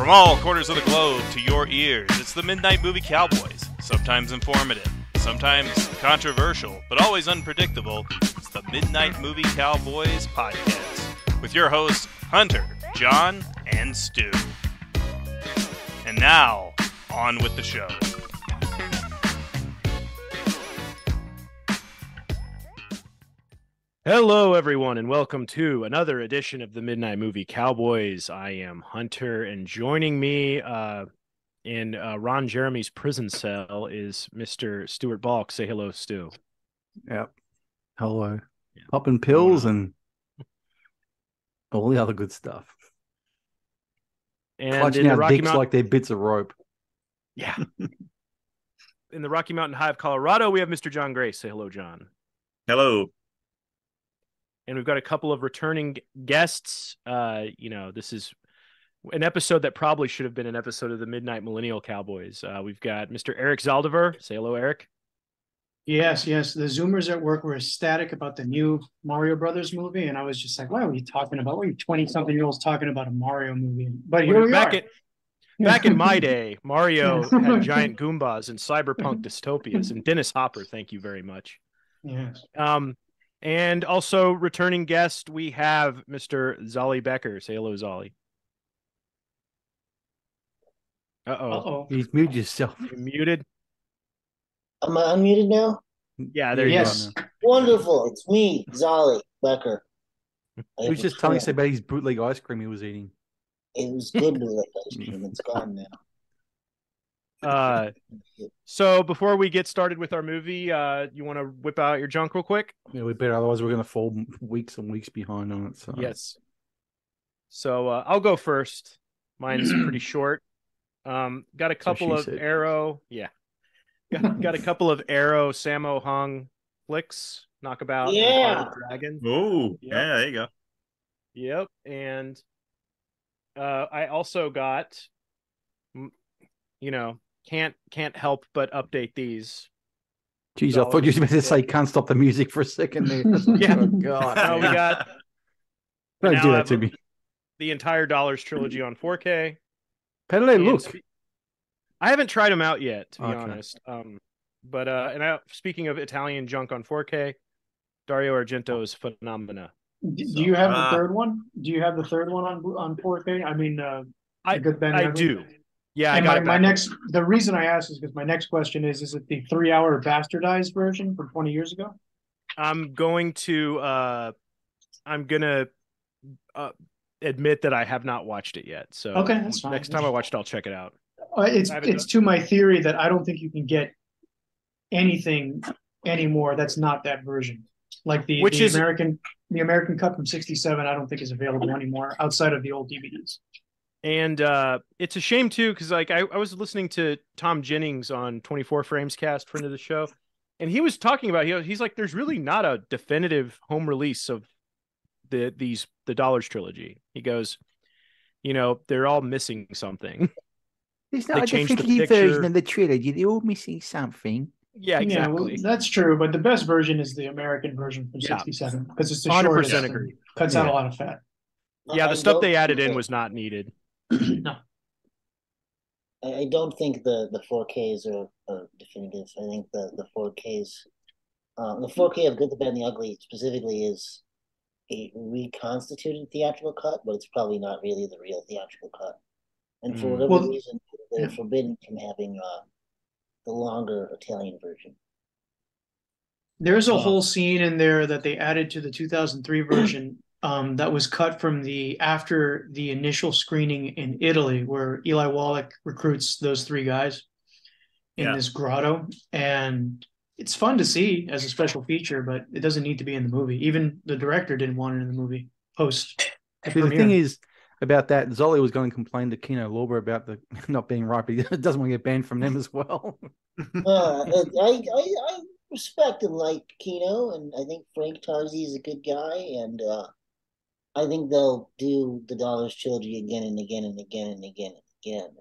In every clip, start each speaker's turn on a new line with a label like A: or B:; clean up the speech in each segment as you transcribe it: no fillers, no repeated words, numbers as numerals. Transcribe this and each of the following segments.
A: From all corners of the globe to your ears, it's the Midnight Movie Cowboys. Sometimes informative, sometimes controversial, but always unpredictable. It's the Midnight Movie Cowboys podcast with your hosts, Hunter, John, and Stu. And now, on with the show.
B: Hello, everyone, and welcome to another edition of the Midnight Movie Cowboys. I am Hunter, and joining me in Ron Jeremy's prison cell is Mr. Stuart Balk. Say hello, Stu.
C: Yep. Hello. Yeah. Popping pills and all the other good stuff.
B: And
C: clutching out dicks like they're bits of rope.
B: Yeah. In the Rocky Mountain High of Colorado, we have Mr. John Grace. Say hello, John.
D: Hello.
B: And we've got a couple of returning guests. This is an episode that probably should have been an episode of the Midnight Millennial Cowboys. We've got Mr. Eric Zaldivar. Say hello, Eric.
E: Yes. The Zoomers at work were ecstatic about the new Mario Brothers movie, and I was just like, "What are you talking about? What are you 20-something-year-olds talking about a Mario movie?" But here we are.
B: Back in my day, Mario had giant Goombas and cyberpunk dystopias. And Dennis Hopper, thank you very much.
E: Yes.
B: And also returning guest, we have Mr. Zolly Becker. Say hello, Zolly. Uh-oh.
C: He's muted yourself.
B: You're muted.
F: Am I unmuted now?
B: Yeah, there you go.
F: Wonderful. It's me, Zolly Becker.
C: He was just telling us about his bootleg ice cream he was eating.
F: It was good bootleg ice cream. It's gone now.
B: So before we get started with our movie, you want to whip out your junk real quick?
C: Yeah, we better. Otherwise, we're going to fall weeks and weeks behind on it. So.
B: Yes. So I'll go first. Mine's pretty short. Got a couple of Arrow. Yeah. Got a couple of Arrow Sammo Hung flicks. Knockabout.
F: Yeah.
B: Dragon.
D: Oh, yep. Yeah. There you go.
B: Yep. And I also got, can't help but update these.
C: Jeez, I thought you were going to say can't stop the music for a second there.
B: Yeah.
C: Oh, God.
B: No, we got...
C: Don't do that to me.
B: The entire Dollars trilogy on 4K.
C: How do they look?
B: I haven't tried them out yet, to be honest. Speaking of Italian junk on 4K, Dario Argento's Phenomena.
E: Do you have the third one? Do you have the third one on 4K? I mean,
B: I do. Yeah,
E: and I got the reason I asked is because my next question is it the 3-hour bastardized version from 20 years ago?
B: I'm going to admit that I have not watched it yet. So
E: okay, that's fine.
B: Next time I watch it, I'll check it out.
E: It's to my theory that I don't think you can get anything anymore that's not that version. Like the American cut from '67, I don't think is available anymore outside of the old DVDs.
B: And it's a shame too, because like I was listening to Tom Jennings on 24 Frames Cast, friend of the show, and he was talking about he's like, there's really not a definitive home release of the Dollars trilogy. He goes, they're all missing something.
C: There's not a definitive version of the trilogy. They're all missing something.
B: Yeah, exactly.
E: Yeah, well, that's true, but the best version is the American version from '67 because it's the shortest. 100% agree. Cuts out a lot of fat.
B: Yeah, the stuff they added in was not needed.
E: No.
F: I don't think the 4Ks are definitive. I think the 4Ks, the 4K of Good, the Bad, and the Ugly specifically is a reconstituted theatrical cut, but it's probably not really the real theatrical cut. And for whatever reason, they're forbidden from having the longer Italian version.
E: There's a whole scene in there that they added to the 2003 version that was cut from after the initial screening in Italy, where Eli Wallach recruits those three guys in this grotto. And it's fun to see as a special feature, but it doesn't need to be in the movie. Even the director didn't want it in the movie post.
C: The thing is about that, Zolly was going to complain to Kino Lorber about the not being right, but he doesn't want to get banned from them as well.
F: I respect and like Kino, and I think Frank Tarzi is a good guy, and I think they'll do the Dollars trilogy again and again and again and again and again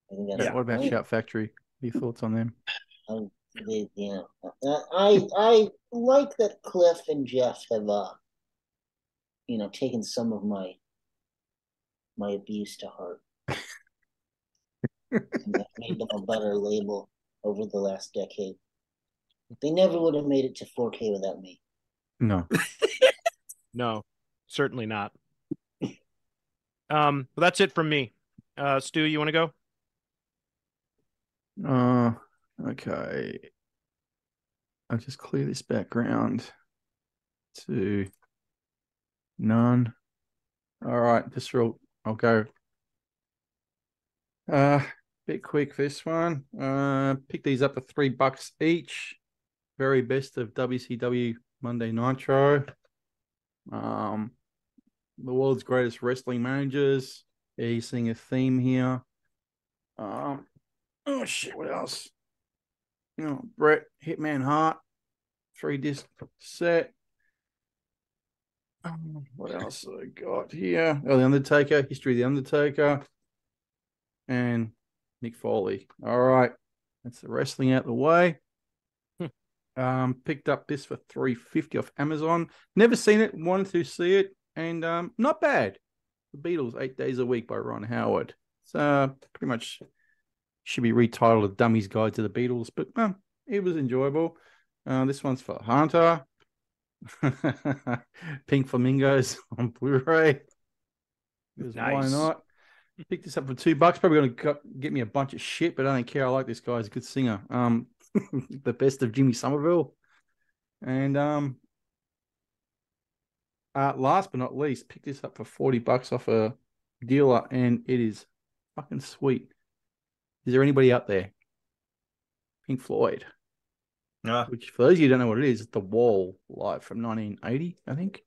F: and again.
C: What about Shout Factory? What are your thoughts on them?
F: I like that Cliff and Jeff have taken some of my my abuse to heart. And that made them a better label over the last decade. They never would have made it to 4K without me.
C: No.
B: No, certainly not. Well, that's it from me. Stu, you want to go?
C: Okay. I'll just clear this background to none. All right, I'll go. Bit quick this one. Pick these up for $3 each. Very best of WCW Monday Nitro. The world's greatest wrestling managers. Yeah, you're seeing a theme here. Oh shit, what else? Bret Hitman Hart, 3-disc set. What else I got here? Oh, The Undertaker, History of the Undertaker, and Mick Foley. All right, that's the wrestling out the way. Picked up this for $3.50 off Amazon. Never seen it, wanted to see it, and not bad. The Beatles, 8 Days a Week by Ron Howard. So pretty much should be retitled A Dummy's Guide to the Beatles, but it was enjoyable. This one's for Hunter. Pink Flamingos on Blu-ray. Nice. Why not? Picked this up for $2. Probably going to get me a bunch of shit, but I don't care. I like this guy. He's a good singer. The best of Jimmy Somerville. And last but not least, picked this up for $40 off a dealer, and it is fucking sweet. Is there anybody out there? Pink Floyd. Which, for those of you who don't know what it is, it's The Wall live from 1980, I think.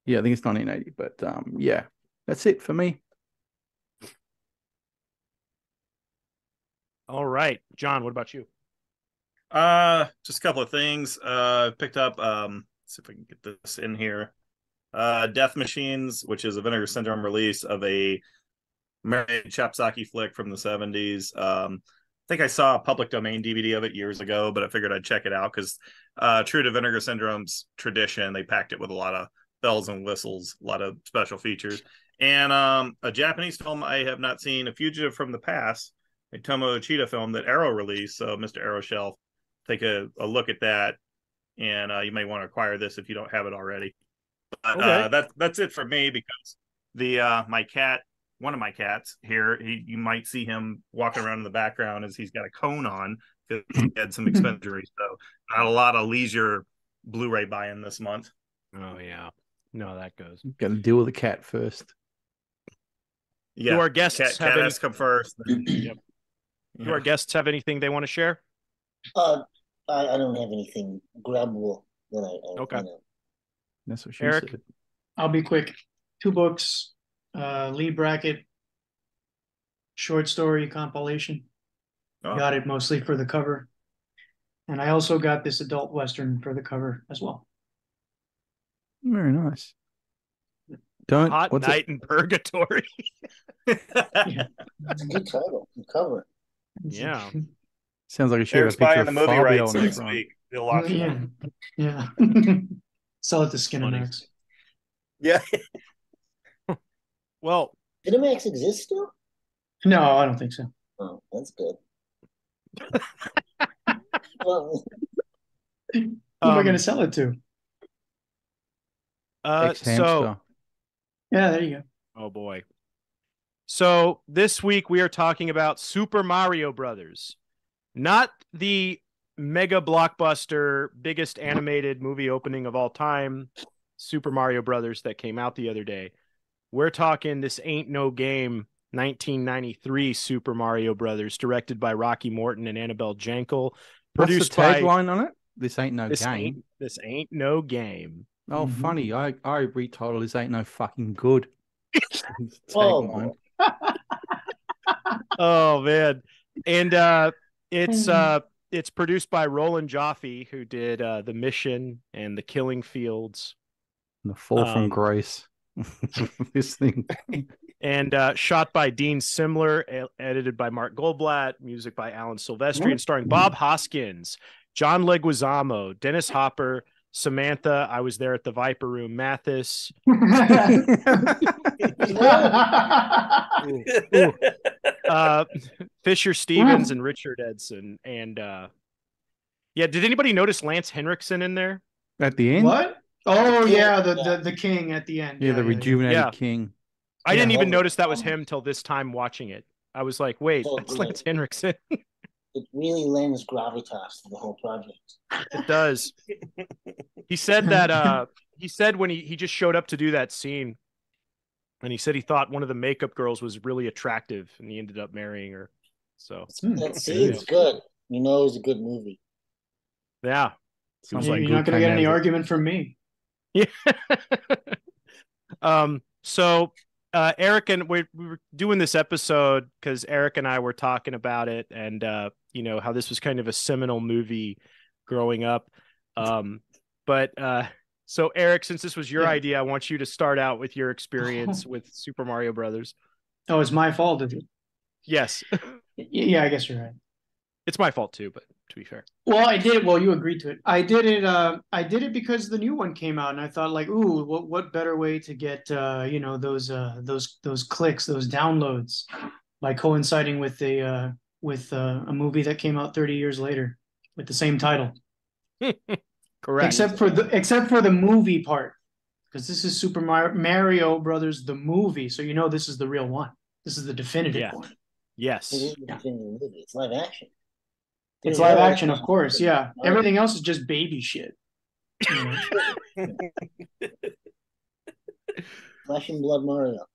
C: Yeah, I think it's 1980. But yeah, that's it for me.
B: All right, John, what about you?
D: Just a couple of things. Picked up. See if I can get this in here. Death Machines, which is a Vinegar Syndrome release of a Mary Chapsaki flick from the 70s. I think I saw a public domain DVD of it years ago, but I figured I'd check it out because true to Vinegar Syndrome's tradition, they packed it with a lot of bells and whistles, a lot of special features. And a Japanese film I have not seen, A Fugitive from the Past, a Tomo Uchida film that Arrow released. So Mr. Arrow Shelf, take a look at that. And you may want to acquire this if you don't have it already. But okay. That's it for me because my cat, one of my cats here, you might see him walking around in the background as he's got a cone on because he had some expenditure. So not a lot of leisure Blu-ray buying this month.
B: Oh yeah, no, that goes.
C: Got to deal with the cat first.
B: Yeah, do our guests
D: cat has come first.
B: Yep. Do our guests have anything they want to share?
F: I don't have anything grabbable that I
B: okay.
C: That's what she
B: Eric
C: said.
E: I'll be quick. 2 books, Lee Brackett short story compilation. Got it mostly for the cover. And I also got this adult Western for the cover as well.
C: Very nice.
B: Hot Night in Purgatory.
F: Yeah. It's a good title. The cover.
B: Yeah.
C: Sounds like a share of a picture of
D: the movie
C: Fabio
D: rights
C: on
D: next
C: the
D: week. They'll watch
E: yeah. Yeah. Sell it to Skinamax.
D: Yeah.
B: Well,
F: Skinamax exists still?
E: No, I don't think so.
F: Oh, that's good. Well,
E: who am I going to sell it to?
B: So
E: yeah, there you go.
B: Oh boy. So this week we are talking about Super Mario Brothers, not the mega blockbuster, biggest animated movie opening of all time, Super Mario Brothers that came out the other day. We're talking This Ain't No Game, 1993 Super Mario Brothers, directed by Rocky Morton and Annabelle Jankel.
C: Produced What's the tagline on it? This ain't no game.
B: This ain't no game.
C: Oh, funny. I retitled This Ain't No Fucking Good.
F: oh,
B: oh man. And it's produced by Roland Joffe, who did The Mission and The Killing Fields.
C: And The Fall from Grace. This thing.
B: And shot by Dean Simler, edited by Mark Goldblatt, music by Alan Silvestri, and starring Bob Hoskins, John Leguizamo, Dennis Hopper, Samantha, I was there at the Viper Room. Mathis, Fisher Stevens, and Richard Edson. And yeah, did anybody notice Lance Henriksen in there?
C: At the end?
E: What? Oh yeah, the king at the end.
C: Yeah, the rejuvenated
B: Yeah.
C: king.
B: I didn't even
F: Mulder.
B: notice that was him till this time watching it. I was like, wait,
F: So
B: that's
F: good.
B: Lance Henriksen.
F: It really lends gravitas to the whole project.
B: It does. He said that he said when he just showed up to do that scene, and he said he thought one of the makeup girls was really attractive, and he ended up marrying her. So
F: That scene's good. You know, it was a good movie.
B: yeah.
C: Sounds
E: You're
C: like
E: not
C: good
E: going to get any
C: time
E: argument from me.
B: Yeah. So Eric and we were doing this episode because Eric and I were talking about it, and you know how this was kind of a seminal movie growing up. So Eric, since this was your idea, I want you to start out with your experience with Super Mario Brothers.
E: Oh, it's my fault, is it?
B: Yes,
E: Yeah, I guess you're right.
B: it's my fault too, but to be fair.
E: Well, I did. Well, you agreed to it. I did it. I did it because the new one came out, and I thought, like, ooh, what better way to get those clicks, those downloads, by coinciding with a movie that came out 30 years later with the same title.
B: Correct.
E: Except for the movie part, because this is Super Mario Brothers the movie, so you know this is the real one. This is the definitive one.
B: Yes.
F: It is a definitive movie. It's live action.
E: It's live action, of course. Yeah. Everything else is just baby shit. You know?
F: Flesh and Blood Mario.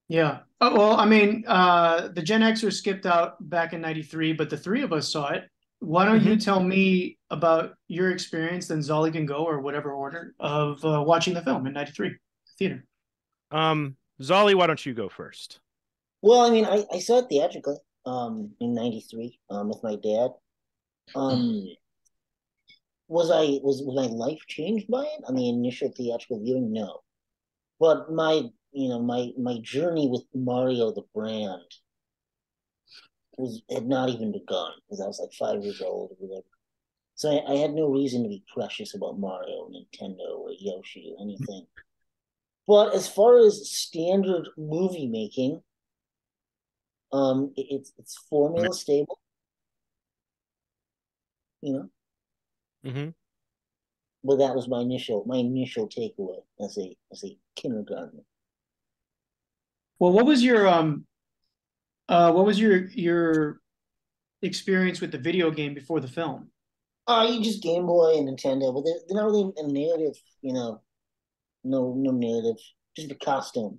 E: Yeah. Oh, well, I mean, the Gen Xers skipped out back in '93, but the three of us saw it. Why don't you tell me about your experience, then Zolly can go, or whatever order, of watching the film in '93 theater.
B: Zolly, why don't you go first?
F: Well, I mean, I saw it theatrically in '93 with my dad. Was my life changed by it on the initial theatrical viewing? No. But my journey with Mario the brand had not even begun because I was like 5 years old or whatever. So I had no reason to be precious about Mario, Nintendo, or Yoshi, or anything. But as far as standard movie making, it's formula stable, you know.
B: Mm-hmm.
F: But that was my initial takeaway as a kindergartner.
E: Well, what was your experience with the video game before the film?
F: You just Game Boy and Nintendo, but they're not really a narrative, no narrative, just a costume.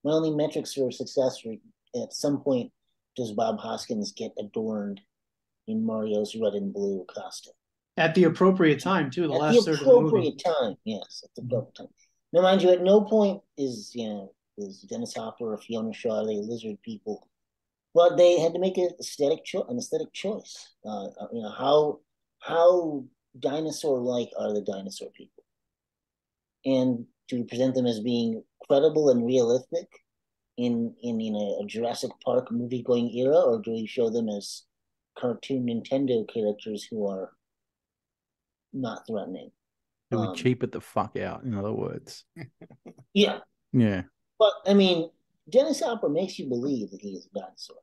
F: My only metrics for success were at some point does Bob Hoskins get adorned in Mario's red and blue costume?
E: At the appropriate time, too. The
F: at
E: last
F: the
E: third of the movie.
F: appropriate time, yes, at the appropriate time. Now, mind you, at no point is Dennis Hopper or Fiona Shaw, they lizard people, but they had to make an aesthetic choice. How dinosaur-like are the dinosaur people, and do we present them as being credible and realistic in a Jurassic Park movie-going era, or do we show them as cartoon Nintendo characters who are not threatening?
C: It would cheap it the fuck out, in other words.
F: Yeah.
C: Yeah.
F: But, I mean, Dennis Hopper makes you believe that he is a dinosaur.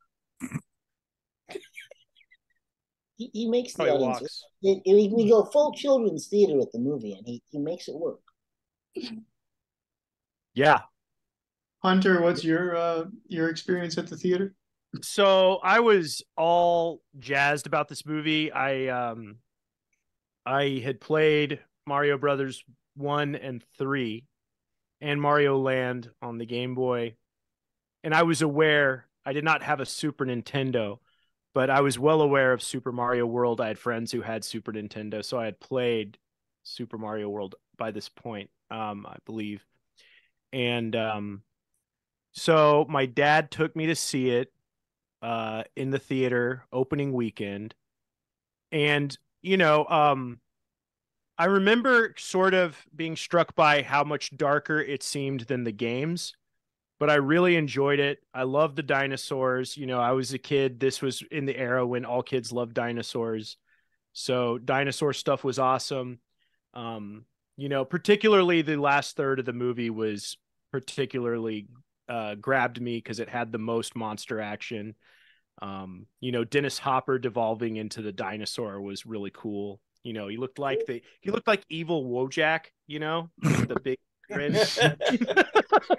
F: he makes the audience. We go full children's theater at the movie, and he makes it work.
B: Yeah.
E: Hunter, what's your experience at the theater?
B: So I was all jazzed about this movie. I had played Mario Brothers 1 and 3 and Mario Land on the Game Boy. And I was aware, I did not have a Super Nintendo, but I was well aware of Super Mario World. I had friends who had Super Nintendo, so I had played Super Mario World by this point, I believe. And so my dad took me to see it in the theater opening weekend. And, I remember sort of being struck by how much darker it seemed than the games, but I really enjoyed it. I loved the dinosaurs. I was a kid. This was in the era when all kids loved dinosaurs. So dinosaur stuff was awesome. Particularly the last third of the movie was particularly grabbed me because it had the most monster action. Dennis Hopper devolving into the dinosaur was really cool. He looked like evil Wojak, with the big grin.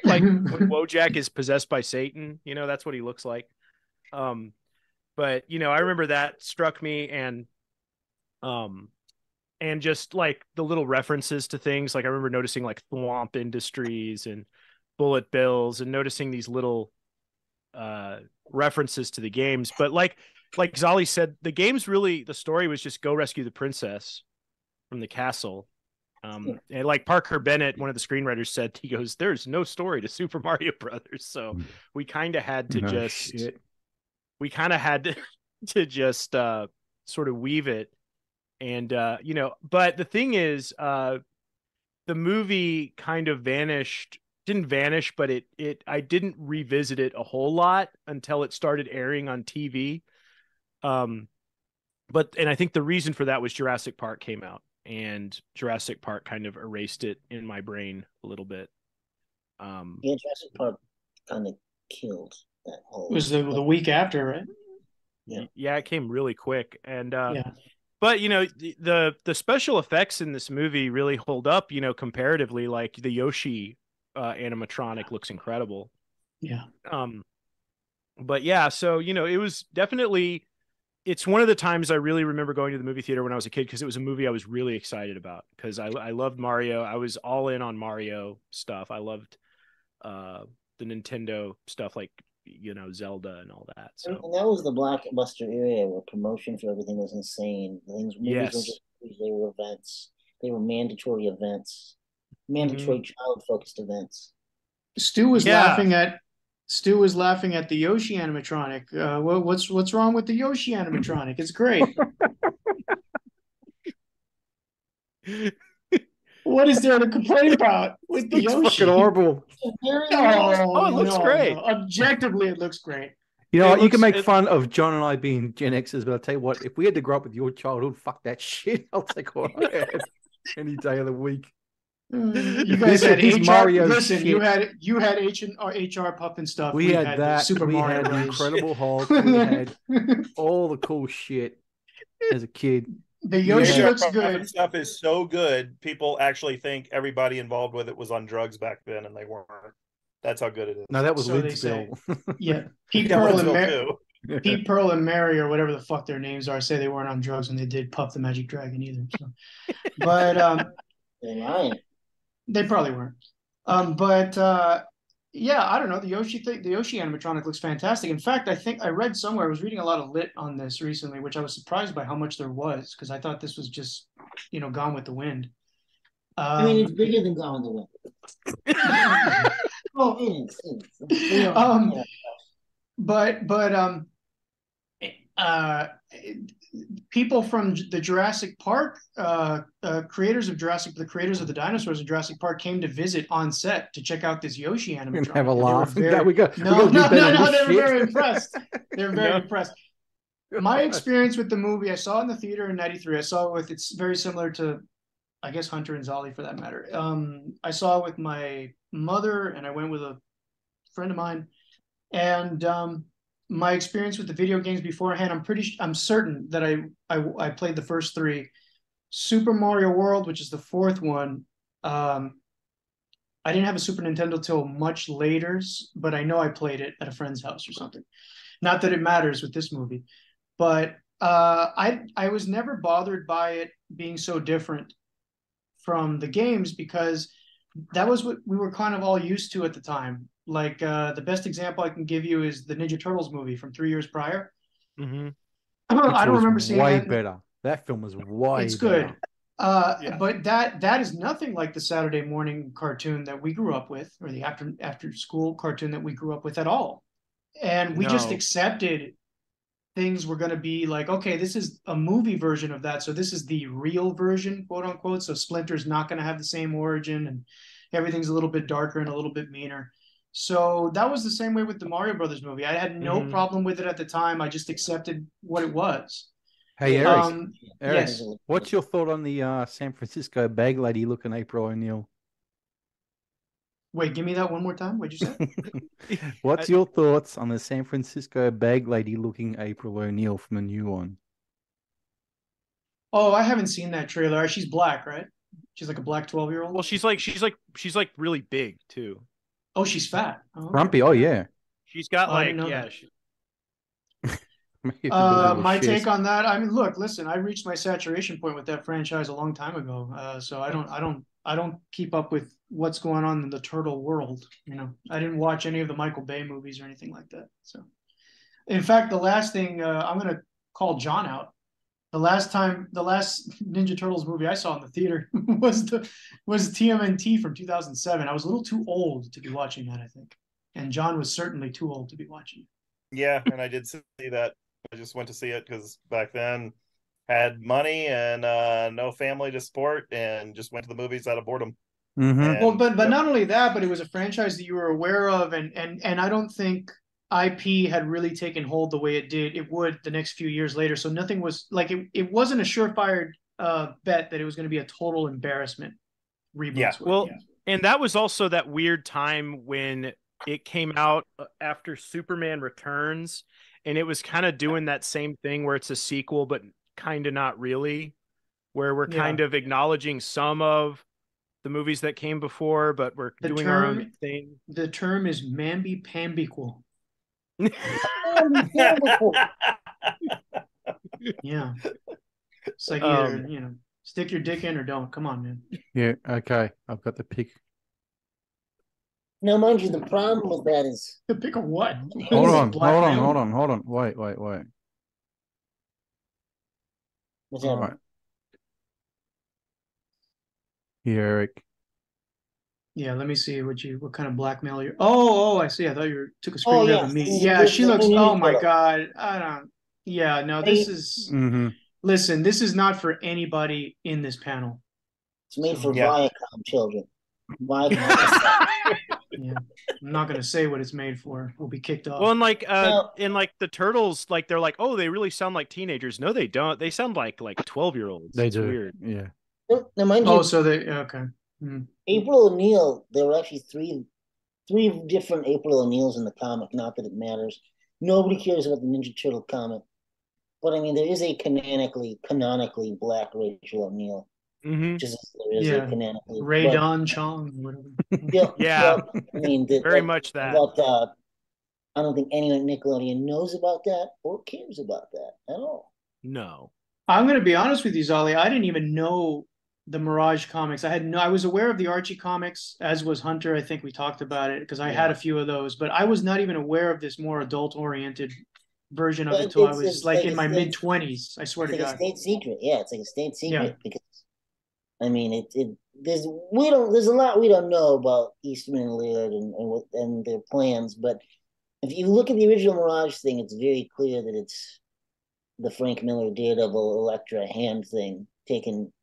B: Like when Wojak is possessed by Satan, that's what he looks like. But I remember that struck me, and just like the little references to things, like I remember noticing like Thwomp Industries and Bullet Bills, and noticing these little references to the games. But like Zolly said, the story was just go rescue the princess from the castle. And like Parker Bennett, one of the screenwriters, said, he goes, there's no story to Super Mario Brothers. So we kind of had to just sort of weave it. And, but the thing is, the movie kind of didn't vanish, but I didn't revisit it a whole lot until it started airing on TV. And I think the reason for that was Jurassic Park came out, and Jurassic Park kind of erased it in my brain a little bit.
F: Jurassic Park kind of killed that whole.
E: It was the week after, right?
B: Yeah, it came really quick, and But the special effects in this movie really hold up. Comparatively, like the Yoshi animatronic looks incredible.
E: Yeah.
B: But yeah, so it was definitely. It's one of the times I really remember going to the movie theater when I was a kid, because it was a movie I was really excited about, because I loved Mario. I was all in on Mario stuff. I loved the Nintendo stuff, like Zelda and all that. So
F: and that was the blockbuster area where promotion for everything was insane. Movies were just, they were events. They were mandatory events, mandatory child-focused events.
E: Stu was laughing at the Yoshi animatronic. What's wrong with the Yoshi animatronic? It's great. What is there to complain about with the Yoshi?
C: Fucking horrible.
B: It looks great.
E: No. Objectively, it looks great.
C: You can make fun of John and I being Gen Xers, but I'll tell you what, if we had to grow up with your childhood, fuck that shit. I'll take what I had any day of the week.
E: You guys had HR. Mario listen, shit. you had HR pup and stuff.
C: We had that. Super Mario Bros. Incredible Hulk. We had all the cool shit as a kid.
E: The Yoshi looks good.
D: Stuff is so good. People actually think everybody involved with it was on drugs back then, and they weren't. That's how good it is.
C: No, that was Lidsville.
E: Yeah, Pete Pearl and Mary, or whatever the fuck their names are, say they weren't on drugs when they did Puff the Magic Dragon either. So, but they probably weren't. Yeah, I don't know. The Yoshi animatronic looks fantastic. In fact, I think I read somewhere, I was reading a lot of lit on this recently, which I was surprised by how much there was, because I thought this was just, Gone with the Wind.
F: I mean, it's bigger than Gone with the Wind. Oh, it is.
E: People from the Jurassic Park, creators of the dinosaurs in Jurassic Park, came to visit on set to check out this Yoshi animatronic.
C: Have a laugh.
E: They were very impressed. They were very impressed. My experience with the movie, I saw it in the theater in '93. It's very similar to, I guess, Hunter and Zolly for that matter. I saw it with my mother, and I went with a friend of mine, and my experience with the video games beforehand, I'm certain that I played the first three. Super Mario World, which is the fourth one, I didn't have a Super Nintendo till much later, but I know I played it at a friend's house or something. Not that it matters with this movie, but I was never bothered by it being so different from the games, because that was what we were kind of all used to at the time. Like the best example I can give you is the Ninja Turtles movie from 3 years prior.
C: Mm-hmm.
E: I don't remember seeing
C: way better. That film was way
E: it's good. But that is nothing like the Saturday morning cartoon that we grew up with, or the after school cartoon that we grew up with at all. And we just accepted things were going to be like, okay, this is a movie version of that, so this is the real version, quote unquote. So Splinter's not going to have the same origin, and everything's a little bit darker and a little bit meaner. So that was the same way with the Mario Brothers movie. I had no problem with it at the time. I just accepted what it was.
C: Hey,
F: Yeah.
C: Eric. Eric,
E: Yes.
C: what's your thought on the San Francisco bag lady looking April O'Neil?
E: Wait, give me that one more time. What'd you say?
C: What's your thoughts on the San Francisco bag lady looking April O'Neil from the new one?
E: Oh, I haven't seen that trailer. She's black, right? She's like a black 12-year-old.
B: Well, she's like really big too.
E: Oh, she's fat. Oh, okay.
C: Grumpy, oh yeah.
B: She's got
E: Oh, I
B: like
E: didn't know
B: yeah.
E: that.
B: She,
E: My take on that. I mean, look, listen. I reached my saturation point with that franchise a long time ago. So I don't keep up with what's going on in the turtle world. You know, I didn't watch any of the Michael Bay movies or anything like that. So, in fact, the last thing I'm gonna call John out. The last Ninja Turtles movie I saw in the theater was TMNT from 2007. I was a little too old to be watching that, I think, and John was certainly too old to be watching.
D: Yeah, and I did see that. I just went to see it because back then had money and no family to support, and just went to the movies out of boredom.
C: Mm-hmm.
D: And,
E: Well, but not only that, but it was a franchise that you were aware of, and I don't think IP had really taken hold the way it did. It would the next few years later. So nothing was like it wasn't a surefire bet that it was going to be a total embarrassment. Reboots.
D: Yeah.
B: well, and that was also that weird time when it came out after Superman Returns, and it was kind of doing that same thing where it's a sequel, but kind of not really, where we're kind of acknowledging some of the movies that came before, but we're doing our own thing.
E: The term is mamby-pambiqual. Yeah. It's like either, stick your dick in or don't. Come on, man.
C: Yeah, okay. I've got the pick.
F: Now, mind you, the problem with that is
E: The pick of what?
C: Hold
E: Is it
C: on.
E: blackmail?
C: Wait.
F: what's
C: All
F: that?
C: right. Here, Eric.
E: Yeah, let me see what kind of blackmail you. Oh, I see. I thought you took a screen
F: Oh,
E: grab
F: yeah.
E: of me.
F: This is
E: Yeah, she
F: the
E: looks.
F: new
E: Oh my
F: Turtle.
E: God, I don't. Yeah, no, this is.
C: Mm-hmm.
E: Listen, this is not for anybody in this panel.
F: It's made for
D: Yeah.
F: Viacom children. Viacom.
E: Yeah, I'm not gonna say what it's made for. We'll be kicked off.
B: Well, and like
F: Now-
B: in like the Turtles, like they're like, oh, they really sound like teenagers. No, they don't. They sound like 12-year-olds.
C: They
B: It's
C: do.
B: weird.
C: Yeah.
F: Now, mind you,
E: Oh, so they okay.
F: April O'Neil, there were actually three different April O'Neils in the comic. Not that it matters. Nobody cares about the Ninja Turtle comic. But I mean, there is a canonically black Rachel O'Neil.
B: Mm-hmm.
F: Just as there is a canonically
E: Ray
F: but,
E: Don Chong, whatever.
B: Yeah.
F: I mean,
B: Very much that.
F: But I don't think anyone at Nickelodeon knows about that or cares about that at all.
B: No.
E: I'm gonna be honest with you, Zolly. I didn't even know the Mirage comics. I was aware of the Archie comics, as was Hunter. I think we talked about it because I had a few of those, but I was not even aware of this more adult-oriented version of it until I was like in my mid-20s. I swear to God.
F: It's like a state secret. Yeah, it's like a state secret because I mean there's a lot we don't know about Eastman and Laird and their plans, but if you look at the original Mirage thing, it's very clear that it's the Frank Miller Daredevil Elektra hand thing taken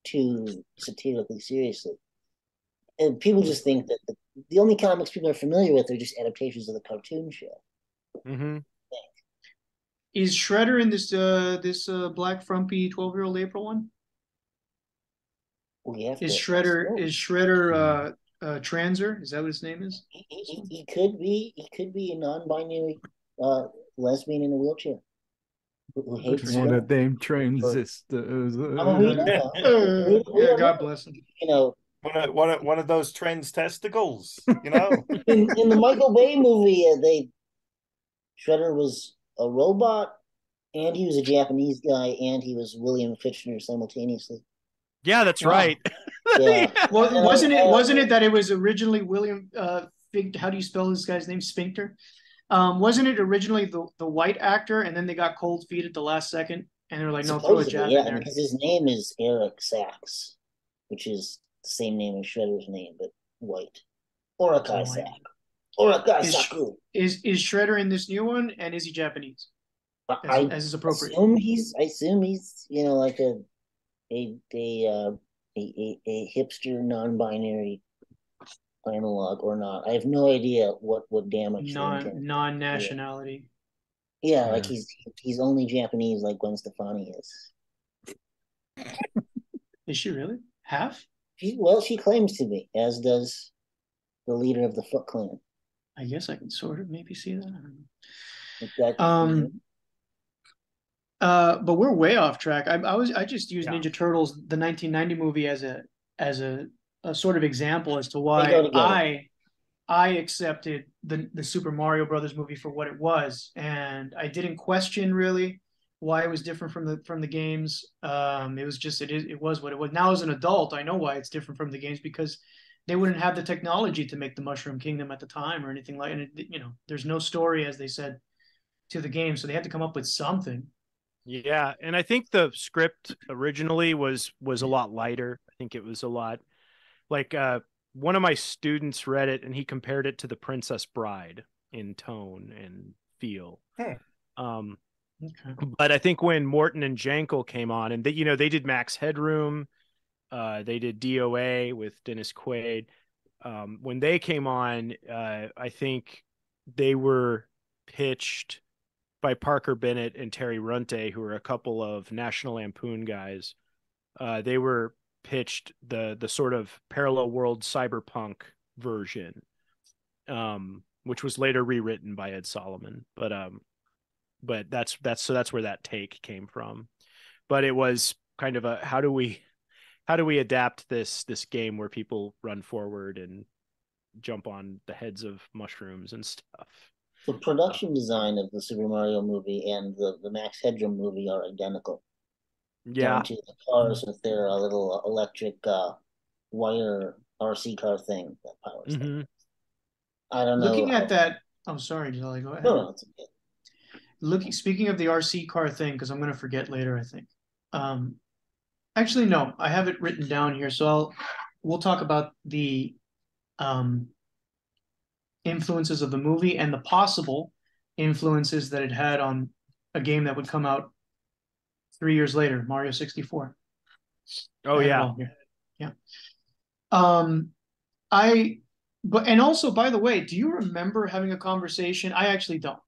F: too satirically seriously. And people just think that the only comics people are familiar with are just adaptations of the cartoon show.
B: Mm-hmm.
E: Is Shredder in this black frumpy 12-year-old April one? Is Shredder transer? Is that what his name is?
F: He could be a non-binary lesbian in a wheelchair who hates
C: One of them transistors.
F: we don't know.
E: God bless him.
F: You know,
D: one of those trans testicles. You know,
F: in the Michael Bay movie, Shredder was a robot, and he was a Japanese guy, and he was William Fichtner simultaneously.
B: Yeah, that's right.
F: Yeah.
E: Well, wasn't it that it was originally William how do you spell this guy's name? Sphincter? Wasn't it originally the white actor, and then they got cold feet at the last second, and they were like, no, throw a Jap in there.
F: Because his name is Eric Sachs, which is the same name as Shredder's name, but white. Orakai Sack. Orakai Saku.
E: Is Shredder in this new one, and is he Japanese? As is appropriate.
F: I assume he's like a hipster non-binary analog or not. I have no idea what damage
E: non-nationality.
F: Yeah, like he's only Japanese, like Gwen Stefani is.
E: Is she really? Half?
F: She claims to be, as does the leader of the Foot Clan.
E: I guess I can sort of maybe see that. I don't
F: That,
E: know. But we're way off track. I just used Ninja Turtles, the 1990 movie, as a sort of example as to why I accepted the Super Mario Brothers movie for what it was, and I didn't question really why it was different from the games. It was just it was what it was. Now as an adult, I know why it's different from the games, because they wouldn't have the technology to make the Mushroom Kingdom at the time or anything like. And there's no story, as they said, to the game, so they had to come up with something.
B: Yeah, and I think the script originally was a lot lighter. I think it was a lot like one of my students read it and he compared it to The Princess Bride in tone and feel.
E: Okay.
B: But I think when Morton and Jankel came on, and they did Max Headroom, they did DOA with Dennis Quaid. When they came on, I think they were pitched by Parker Bennett and Terry Runte, who are a couple of National Lampoon guys. They were pitched the sort of parallel world cyberpunk version, which was later rewritten by Ed Solomon. But that's where that take came from. But it was kind of a how do we adapt this game where people run forward and jump on the heads of mushrooms and stuff.
F: The production design of the Super Mario movie and the Max Headroom movie are identical.
B: Yeah.
F: Down to the cars with their little electric wire RC car thing that powers them. I don't know.
E: Looking at that, I'm sorry, Jolly, go ahead.
F: No, it's okay.
E: Speaking of the RC car thing, because I'm going to forget later, I think. Actually, no, I have it written down here, so we'll talk about the influences of the movie and the possible influences that it had on a game that would come out 3 years later, Mario 64.
B: Oh yeah.
E: Yeah. And also, by the way, do you remember having a conversation? I actually don't.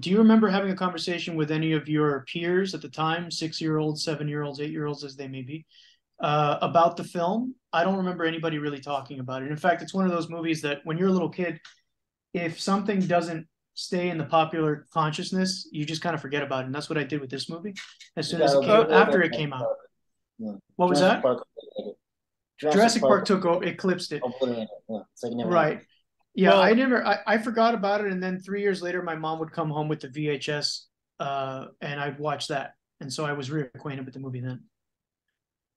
E: Do you remember having a conversation with any of your peers at the time, 6-year-olds, 7-year-olds, 8-year-olds, as they may be, about the film? I don't remember anybody really talking about it. In fact, it's one of those movies that when you're a little kid, if something doesn't stay in the popular consciousness, you just kind of forget about it. And that's what I did with this movie. As soon as after it came out.
F: Yeah.
E: What was that? Jurassic Park eclipsed it.
F: Yeah. It's like never
E: right.
F: happened.
E: Yeah, well, I forgot about it, and then 3 years later, my mom would come home with the VHS, and I'd watch that, and so I was reacquainted with the movie then.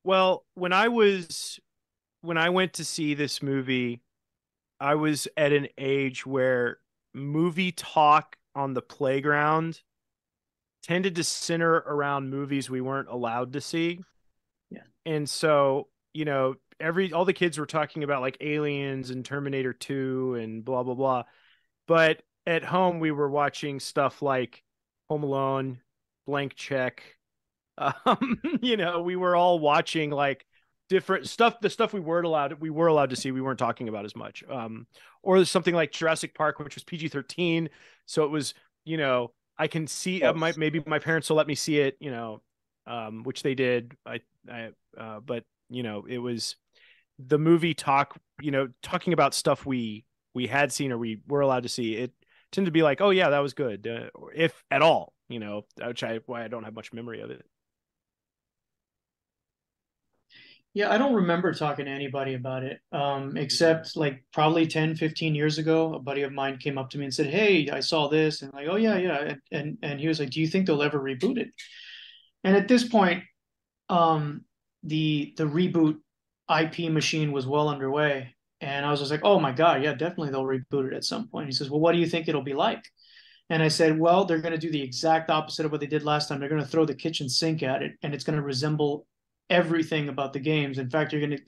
B: Well, when I went to see this movie, I was at an age where movie talk on the playground tended to center around movies we weren't allowed to see.
E: Yeah,
B: and so all the kids were talking about like Aliens and Terminator 2 and blah, blah, blah. But at home, we were watching stuff like Home Alone, Blank Check. We were all watching like different stuff. The stuff we were allowed to see, we weren't talking about as much. Or something like Jurassic Park, which was PG-13. So it was, I can see, maybe my parents will let me see it, which they did. But it was the movie talk, talking about stuff we had seen or we were allowed to see. It tended to be like, oh yeah, that was good, if at all, why I don't have much memory of it.
E: Yeah, I don't remember talking to anybody about it, except like probably 10, 15 years ago, a buddy of mine came up to me and said, hey, I saw this. And like, oh yeah. And he was like, do you think they'll ever reboot it? And at this point, the reboot IP machine was well underway. And I was just like, oh my God, yeah, definitely they'll reboot it at some point. He says, well, what do you think it'll be like? And I said, well, they're going to do the exact opposite of what they did last time. They're going to throw the kitchen sink at it, and it's going to resemble everything about the games. In fact, you're going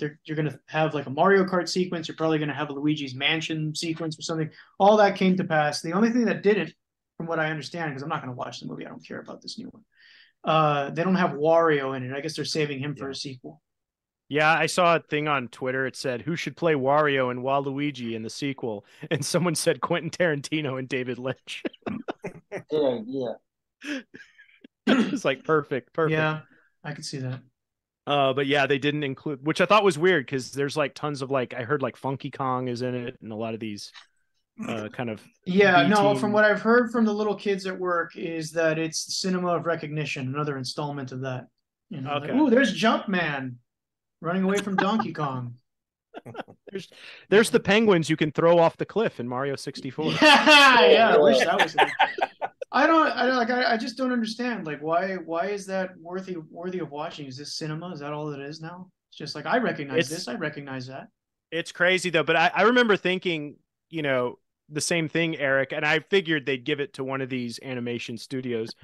E: to have like a Mario Kart sequence. You're probably going to have a Luigi's Mansion sequence or something. All that came to pass. The only thing that didn't, from what I understand, because I'm not going to watch the movie, I don't care about this new one. They don't have Wario in it. I guess they're saving him for a sequel.
B: Yeah, I saw a thing on Twitter. It said, who should play Wario and Waluigi in the sequel? And someone said Quentin Tarantino and David Lynch.
F: Good idea.
B: It's like perfect.
E: Yeah, I could see that.
B: But yeah, they didn't include, which I thought was weird because there's like tons of like I heard like Funky Kong is in it and a lot of these kind of
E: Yeah, no,
B: B-team.
E: from what I've heard from the little kids at work is that it's Cinema of Recognition, another installment of that. You know, like,
B: Okay.
E: ooh, there's Jumpman running away from Donkey Kong.
B: There's the penguins you can throw off the cliff in Mario 64.
E: Yeah, I wish that was it. I just don't understand. Like, why is that worthy of watching? Is this cinema? Is that all it is now? It's just like, I recognize this, I recognize that.
B: It's crazy though, but I remember thinking, you know, the same thing, Eric, and I figured they'd give it to one of these animation studios.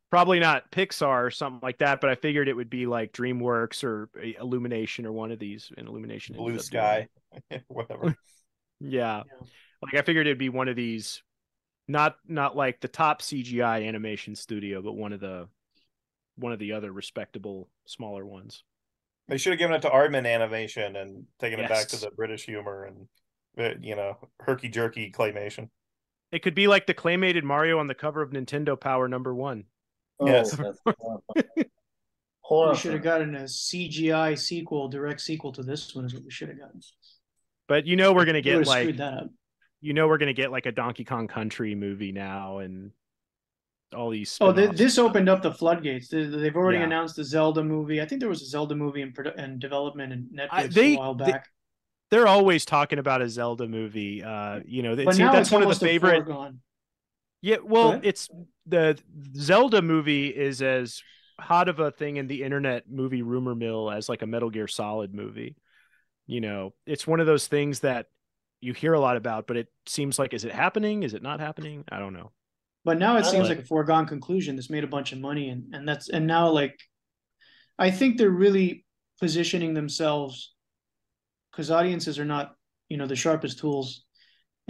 B: Probably not Pixar or something like that, but I figured it would be like DreamWorks or Illumination or one of these. And Illumination,
G: Blue Sky, whatever.
B: Yeah, like I figured it'd be one of these, not like the top CGI animation studio, but one of the other respectable smaller ones.
G: They should have given it to Aardman Animation and taken it back to
B: Yes.
G: the British humor and herky jerky claymation.
B: It could be like the claymated Mario on the cover of Nintendo Power #1.
F: Oh,
G: Yes.
F: that's
E: We
F: horrifying.
E: should have gotten a CGI sequel, direct sequel to this one is what we should have gotten.
B: But you know we're gonna
E: We
B: get
E: would've
B: like
E: screwed that up.
B: we're gonna get like a Donkey Kong Country movie now and all these.
E: Oh,
B: spin-offs.
E: this opened up the floodgates. They've already
B: Yeah.
E: announced the Zelda movie. I think there was a Zelda movie in development in Netflix
B: They-
E: a while back.
B: They're always talking about a Zelda movie.
E: But now
B: that's
E: it's
B: one of the
E: almost a
B: favorite.
E: foregone.
B: Yeah, well,
E: ahead.
B: it's the Zelda movie is as hot of a thing in the internet movie rumor mill as like a Metal Gear Solid movie. You know, it's one of those things that you hear a lot about, but it seems like, is it happening? Is it not happening? I don't know.
E: But now it
F: I
E: seems
F: don't-
E: like a foregone conclusion. This made a bunch of money, and now like, I think they're really positioning themselves because audiences are not the sharpest tools,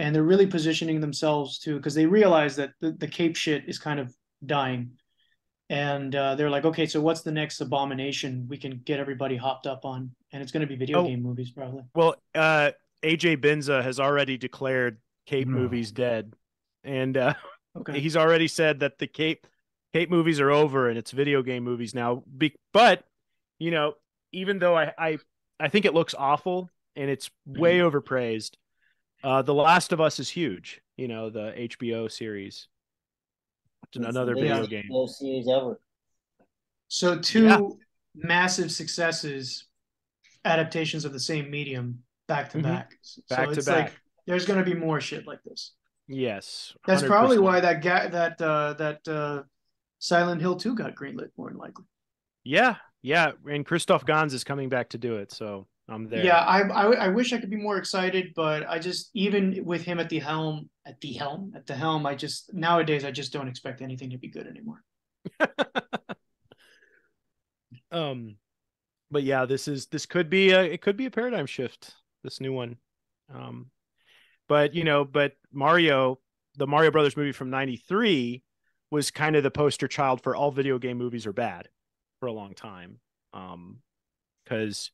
E: and they're really positioning themselves to because they realize that the cape shit is kind of dying, and they're like, okay, so what's the next abomination we can get everybody hopped up on? And it's going to be video game movies probably.
B: Well, AJ Benza has already declared Cape
C: No.
B: movies dead, and
E: Okay.
B: he's already said that the Cape movies are over and it's video game movies now. But even though I think it looks awful and it's way overpraised, The Last of Us is huge. You know, the HBO series. It's
F: It's
B: another
F: the
B: video
F: biggest
B: game.
F: HBO series ever.
E: So two
B: Yeah.
E: massive successes, adaptations of the same medium, back to
B: Mhm.
E: back. So
B: Back to
E: it's
B: back.
E: like there's going to be more shit like this.
B: Yes,
E: That's probably
B: 100%.
E: why that Silent Hill 2 got greenlit more than likely.
B: Yeah, and Christoph Gans is coming back to do it, so I'm there.
E: Yeah, I wish I could be more excited, but I just even with him at the helm, I just nowadays I just don't expect anything to be good anymore.
B: But yeah, this could be a paradigm shift, this new one. But Mario, the Mario Brothers movie from '93 was kind of the poster child for all video game movies are bad for a long time. Because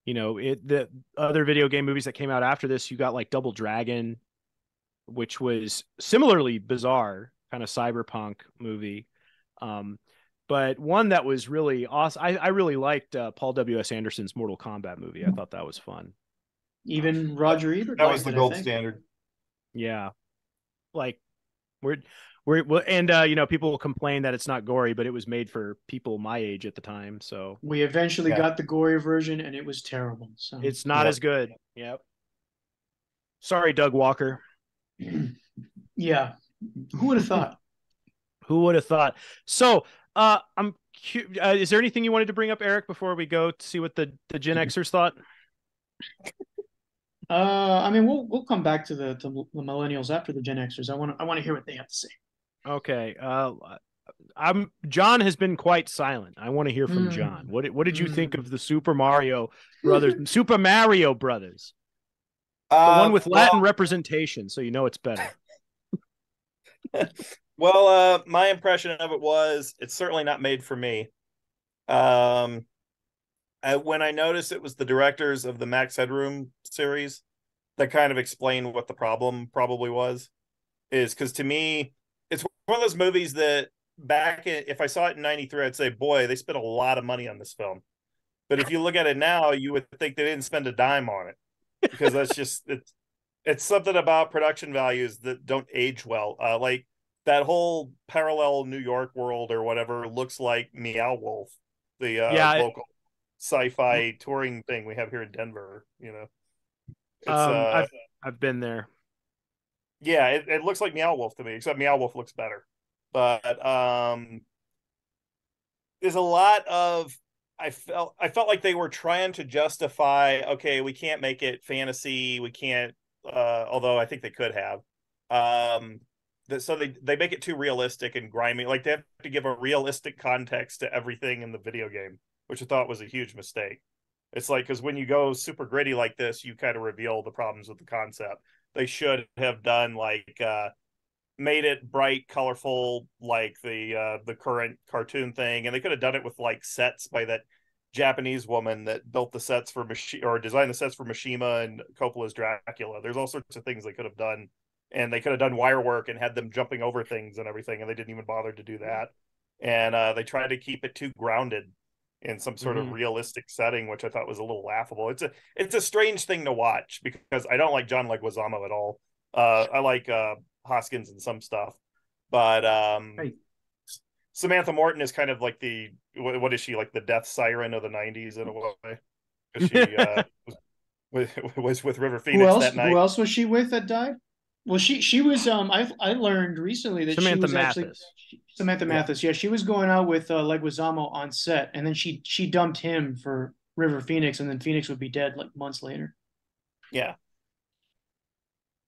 B: the other video game movies that came out after this, you got like Double Dragon, which was similarly bizarre, kind of cyberpunk movie. But one that was really awesome. I really liked Paul W.S. Anderson's Mortal Kombat movie. I thought that was fun.
E: Even Roger Ebert
G: That
E: liked
G: was the
E: it, I
G: gold
E: think.
G: standard.
B: Yeah. Like people will complain that it's not gory, but it was made for people my age at the time. So
E: We eventually
G: Yeah.
E: got the gory version, and it was terrible. So
B: it's not
G: Yep.
B: as good. Yep. Sorry, Doug Walker.
E: yeah, who would have thought?
B: Who would have thought? So, is there anything you wanted to bring up, Eric, before we go to see what the Gen Xers thought?
E: I mean, we'll come back to the millennials after the Gen Xers. I want to hear what they have to say.
B: Okay. John has been quite silent. I want to hear from
E: Mm.
B: John. What did you think of the Super Mario Brothers? Super Mario Brothers, the one with Latin representation, so you know it's better.
G: Well, my impression of it was it's certainly not made for me. When I noticed it was the directors of the Max Headroom series, that kind of explained what the problem probably was. Is because to me, it's one of those movies that if I saw it in '93, I'd say, boy, they spent a lot of money on this film. But if you look at it now, you would think they didn't spend a dime on it, because that's just it's something about production values that don't age well. Like that whole parallel New York world or whatever looks like Meow Wolf, the local sci-fi touring thing we have here in Denver. You know, it's
B: I've been there.
G: Yeah, it looks like Meow Wolf to me, except Meow Wolf looks better. But there's a lot of I felt like they were trying to justify, okay, we can't make it fantasy, we can't although I think they could have. So they make it too realistic and grimy. Like they have to give a realistic context to everything in the video game, which I thought was a huge mistake. It's like, because when you go super gritty like this, you kind of reveal the problems with the concept. They should have done like made it bright, colorful, like the current cartoon thing, and they could have done it with like sets by that Japanese woman that built the sets for or designed the sets for Mishima and Coppola's Dracula. There's all sorts of things they could have done, and they could have done wire work and had them jumping over things and everything, and they didn't even bother to do that. And they tried to keep it too grounded in some sort of realistic setting, which I thought was a little laughable. It's a strange thing to watch, because I don't like John Leguizamo at all. I like Hoskins and some stuff, but Samantha Morton is kind of like what is she, like the death siren of the 90s in a way? She was with River Phoenix that night.
E: Who else was she with that died? Well, she was I learned recently that
B: Samantha
E: she was
B: Mathis.
E: actually Samantha Mathis. Yeah, she was going out with Leguizamo on set, and then she dumped him for River Phoenix, and then Phoenix would be dead like months later.
G: Yeah.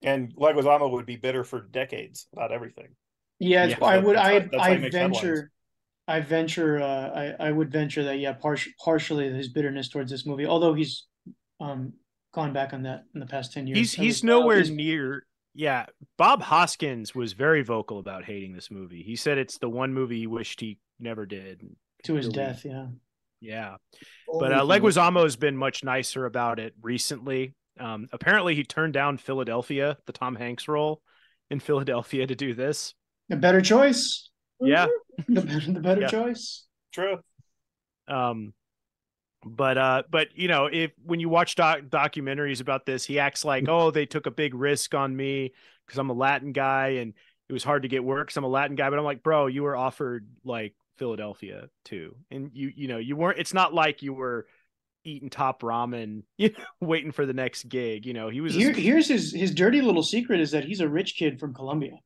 G: And Leguizamo would be bitter for decades about everything.
E: Yeah, I would venture that, yeah, partially his bitterness towards this movie, although he's gone back on that in the past 10 years.
B: He's nowhere near. Yeah, Bob Hoskins was very vocal about hating this movie. He said it's the one movie he wished he never did.
E: To his death, yeah.
B: Yeah. But Leguizamo has been much nicer about it recently. Apparently he turned down Philadelphia, the Tom Hanks role in Philadelphia, to do this.
E: A better choice.
B: Yeah.
E: The better choice.
G: True.
B: But you know, when you watch documentaries about this, he acts like, oh, they took a big risk on me because I'm a Latin guy and it was hard to get work because I'm a Latin guy. But I'm like, bro, you were offered like Philadelphia too, and you weren't. It's not like you were eating top ramen, waiting for the next gig. You know, he was.
E: Here's his dirty little secret is that he's a rich kid from Colombia.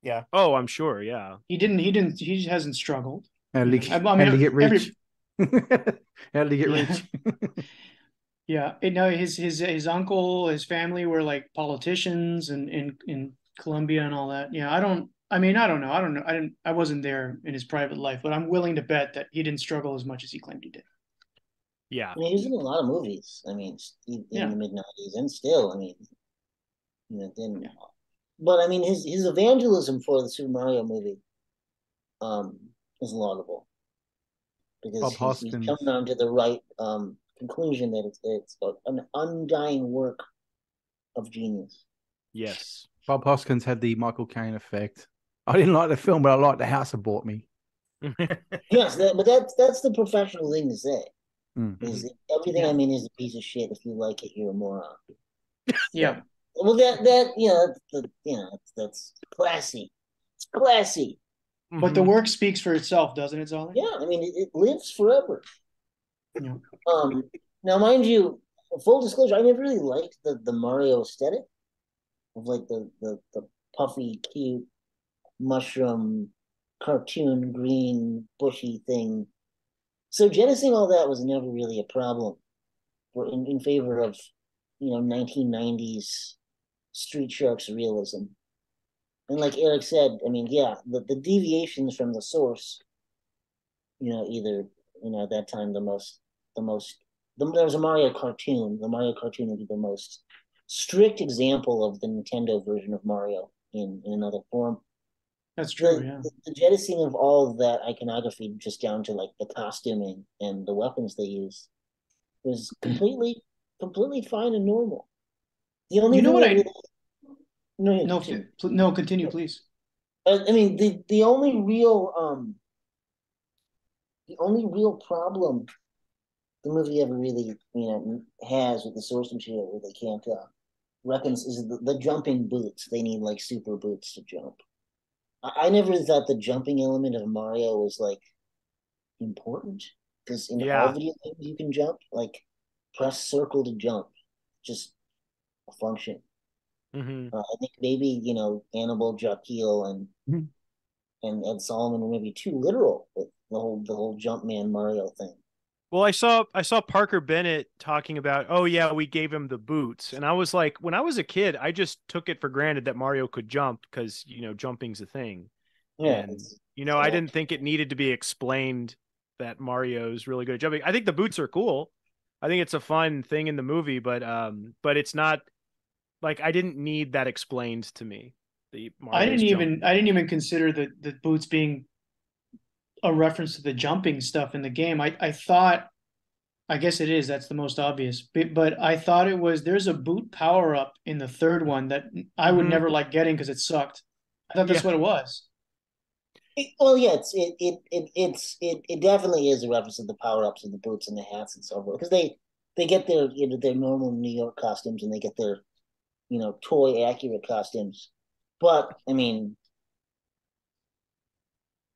G: Yeah.
B: Oh, I'm sure. Yeah.
E: He hasn't struggled.
C: How did he get rich? How did he get rich?
E: Yeah. No, his uncle, his family were like politicians in Colombia and all that. Yeah. I don't know. I wasn't there in his private life, but I'm willing to bet that he didn't struggle as much as he claimed he did.
B: Yeah.
F: I mean, he was in a lot of movies. I mean, in the mid-90s, and still, I mean, then. Yeah. But I mean, his evangelism for the Super Mario movie is laudable, because he's come down to the right conclusion that it's an undying work of genius.
B: Yes.
C: Bob Hoskins had the Michael Caine effect. I didn't like the film, but I liked the house it bought me.
F: Yes, but that's the professional thing to say.
C: Mm-hmm.
F: Everything I mean is a piece of shit. If you like it, you're a moron.
E: Yeah.
F: Well, that's classy. It's classy.
E: But the work speaks for itself, doesn't it, Zolly?
F: Yeah, I mean, it lives forever.
E: Yeah.
F: Now, mind you, full disclosure, I never really liked the Mario aesthetic of like the puffy, cute mushroom cartoon green bushy thing. So jettisoning all that was never really a problem in favor of 1990s Street Sharks realism. And like Eric said, I mean, yeah, the deviations from the source, either at that time there was a Mario cartoon. The Mario cartoon would be the most strict example of the Nintendo version of Mario in another form.
E: That's true. Yeah.
F: The jettisoning of all of that iconography, just down to like the costuming and the weapons they used, was completely fine and normal. The only
E: No, continue, please.
F: I mean, the only real problem the movie ever really, has with the source material where they can't is the jumping boots. They need like super boots to jump. I never thought the jumping element of Mario was like important because in all
B: Yeah.
F: video games you can jump. Like press circle to jump, just a function.
B: Hmm.
F: I think maybe Annabelle, Jaquiel, and
C: Mhm.
F: and Solomon were maybe too literal with the whole Jumpman Mario thing.
B: Well, I saw Parker Bennett talking about, oh yeah, we gave him the boots, and I was like, when I was a kid, I just took it for granted that Mario could jump because jumping's a thing,
F: Yeah,
B: and
F: it's
B: I
F: all
B: didn't think it needed to be explained that Mario's really good at jumping. I think the boots are cool. I think it's a fun thing in the movie, but it's not like I didn't need that explained to me. The Mario's jumping.
E: I didn't even consider the boots being a reference to the jumping stuff in the game. I thought, I guess it is. That's the most obvious. But I thought it was there's a boot power up in the third one that I would
B: Mhm.
E: never like getting because it sucked. I thought that's
B: Yeah.
E: what it was.
F: well, yeah, it definitely is a reference to the power ups and the boots and the hats and so forth because they get their normal New York costumes and they get their toy accurate costumes, but I mean,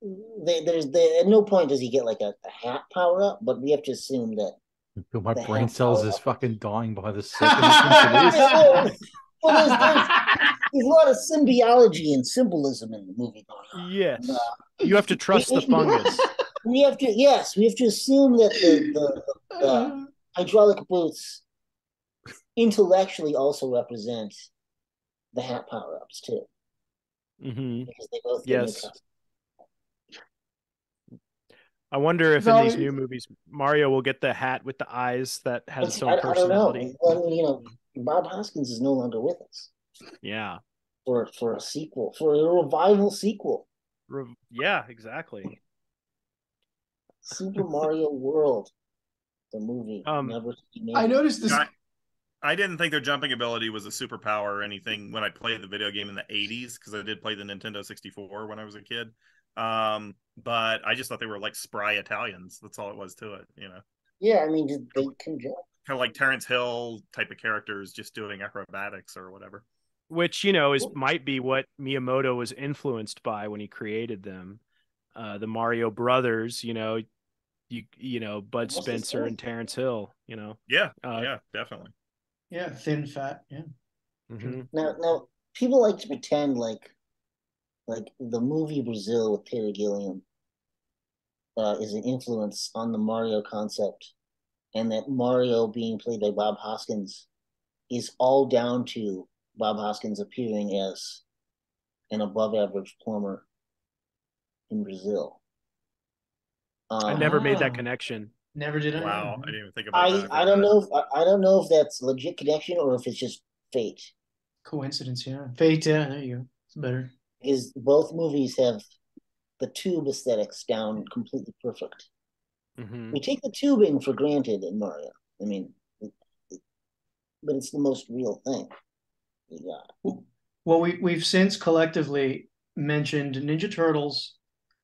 F: at no point does he get like a hat power up, but we have to assume that
C: I feel my
F: the
C: brain
F: hat
C: cells
F: power
C: is
F: up.
C: fucking dying by the second I think
F: Yeah,
C: it is.
F: well, there's a lot of symbiogy and symbolism in the movie going on.
B: Yes. You have to trust the
F: We,
B: fungus.
F: we have to we have to assume that the hydraulic boots intellectually also represent the hat power ups too,
B: Hmm.
F: because they both get new
B: Yes.
F: costumes.
B: I wonder if in
E: So
B: these new movies Mario will get the hat with the eyes that has its own
F: I don't know.
B: personality.
F: Well, Bob Hoskins is no longer with us
B: Yeah.
F: for a sequel, for a revival sequel.
B: Yeah, exactly.
F: Super Mario World, the movie,
B: Um,
F: never to be made.
E: I noticed this.
G: I didn't think their jumping ability was a superpower or anything when I played the video game in the 80s because I did play the Nintendo 64 when I was a kid. But I just thought they were like spry Italians. That's all it was to it,
F: Yeah, I mean, they can jump.
G: Kind of like Terrence Hill type of characters just doing acrobatics or whatever.
B: which might be what Miyamoto was influenced by when he created them. The Mario brothers, Bud
F: What's this
B: Spencer
F: thing?
B: and Terrence Hill,
G: Yeah,
B: Uh,
G: yeah, definitely.
E: Yeah, thin, fat. Yeah.
B: mhm.
F: Now, people like to pretend like the movie Brazil with Terry Gilliam is an influence on the Mario concept, and that Mario being played by Bob Hoskins is all down to Bob Hoskins appearing as an above-average plumber in Brazil.
B: I never made that
E: Ah.
B: connection.
E: Never did I.
G: Wow, I didn't even think about that.
F: I don't know if that's legit connection or if it's just fate.
E: Coincidence, yeah. Fate, yeah, there you go. It's better.
F: Is both movies have the tube aesthetics down completely perfect.
B: Mhm.
F: We take the tubing for granted in Mario. I mean, but it's the most real thing you got.
E: Well, we've since collectively mentioned Ninja Turtles,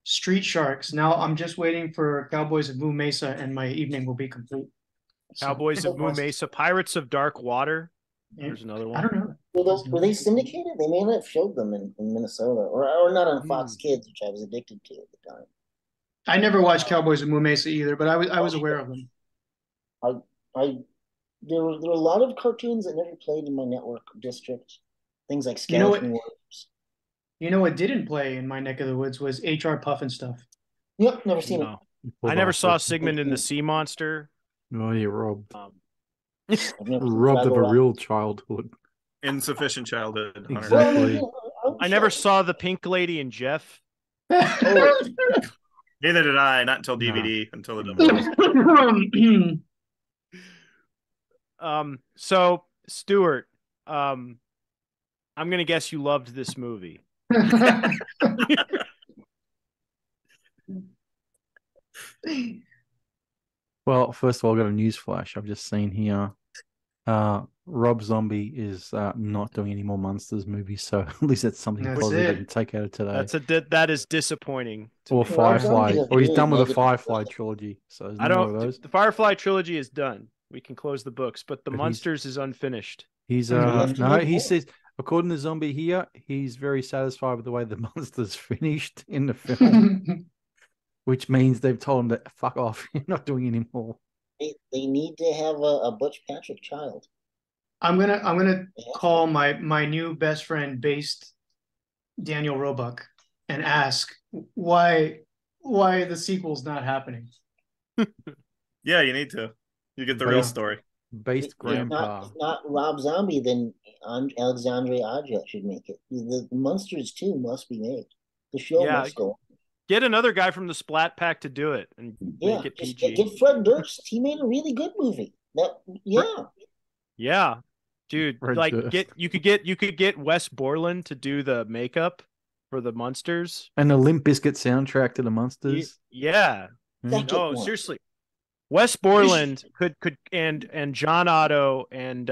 E: Street Sharks. Now I'm just waiting for Cowboys of Moo Mesa, and my evening will be complete. So,
B: Cowboys of Moo Mesa, Pirates of Dark Water.
E: yeah,
B: There's another
E: I
B: one.
E: don't know.
F: Were they syndicated? They may not have showed them in Minnesota or not on Fox
B: Hmm.
F: Kids, which I was addicted to at the time.
E: I never watched Cowboys of Moo Mesa either, but I was aware of them.
F: I there were a lot of cartoons that never played in my network district. Things like
E: You know what?
F: Skeleton Warriors.
E: You know what didn't play in my neck of the woods was HR Puff and stuff.
F: Yep, never seen
B: No.
F: it.
B: I never saw Sigmund and the Sea Monster.
C: Oh, you robbed.
F: I've never seen
C: Robbed of a
F: Fraggle Rock.
C: real childhood.
G: Insufficient childhood. Hunter.
C: Exactly.
F: Well,
B: I never saw the Pink Lady and Jeff.
F: Oh,
G: Neither did I, not until
C: No.
G: DVD, until the
C: No.
G: DVD.
B: So Stuart, I'm gonna guess you loved this movie.
C: Well, first of all, I got a news flash. I've just seen here. Rob Zombie is not doing any more Monsters movies, so at least that's something
E: That's
C: positive I
E: it.
C: can take out of today.
B: That is disappointing. to
C: Or
B: me.
F: Rob Zombie
C: Firefly,
F: has
C: or he's
F: really
C: done with the
F: negative
C: Firefly
F: reviews.
C: trilogy, so there's
B: I
C: no more of
B: don't.
C: those.
B: The Firefly trilogy is done. We can close the books, but the
C: But
B: Monsters is unfinished.
C: He's
F: You have to
C: no,
F: make
C: he
F: more.
C: says according to Zombie here, he's very satisfied with the way the Monsters finished in the film, which means they've told him to fuck off, you're not doing any more.
F: They need to have a Butch Patrick child.
E: I'm gonna
F: They have
E: call
F: to.
E: my new best friend based Daniel Roebuck and ask why the sequel's not happening.
G: Yeah, you need to. You get the
C: Yeah.
G: real story.
C: Based
F: If
C: grandpa.
F: not Rob Zombie, then Alexandre Aja should make it. The Monsters 2 must be made. The show
B: Yeah.
F: must go.
B: Get another guy from the Splat Pack to do it and
F: Yeah,
B: make it
F: just
B: PG.
F: get Fred Durst. He made a really good movie.
B: Yeah, dude.
C: Fred
B: Like
C: Durst.
B: you could get Wes Borland to do the makeup for the Monsters.
C: And the Limp Bizkit soundtrack to the Monsters.
B: Yeah.
F: That get
B: No,
F: one.
B: seriously. Wes Borland could and John Otto and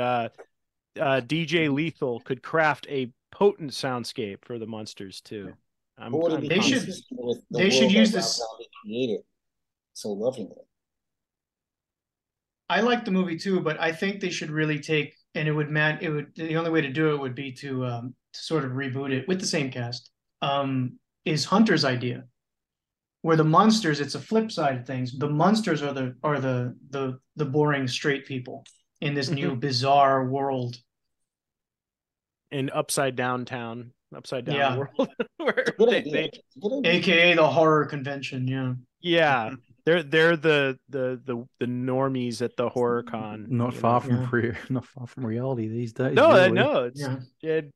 B: DJ Lethal could craft a potent soundscape for the Monsters too. I'm,
F: But would it
B: I'm
F: be
E: They should-
F: consistent with the
E: they should
F: world
E: use
F: that Rob
E: this-
F: Zombie created so lovingly?
E: I like the movie too, but I think they should really take and it would the only way to do it would be to sort of reboot it with the same cast. Is Hunter's idea. Where the monsters, it's a flip side of things. The monsters are the boring straight people in this new bizarre world.
B: in upside down
E: Yeah.
B: world where
F: It's a good
B: they,
F: idea.
B: they
F: It's a good idea.
E: AKA the horror convention, yeah.
B: yeah they're the normies at the horror con.
C: Not
B: you
C: far
B: know?
C: from not far from reality these days.
B: No, I
C: really.
B: know it's
E: Yeah.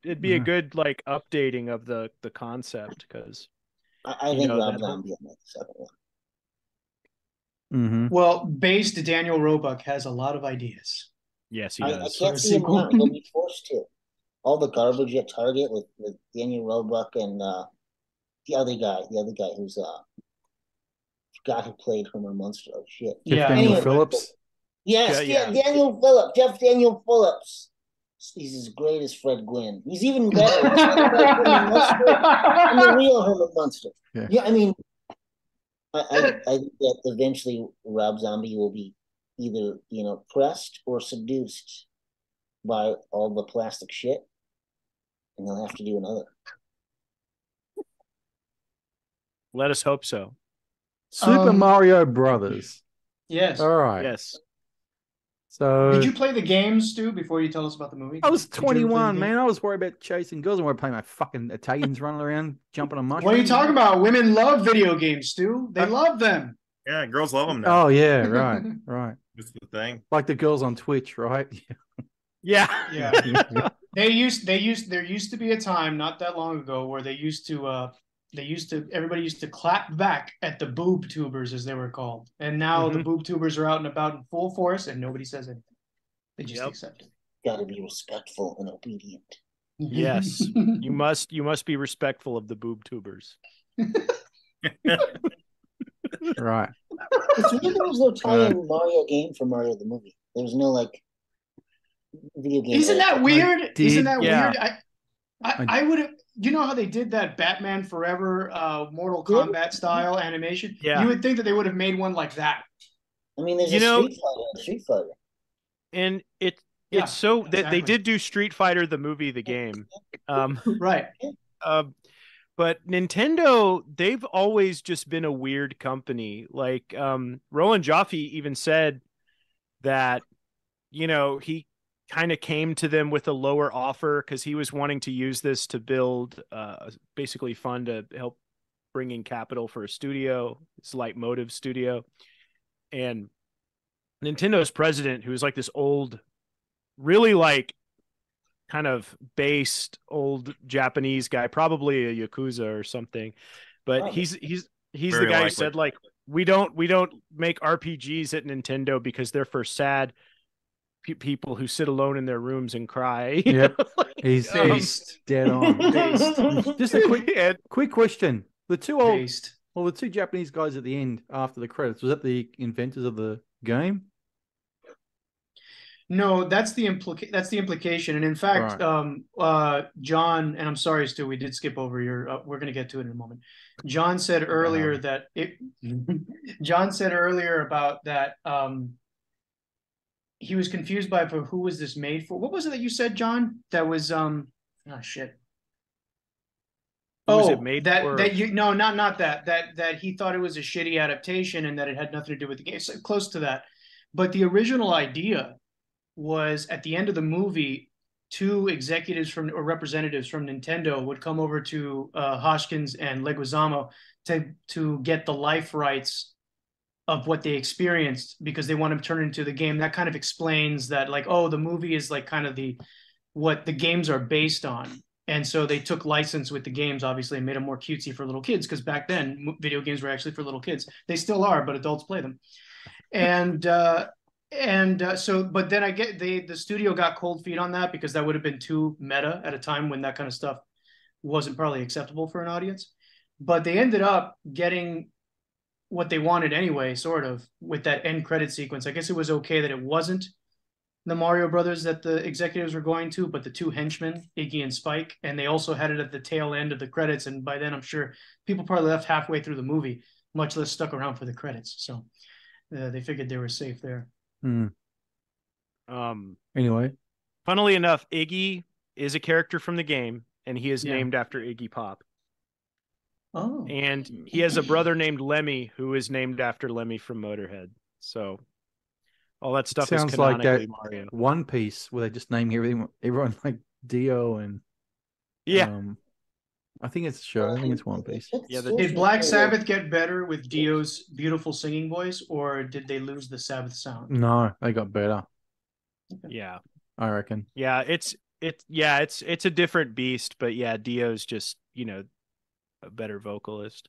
B: it'd be a
C: Yeah.
B: good like updating of the concept because
F: I
B: You
F: think
B: know,
F: Rob
B: that-
F: Zombie will make the second one.
C: Mm-hmm.
E: Well, based Daniel Roebuck has a lot of ideas.
B: yes he
F: I
B: does.
F: can't
E: For a
F: see him
E: sequel.
F: not. He'll be forced to. All the garbage at Target with Daniel Roebuck and the other guy who's forgot who played Herman Munster. Oh shit.
E: Yeah.
C: Daniel
F: Anyway.
C: Phillips.
F: Yes,
B: Yeah.
F: Daniel Phillips, Jeff Daniel Phillips. He's as great as Fred Gwynn. He's even better. He's even better than Herman Munster and the real Herman Munster.
C: Yeah.
F: I mean, I think that eventually Rob Zombie will be either pressed or seduced by all the plastic shit, and he'll have to do another.
B: Let us hope so.
C: Super Mario Brothers.
E: Yes.
C: All right.
B: Yes.
C: So
E: Did you play the game, Stu, before you tell us about the movie?
C: I was
E: Did you ever play the
C: 21,
E: game?
C: man. I was worried about chasing girls. I want to play my fucking Italians running around, jumping on mushrooms.
E: What are you talking about? Women love video games, Stu. They love them.
G: Yeah, girls love them now.
C: Oh yeah, right, right.
G: That's the thing.
C: Like the girls on Twitch, right?
B: Yeah.
E: Yeah. There used to be a time not that long ago where everybody used to clap back at the boob tubers, as they were called. And now the boob tubers are out and about in full force and nobody says anything. They just accept it.
F: Got to be respectful and obedient.
B: Yes. You must be respectful of the boob tubers.
C: Right.
F: There was no tie-in Mario game for Mario the movie. There was no video game.
E: Isn't that weird? Isn't that
B: yeah.
E: weird? I would have. You know how they did that Batman Forever, Mortal Kombat style animation?
B: Yeah.
E: You would think that they would have made one like that.
F: I mean, there's Street Fighter.
B: And it's
E: Yeah,
B: so that
E: exactly.
B: they did do Street Fighter the movie, the game.
E: Right.
B: But Nintendo, they've always just been a weird company. Like Roland Joffe even said that, he kind of came to them with a lower offer because he was wanting to use this to build basically fund to help bring in capital for a studio. It's Leitmotiv Studio. And Nintendo's president, who was like this old, really like kind of based old Japanese guy, probably a Yakuza or something, but he's the
G: Very
B: guy who
G: likely.
B: said like we don't make RPGs at Nintendo because they're for sad people who sit alone in their rooms and cry.
C: Yep. He's
E: Based.
C: dead on.
E: Based.
C: Just a quick question. The two Japanese guys at the end after the credits, was that the inventors of the game?
E: No, that's the implication. And in fact, John, and I'm sorry, Stu, we did skip over your. We're going to get to it in a moment. John said earlier that it. John said earlier about that. He was confused by who was this made for. What was it that you said, John? That was oh shit.
B: Who was it made for?
E: That you no, not that he thought it was a shitty adaptation and that it had nothing to do with the game. So close to that. But the original idea was at the end of the movie, two executives or representatives from Nintendo would come over to Hoskins and Leguizamo to get the life rights of what they experienced because they want to turn it into the game. That kind of explains that, like, oh, the movie is like kind of what the games are based on. And so they took license with the games, obviously, and made them more cutesy for little kids because back then video games were actually for little kids. They still are, but adults play them. And so, but then I get the studio got cold feet on that because that would have been too meta at a time when that kind of stuff wasn't probably acceptable for an audience. But they ended up getting what they wanted anyway, sort of, with that end credit sequence. I guess it was okay that it wasn't the Mario Brothers that the executives were going to, but the two henchmen, Iggy and Spike, and they also had it at the tail end of the credits. And by then, I'm sure people probably left halfway through the movie, much less stuck around for the credits. So they figured they were safe there.
C: Anyway,
B: funnily enough, Iggy is a character from the game, and he is named after Iggy Pop.
E: Oh,
B: and he has a brother named Lemmy, who is named after Lemmy from Motorhead. So all that stuff
C: sounds
B: is
C: like
B: canonically
C: that
B: Mario.
C: One Piece where they just name everyone like Dio and I think it's a show. I think it's One Piece.
E: Did Black Sabbath get better with Dio's beautiful singing voice, or did they lose the Sabbath sound?
C: No, they got better.
B: Yeah,
C: I reckon.
B: Yeah, it's a different beast, but yeah, Dio's just a better vocalist.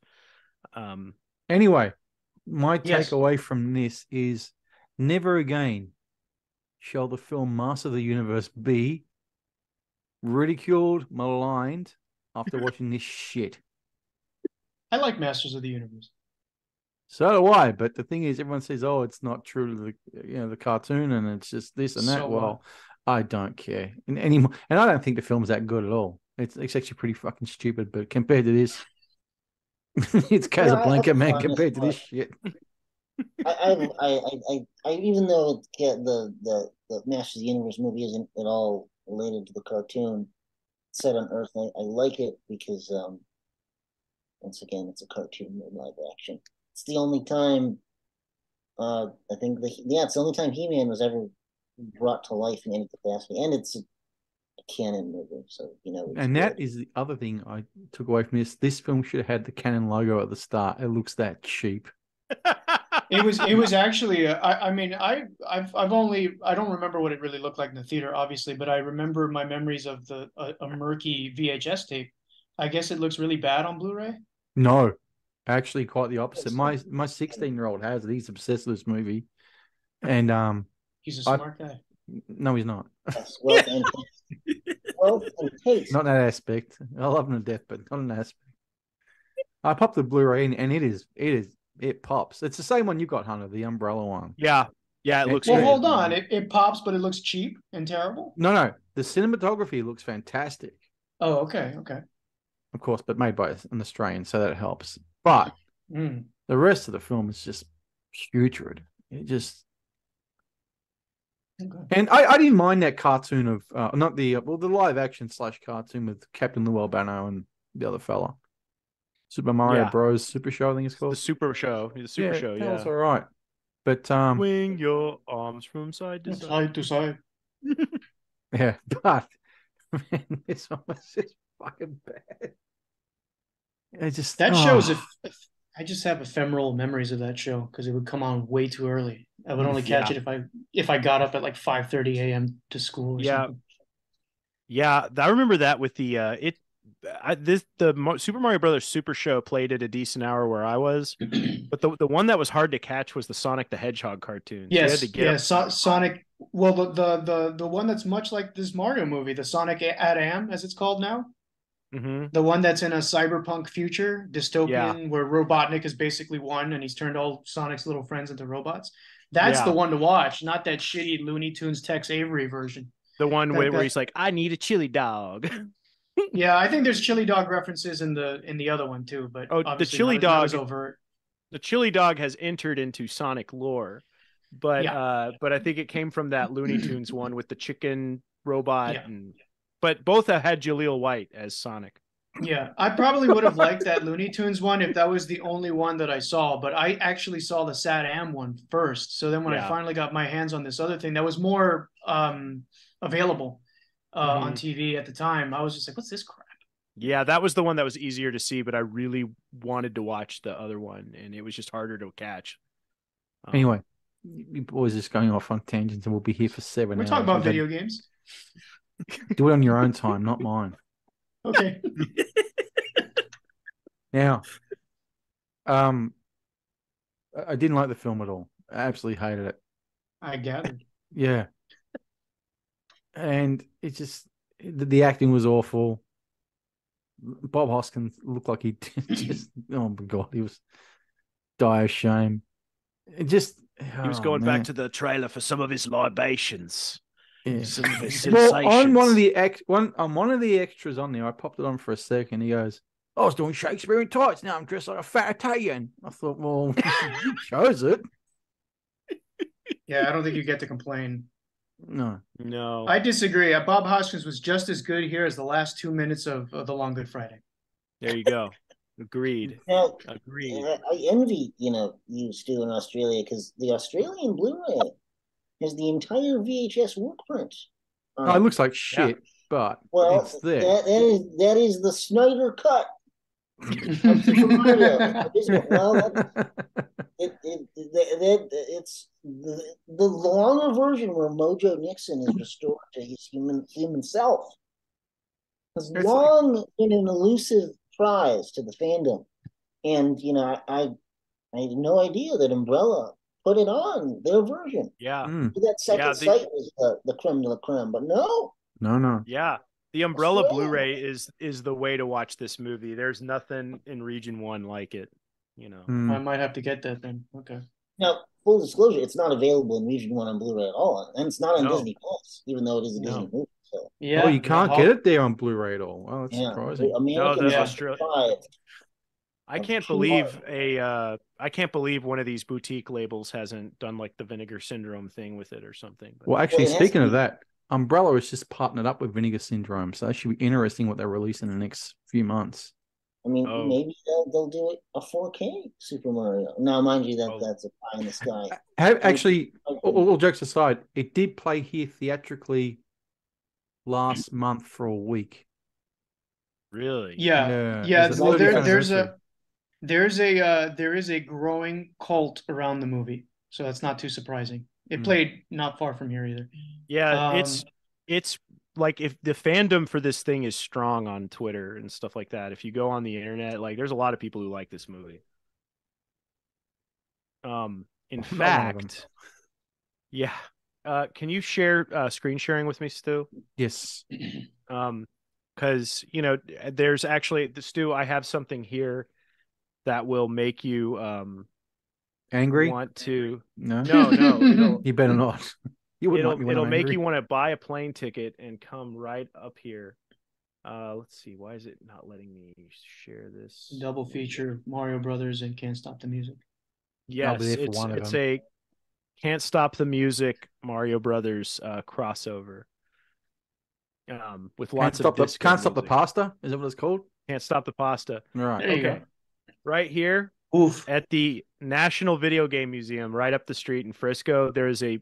C: Anyway, my takeaway from this is never again shall the film Master of the Universe be ridiculed, maligned after watching this shit.
E: I like Masters of the Universe.
C: So do I, but the thing is, everyone says, "Oh, it's not true to the cartoon, and it's just this and that."
E: So
C: well, I don't care anymore, and I don't think the film's that good at all. It's actually pretty fucking stupid, but compared to this, it's Casablanca, man. Compared to this shit,
F: I even though the Masters of the Universe movie isn't at all related to the cartoon set on Earth, I like it because once again, it's a cartoon in live action. It's the only time I think it's the only time He-Man was ever brought to life in any capacity, and it's a canon movie, so
C: and that is the other thing I took away from this. This film should have had the canon logo at the start. It looks that cheap.
E: It was actually I don't remember what it really looked like in the theater, obviously, but I remember my memories of a murky VHS tape. I guess it looks really bad on Blu-ray.
C: No, actually, quite the opposite. My 16-year-old has it. He's obsessed with this movie, and
E: he's a smart guy.
C: No, he's not.
F: Yes, well,
C: not in that aspect. I love him to death, but not in that aspect. I popped the Blu-ray in, and it pops. It's the same one you got, Hunter, the umbrella one.
B: Yeah, it looks.
E: Well,
B: great.
E: hold on, it pops, but it looks cheap and terrible.
C: No, the cinematography looks fantastic.
E: Oh, okay.
C: Of course, but made by an Australian, so that helps. But the rest of the film is just putrid. It just. Okay. And I didn't mind that cartoon of not the the live action / cartoon with Captain Lou Albano and the other fella, Super Mario Bros. Super Show, I think it's called.
B: The Super Show. The Super Show. Yeah,
C: that's all right. But
B: swing your arms from side to side.
C: Yeah, but man, this one was just fucking bad.
E: Shows. I just have ephemeral memories of that show because it would come on way too early. I would only catch it if I got up at like 5:30 a.m. to school. Or something.
B: Yeah. I remember that with the Super Mario Brothers Super Show played at a decent hour where I was, but the one that was hard to catch was the Sonic the Hedgehog cartoon.
E: Sonic. Well, the one that's much like this Mario movie, the Sonic Adam, as it's called now.
B: Mm-hmm.
E: The one that's in a cyberpunk future dystopian where Robotnik is basically one and he's turned all Sonic's little friends into robots. That's
B: Yeah.
E: the one to watch, not that shitty Looney Tunes Tex Avery version.
B: The one
E: That-
B: where
E: that-
B: he's like, I need a chili dog.
E: Yeah, I think there's chili dog references in the other one too, but
B: Oh, the
E: obviously
B: chili
E: not as
B: dog-
E: overt.
B: The chili dog has entered into Sonic lore, but I think it came from that Looney Tunes one with the chicken robot,
E: Yeah.
B: but both have had Jaleel White as Sonic.
E: Yeah, I probably would have liked that Looney Tunes one if that was the only one that I saw, but I actually saw the Sad Am one first. So then when I finally got my hands on this other thing that was more available on TV at the time, I was just like, what's this crap?
B: Yeah, that was the one that was easier to see, but I really wanted to watch the other one, and it was just harder to catch.
C: Anyway, you boys are just going off on tangents, and we'll be here for 7
E: We're
C: hours.
E: talking about
C: We've got-
E: video games.
C: Do it on your own time, not mine.
E: Okay.
C: Now, I didn't like the film at all. I absolutely hated it.
E: I gathered.
C: Yeah. And it just, the acting was awful. Bob Hoskins looked like he just, oh my God, he was dire shame. It just,
B: He was going back to the trailer for some of his libations.
C: yeah.
B: Some of his
C: Well,
B: sensations.
C: on one of the extras on there, I popped it on for a second. He goes, I was doing Shakespeare in tights. Now I'm dressed like a fat Italian. I thought, well, shows it.
E: Yeah, I don't think you get to complain.
C: No.
E: I disagree. Bob Hoskins was just as good here as the last 2 minutes of The Long Good Friday.
B: There you go. Agreed.
F: Now,
B: Agreed.
F: I envy, you, Stu, in Australia, because the Australian Blu-ray has the entire VHS work print.
C: It looks like shit, but
F: Well,
C: it's there.
F: that is the Snyder cut of Super Mario. It's the longer version where Mojo Nixon is restored to his human self. Has long been an elusive prize to the fandom, and I had no idea that Umbrella put it on their version.
B: Yeah.
F: That second site was the creme de la creme, but no.
B: Yeah. The Umbrella Blu-ray is the way to watch this movie. There's nothing in Region 1 like it,
E: I might have to get that then. Okay.
F: Now, full disclosure, it's not available in Region 1 on Blu-ray at all, and it's not on Disney Plus, even though it is a Disney movie. So.
E: Yeah.
C: Oh, you can't get it there on Blu-ray at all. Oh, that's surprising.
B: I can't believe I can't believe one of these boutique labels hasn't done like the Vinegar Syndrome thing with it or something.
C: Well, actually, speaking of that, Umbrella is just partnered up with Vinegar Syndrome, so that should be interesting what they release in the next few months.
F: I mean, maybe they'll do it a 4K Super Mario. Now, mind you, that's a pie in the sky.
C: Actually, all jokes aside, it did play here theatrically last month for a week.
B: Really?
E: Yeah. Well, there is a growing cult around the movie, so that's not too surprising. It played not far from here either.
B: Yeah, it's like if the fandom for this thing is strong on Twitter and stuff like that. If you go on the internet, like there's a lot of people who like this movie. In fact, yeah. Can you share screen sharing with me, Stu?
C: Yes.
B: Because there's actually Stu, I have something here that will make you
C: angry.
B: Want to
C: no. You better not. You wouldn't like me when
B: it'll
C: I'm
B: make
C: angry.
B: you want to buy a plane ticket and come right up here. Let's see, why is it not letting me share this?
E: Double feature Mario Brothers and Can't Stop the Music.
B: Yes, it's a Can't Stop the Music Mario Brothers crossover. With lots of
C: Can't Stop the Pasta? Is that what it's called?
B: Can't Stop the Pasta.
C: Right.
B: Okay. Right here at the National Video Game Museum right up the street in Frisco, there is a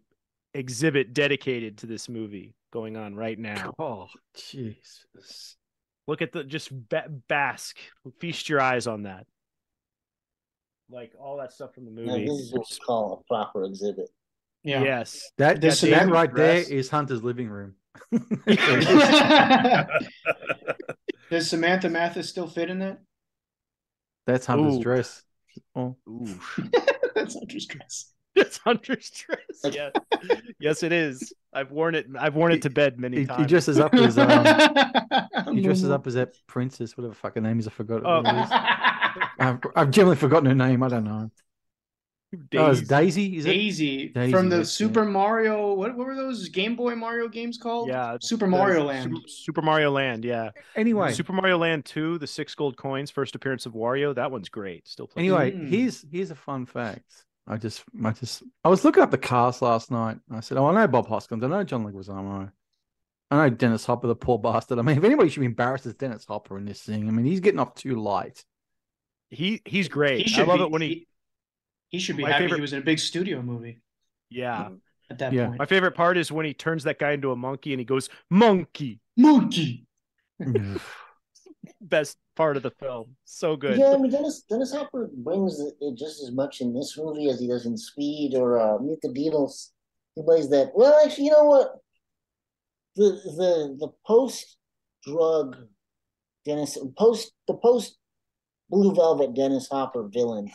B: exhibit dedicated to this movie going on right now.
C: Oh, Jesus.
B: Look at bask. Feast your eyes on that. Like all that stuff from the movie.
F: Now, this is what we call a proper exhibit.
E: Yeah.
B: Yes.
C: That right there is Hunter's living room.
E: Does Samantha Mathis still fit in that?
C: That's Hunter's dress.
B: Oh.
E: That's Hunter's dress.
B: It's Hunter's dress. Yeah. Yes, it is. I've worn it to bed many times.
C: He dresses up as that princess, whatever fucking name is. I forgot. I've generally forgotten her name. I don't know. Oh, it's Daisy. Is it
E: Daisy
C: Daisy,
E: from the
C: that's
E: Super Mario. What were those Game Boy Mario games called?
B: Yeah,
E: Super Mario Land.
B: Super Mario Land. Yeah.
C: Anyway,
B: Super Mario Land 2, the 6 gold coins, first appearance of Wario. That one's great. Still plays.
C: anyway,
E: Mm.
C: here's a fun fact. I was looking up the cast last night. I said, "Oh, I know Bob Hoskins. I know John Leguizamo. I know Dennis Hopper, the poor bastard. I mean, if anybody should be embarrassed, it's Dennis Hopper in this thing. I mean, he's getting off too light.
B: He's great.
E: He
B: I
E: should
B: love
E: be.
B: it when
E: He should be
B: My
E: happy
B: favorite-
E: he was in a big studio movie
B: yeah.
E: at that
C: Yeah.
E: point.
B: My favorite part is when he turns that guy into a monkey and he goes, "Monkey."
E: Monkey.
B: Best part of the film. So good.
F: Yeah, I mean Dennis Hopper brings it just as much in this movie as he does in Speed or Meet the Beatles. He plays that. Well, actually, you know what? The post drug the post Blue Velvet Dennis Hopper villain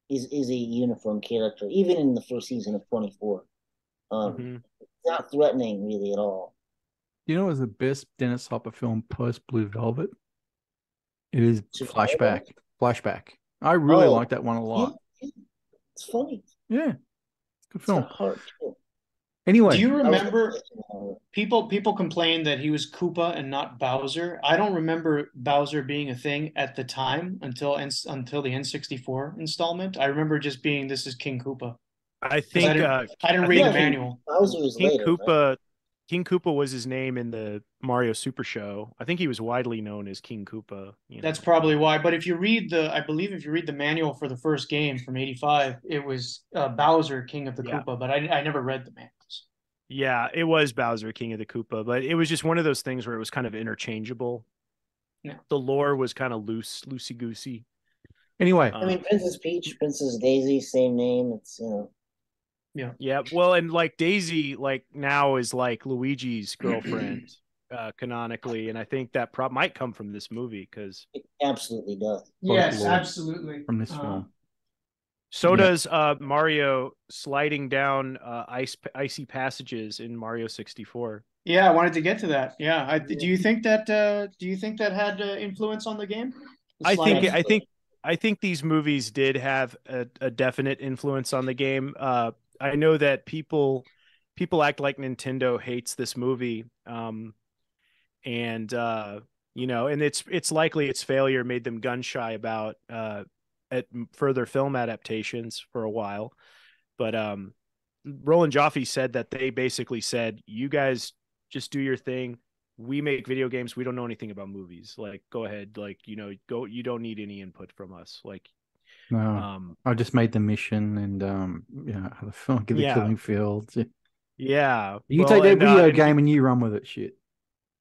F: is a uniform character, even in the first season of 24. Not threatening really at all.
C: You know, what was the best Dennis Hopper film post Blue Velvet? It is
F: Super
C: Flashback. Flashback. I really
F: Oh,
C: like that one a lot.
F: Yeah, it's funny.
C: Yeah, it's a good
F: It's
C: film.
F: got heart too.
C: Anyway,
E: Do you
F: That was
E: remember
F: the-
E: people complained that he was Koopa and not Bowser? I don't remember Bowser being a thing at the time until the N64 installment. I remember just being this is King Koopa.
B: I
E: 'Cause I
B: think
E: didn't read
F: Yeah,
E: the manual.
F: Bowser is
B: King
F: later. Right?
B: Koopa King Koopa was his name in the Mario Super Show. I think he was widely known as King Koopa.
E: That's probably why. But if you read I believe if you read the manual for the first game from '85, it was Bowser, King of the
B: Yeah.
E: Koopa. But I never read the manuals.
B: Yeah, it was Bowser, King of the Koopa, but it was just one of those things where it was kind of interchangeable.
E: Yeah.
B: The lore was kind of loosey goosey.
C: anyway,
F: I mean, Princess Peach, Princess Daisy, same name. It's
B: Yeah, well, and like Daisy, like now is like Luigi's girlfriend, canonically, and I think that might come from this movie because
F: it absolutely does.
E: Yes,
C: folklore
E: absolutely.
C: from this film.
B: so
C: Yeah.
B: does Mario sliding down icy passages in Mario 64.
E: Yeah, I wanted to get to that. Yeah, do you think that had influence on the game? The
B: I think
E: sliding?
B: I think these movies did have a definite influence on the game. I know that people act like Nintendo hates this movie, and and it's likely its failure made them gun shy about at further film adaptations for a while. But Roland Joffe said that they basically said, "You guys just do your thing. We make video games. We don't know anything about movies. Like, go ahead. Like, go. You don't need any input from us. Like,
C: No, I just made the mission and how the film get the
B: Yeah.
C: killing fields.
B: yeah.
C: You
B: Well,
C: take that
B: and,
C: video
B: and
C: game and you run with it. Shit.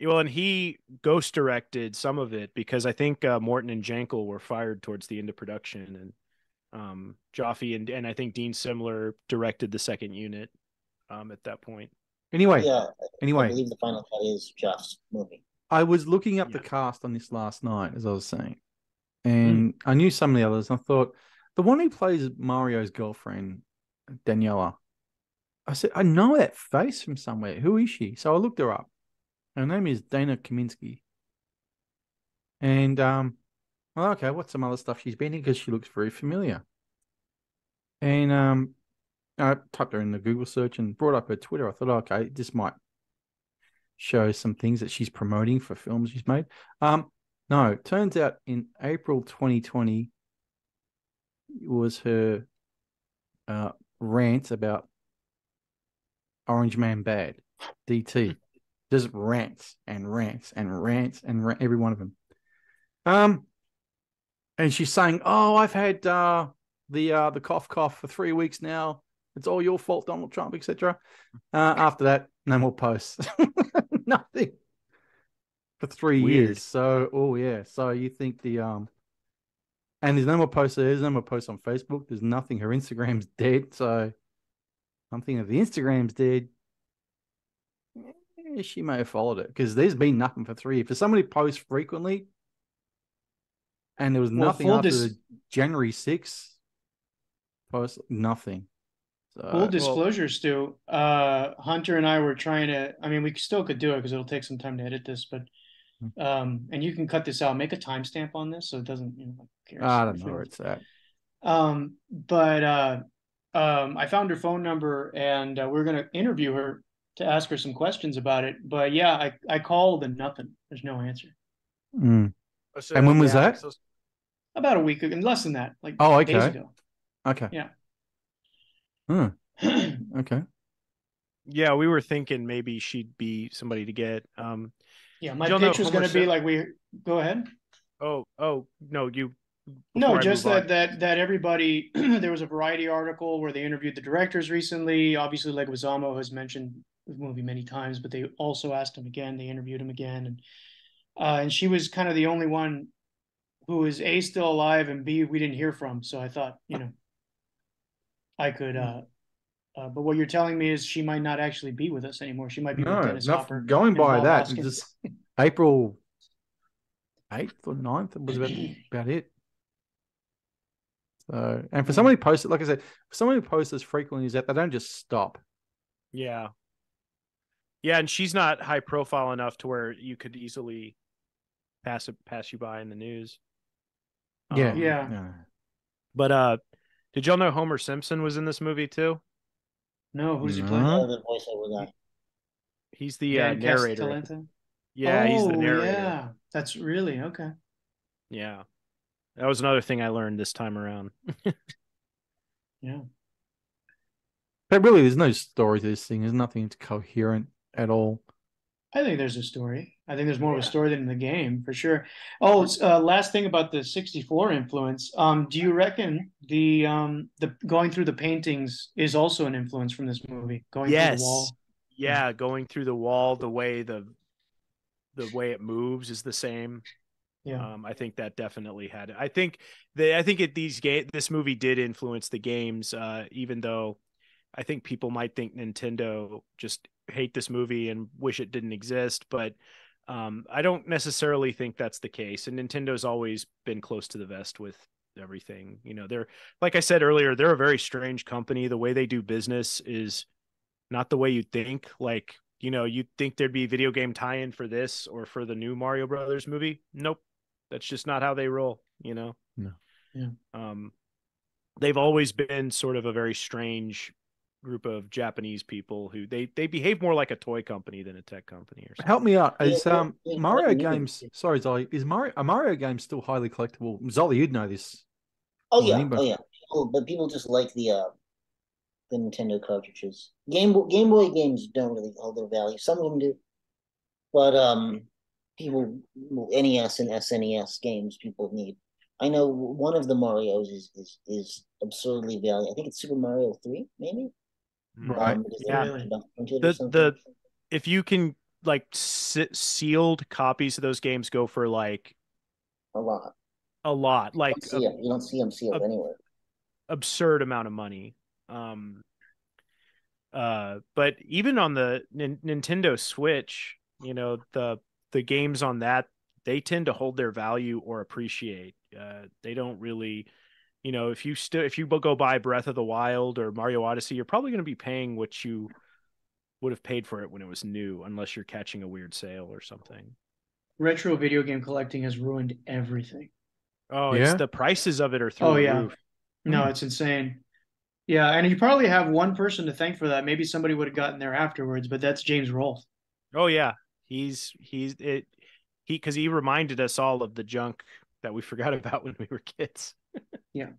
B: Well, and he ghost directed some of it because I think Morton and Jankel were fired towards the end of production, and Joffe and I think Dean Simler directed the second unit at that point.
C: Anyway,
F: Yeah, I
C: anyway,
F: believe the final cut is Joff's movie.
C: I was looking up the
B: Yeah.
C: cast on this last night, as I was saying, and I knew some of the others. And I thought the one who plays Mario's girlfriend, Daniela. I said, I know that face from somewhere. Who is she? So I looked her up. Her name is Dana Kaminsky. And well, okay, what's some other stuff she's been in? Because she looks very familiar. And I typed her in the Google search and brought up her Twitter. I thought, okay, this might show some things that she's promoting for films she's made. No, it turns out in April 2020 was her rant about Orange Man Bad, DT. Just rants and rants and rants and every one of them. And she's saying, "Oh, I've had the cough for 3 weeks now. It's all your fault, Donald Trump, etc." After that, no more posts. Nothing for 3
B: Weird.
C: years. So, oh yeah. So you think and there's no more posts. There's no more posts on Facebook. There's nothing. Her Instagram's dead. So I'm thinking if the Instagram's dead, she may have followed it because there's been nothing for 3 years. For somebody who posts frequently, and there was nothing after the January 6th post, nothing. So,
E: Full disclosure, Stu. Hunter and I were trying to. I mean, we still could do it because it'll take some time to edit this, but and you can cut this out. Make a timestamp on this so it doesn't.
C: I don't know where it's at.
E: But I found her phone number, and we're going to interview her to ask her some questions about it. But yeah, I called and nothing. There's no answer.
C: Mm.
B: So,
C: And when was
B: yeah,
C: that?
E: About a week ago, less than that, like
C: Oh,
E: days
C: okay.
E: ago.
C: Okay.
E: Yeah.
C: Okay.
B: Yeah, we were thinking maybe she'd be somebody to get.
E: Yeah, my
B: Y'all know
E: pitch was
B: Homer
E: going to be
B: Sim-
E: like we go ahead.
B: Oh no, you.
E: No,
B: before I
E: just
B: move on.
E: that everybody. There was a Variety article where they interviewed the directors recently. Obviously, Leguizamo has mentioned the movie many times, but they also asked him again. They interviewed him again, and she was kind of the only one who is A, still alive, and B, we didn't hear from. So I thought, I could. But what you're telling me is she might not actually be with us anymore. She might be with
C: No,
E: Dennis
C: not
E: Hopper
C: going
E: and
C: by
E: Bob
C: that.
E: Hoskins.
C: Just April 8th or 9th was about it. So, and for somebody who posts, like I said, for someone who posts as frequently as that, they don't just stop.
B: Yeah. Yeah, and she's not high profile enough to where you could easily pass you by in the news.
C: Yeah.
E: Yeah.
B: But did y'all know Homer Simpson was in this movie too?
E: No, who's he
C: No.
E: playing?
F: The voiceover guy.
B: He's the
E: Dan
B: narrator.
E: Castellaneta?
B: Yeah, he's the
E: Oh,
B: narrator.
E: yeah. That's really okay.
B: Yeah. That was another thing I learned this time around.
E: Yeah.
C: But really, there's no story to this thing. There's nothing coherent at all.
E: I think there's a story. I think there's more of a story than in the game, for sure. Oh, last thing about the 64 influence. Do you reckon the going through the paintings is also an influence from this movie? Going through the wall?
B: Yeah, going through the wall, the way it moves is the same.
E: Yeah.
B: I think that definitely had it. I think this movie did influence the games, even though I think people might think Nintendo just hate this movie and wish it didn't exist, but I don't necessarily think that's the case. And Nintendo's always been close to the vest with everything. They're, like I said earlier, they're a very strange company. The way they do business is not the way you'd think. Like, you'd think there'd be video game tie-in for this or for the new Mario Brothers movie. Nope. That's just not how they roll,
C: No.
E: Yeah.
B: They've always been sort of a very strange group of Japanese people who they behave more like a toy company than a tech company or something.
C: Help me out. Is
F: Yeah,
C: Mario
F: yeah.
C: games? Sorry, Zolly. Are Mario games still highly collectible? Zolly, you'd know this.
F: Oh yeah,
C: Anybody?
F: But people just like the Nintendo cartridges. Game Boy games don't really hold their value. Some of them do, but people NES and SNES games people need. I know one of the Mario's is absurdly valuable. I think it's Super Mario 3, maybe.
C: Right.
F: Because
B: Yeah.
F: or something.
B: If you can like sealed copies of those games go for like
F: A lot.
B: like
F: You don't see them sealed anywhere.
B: absurd amount of money. But even on the Nintendo Switch, the games on that, they tend to hold their value or appreciate. They don't really, if you go buy Breath of the Wild or Mario Odyssey, you're probably going to be paying what you would have paid for it when it was new, unless you're catching a weird sale or something.
E: Retro video game collecting has ruined everything.
B: Oh,
C: Yeah?
B: it's the prices of it are through the roof.
E: No, it's insane. Yeah, and you probably have one person to thank for that. Maybe somebody would have gotten there afterwards, but that's James Rolfe.
B: Oh yeah, because he reminded us all of the junk that we forgot about when we were kids.
E: Yeah.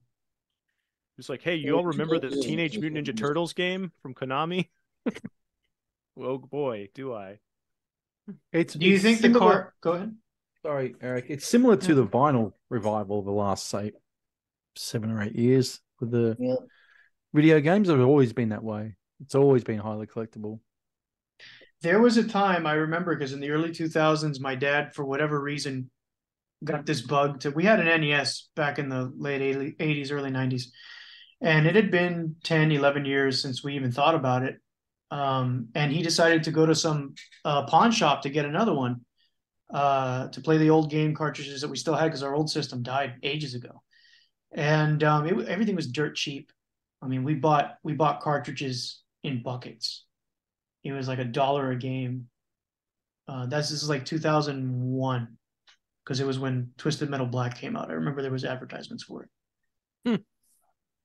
B: It's like, hey, you all remember the Teenage Mutant Ninja Turtles game from Konami? Oh boy, do I.
E: Do you think the car? Go ahead.
C: Sorry, Eric. It's similar to the vinyl revival of the last, say, 7 or 8 years with the video games. Have always been that way. It's always been highly collectible.
E: There was a time I remember because in the early 2000s, my dad, for whatever reason, got this bug we had an NES back in the late 80s, early 90s. And it had been 10, 11 years since we even thought about it. And he decided to go to some pawn shop to get another one to play the old game cartridges that we still had because our old system died ages ago. And everything was dirt cheap. I mean, we bought cartridges in buckets. It was like $1 a game. This is like 2001 because it was when Twisted Metal Black came out. I remember there was advertisements for it.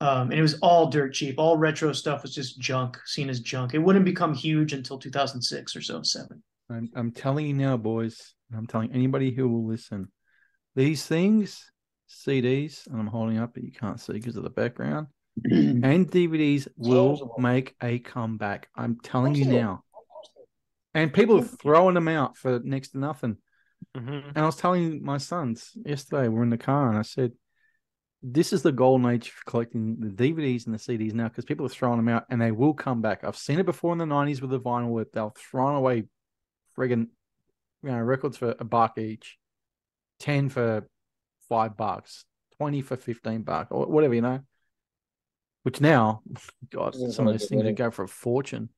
E: And it was all dirt cheap. All retro stuff was just junk, seen as junk. It wouldn't become huge until 2006 or so, 7.
C: I'm telling you now, boys. I'm telling anybody who will listen. These things, CDs, and I'm holding up, but you can't see because of the background, and DVDs will make a comeback. I'm telling you now. And people are throwing them out for next to nothing.
B: Mm-hmm.
C: And I was telling my sons yesterday, we're in the car, and I said, this is the golden age for collecting the DVDs and the CDs now, because people are throwing them out and they will come back. I've seen it before in the 90s with the vinyl where they'll throw away friggin' records for $1 each, 10 for $5, 20 for $15, or whatever, Which now, God, some of those things would go for a fortune.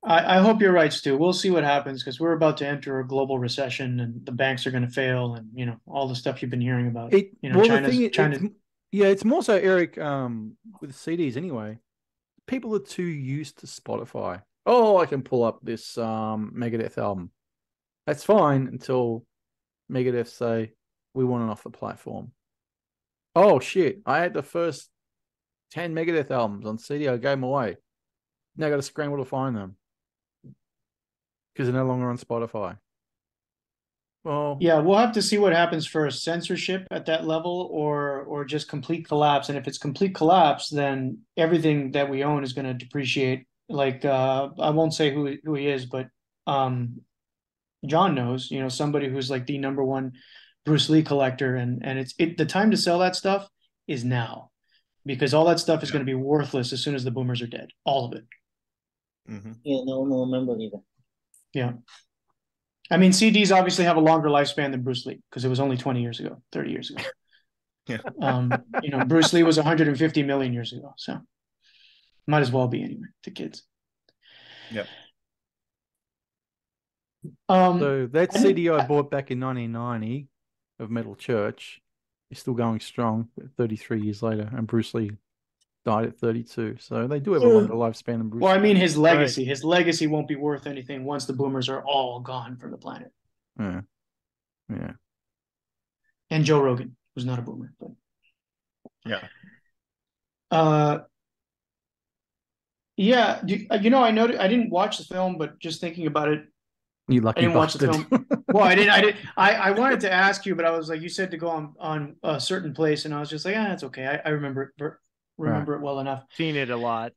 E: I hope you're right, Stu. We'll see what happens, because we're about to enter a global recession and the banks are going to fail, and all the stuff you've been hearing about.
C: It's more so, Eric, with CDs anyway. People are too used to Spotify. Oh, I can pull up this Megadeth album. That's fine until Megadeth say we want it off the platform. Oh shit! I had the first 10 Megadeth albums on CD. I gave them away. Now I got to scramble to find them because they're no longer on Spotify. Well,
E: yeah, we'll have to see what happens first: censorship at that level, or just complete collapse. And if it's complete collapse, then everything that we own is going to depreciate. Like I won't say who he is, but John knows. Somebody who's like the number one Bruce Lee collector, and it's the time to sell that stuff is now, because all that stuff is going to be worthless as soon as the boomers are dead, all of it.
F: Mm-hmm. Yeah, no one will remember it either.
E: Yeah. I mean, CDs obviously have a longer lifespan than Bruce Lee, because it was only 20 years ago, 30 years ago.
G: Yeah.
E: Bruce Lee was 150 million years ago, so might as well be anyway to kids.
G: Yep.
C: So that CD I bought back in 1990 of Metal Church is still going strong 33 years later, and Bruce Lee died at 32. So they do have a longer lifespan than Bruce Lee.
E: Well, I mean, his legacy. Right. His legacy won't be worth anything once the boomers are all gone from the planet.
C: Yeah.
E: And Joe Rogan was not a boomer, but
G: yeah.
E: Yeah, I noticed I didn't watch the film, but just thinking about it,
C: you lucky
E: I didn't
C: bastard.
E: watch the film. Well, I didn't. I wanted to ask you, but I was like, you said to go on a certain place, and I was just like, it's okay. I remember it well enough.
B: Seen it a lot.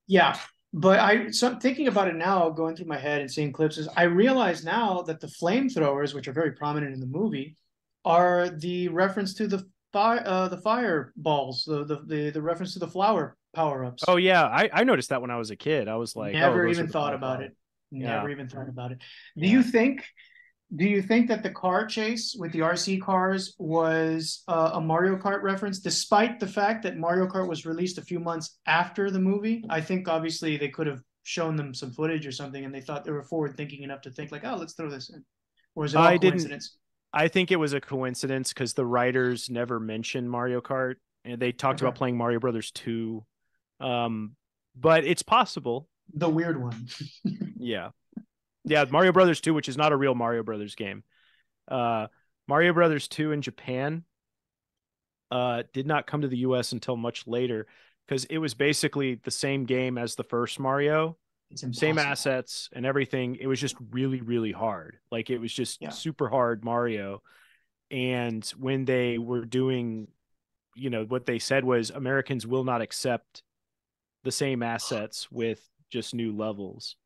E: Yeah, but thinking about it now, going through my head and seeing clips, I realize now that the flamethrowers, which are very prominent in the movie, are the reference to the fireballs, the reference to the flower power-ups.
B: Oh yeah, I noticed that when I was a kid. I was like,
E: never even thought about it. Never even thought about it. Do you think that the car chase with the RC cars was a Mario Kart reference, despite the fact that Mario Kart was released a few months after the movie? I think obviously they could have shown them some footage or something, and they thought they were forward thinking enough to think like, oh, let's throw this in. Or is it all coincidence?
B: I think it was a coincidence because the writers never mentioned Mario Kart, and they talked about playing Mario Brothers 2. But it's possible.
E: The weird one.
B: Yeah, Mario Brothers 2, which is not a real Mario Brothers game. Mario Brothers 2 in Japan did not come to the US until much later, because it was basically the same game as the first Mario. Same assets and everything. It was just really, really hard. Like, it was just super hard Mario. And when they were doing, what they said was Americans will not accept the same assets with just new levels.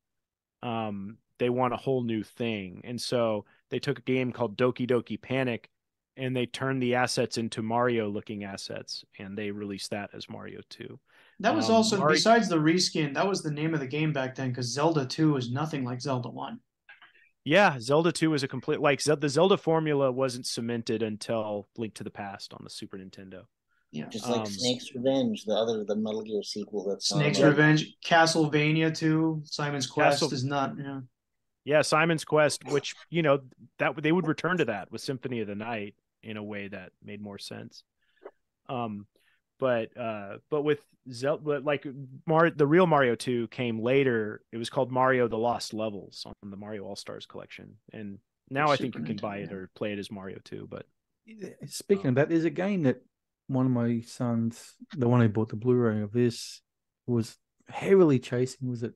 B: They want a whole new thing. And so they took a game called Doki Doki Panic, and they turned the assets into Mario looking assets, and they released that as Mario 2.
E: That was also, besides the reskin, that was the name of the game back then, because Zelda 2 was nothing like Zelda 1.
B: Yeah, Zelda 2 was a complete, the Zelda formula wasn't cemented until Link to the Past on the Super Nintendo.
E: Yeah,
F: just like Snake's Revenge, the Metal Gear sequel. That's
E: Snake's Revenge, Castlevania 2, Simon's Quest is not.
B: Yeah, Simon's Quest, which that they would return to that with Symphony of the Night in a way that made more sense. But with Zelda, the real Mario 2 came later. It was called Mario: The Lost Levels on the Mario All-Stars collection, and now I think you can buy it or play it as Mario 2. But
C: speaking of that, there's a game that one of my sons, the one who bought the Blu-ray of this, was heavily chasing. Was it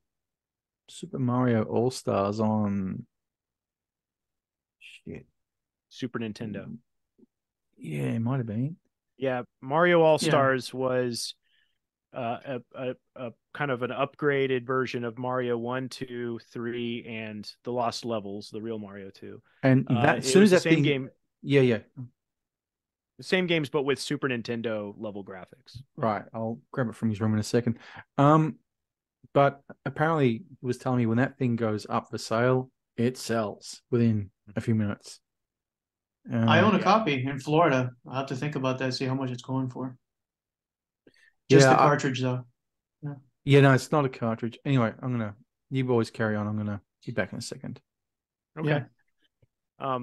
C: Super Mario All Stars on? Shit.
B: Super Nintendo.
C: Yeah, it might have been.
B: Yeah, Mario All Stars was a kind of an upgraded version of Mario 1, 2, 3, and the Lost Levels, the real Mario 2.
C: And that as soon as that
B: same
C: thing,
B: game,
C: yeah,
B: the same games, but with Super Nintendo level graphics.
C: right. I'll grab it from his room in a second. But apparently, he was telling me when that thing goes up for sale, it sells within a few minutes.
E: I own a copy in Florida. I'll have to think about that, see how much it's going for. The cartridge, though.
C: Yeah, no, it's not a cartridge. Anyway, you boys carry on. I'm gonna be back in a second.
B: Okay.
E: Yeah.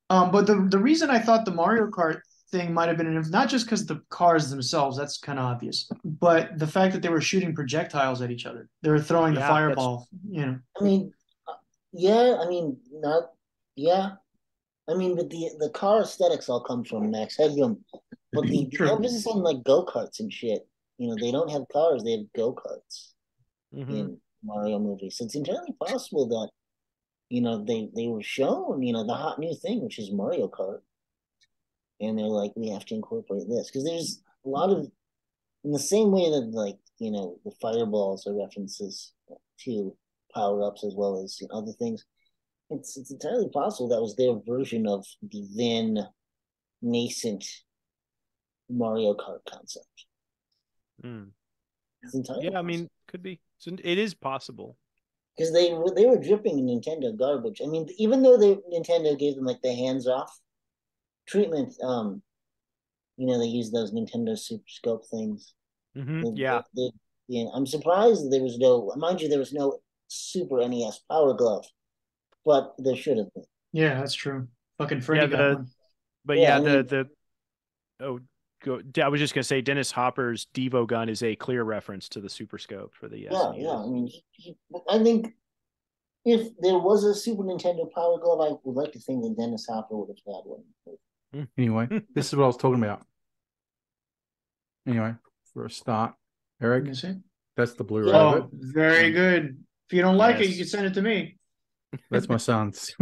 E: But the reason I thought the Mario Kart thing might have been not just because the cars themselves, that's kind of obvious, but the fact that they were shooting projectiles at each other. They were throwing the fireball,
F: I mean, but the car aesthetics all come from Max Headroom. But the emphasis on like go-karts and shit, they don't have cars, they have go-karts in Mario movies. So it's entirely possible that, they were shown, the hot new thing, which is Mario Kart. And they're like, we have to incorporate this. Because there's a lot of, in the same way that, like, the fireballs are references to power-ups as well as other things, it's entirely possible that was their version of the then nascent Mario Kart concept. It's entirely possible.
B: Could be. It is possible.
F: Because they were dripping in Nintendo garbage. I mean, even though Nintendo gave them like the hands-off treatment, they use those Nintendo Super Scope things. I'm surprised there was no Super NES Power Glove, but there should have been.
E: Yeah, that's true. Fucking Freddy got one.
B: But I was just gonna say Dennis Hopper's Devo gun is a clear reference to the Super Scope for the SNES.
F: Yeah. I mean, I think if there was a Super Nintendo Power Glove, I would like to think that Dennis Hopper would have had one.
C: Anyway, this is what I was talking about. Anyway, for a start, Eric, that's the Blu-ray.
E: Oh, very good. If you don't like it, you can send it to me.
C: That's my son's.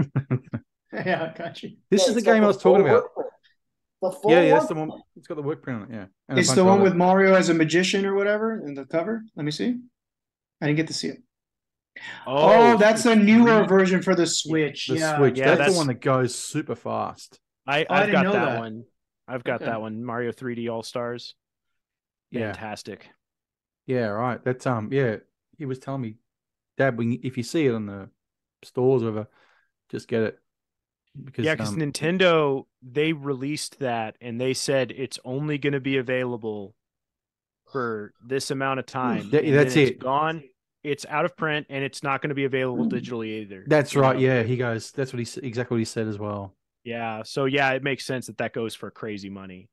E: Yeah, I got you.
C: This is the game I was talking about. That's the one. It's got the work print on it. Yeah, and
E: it's the one with Mario as a magician or whatever in the cover. Let me see. I didn't get to see it. Oh, that's a newer version for the Switch.
C: Switch. That's the one that goes super fast.
B: I've got that one. I've got that one. Mario 3D All Stars. Fantastic.
C: Yeah, right. That's he was telling me, Dad, if you see it on the stores or whatever, just get it. Because
B: Nintendo, they released that and they said it's only going to be available for this amount of time.
C: That's it.
B: It's gone. It's out of print and it's not going to be available digitally either.
C: That's right. Yeah, he goes. That's exactly what he said as well.
B: Yeah. So it makes sense that goes for crazy money.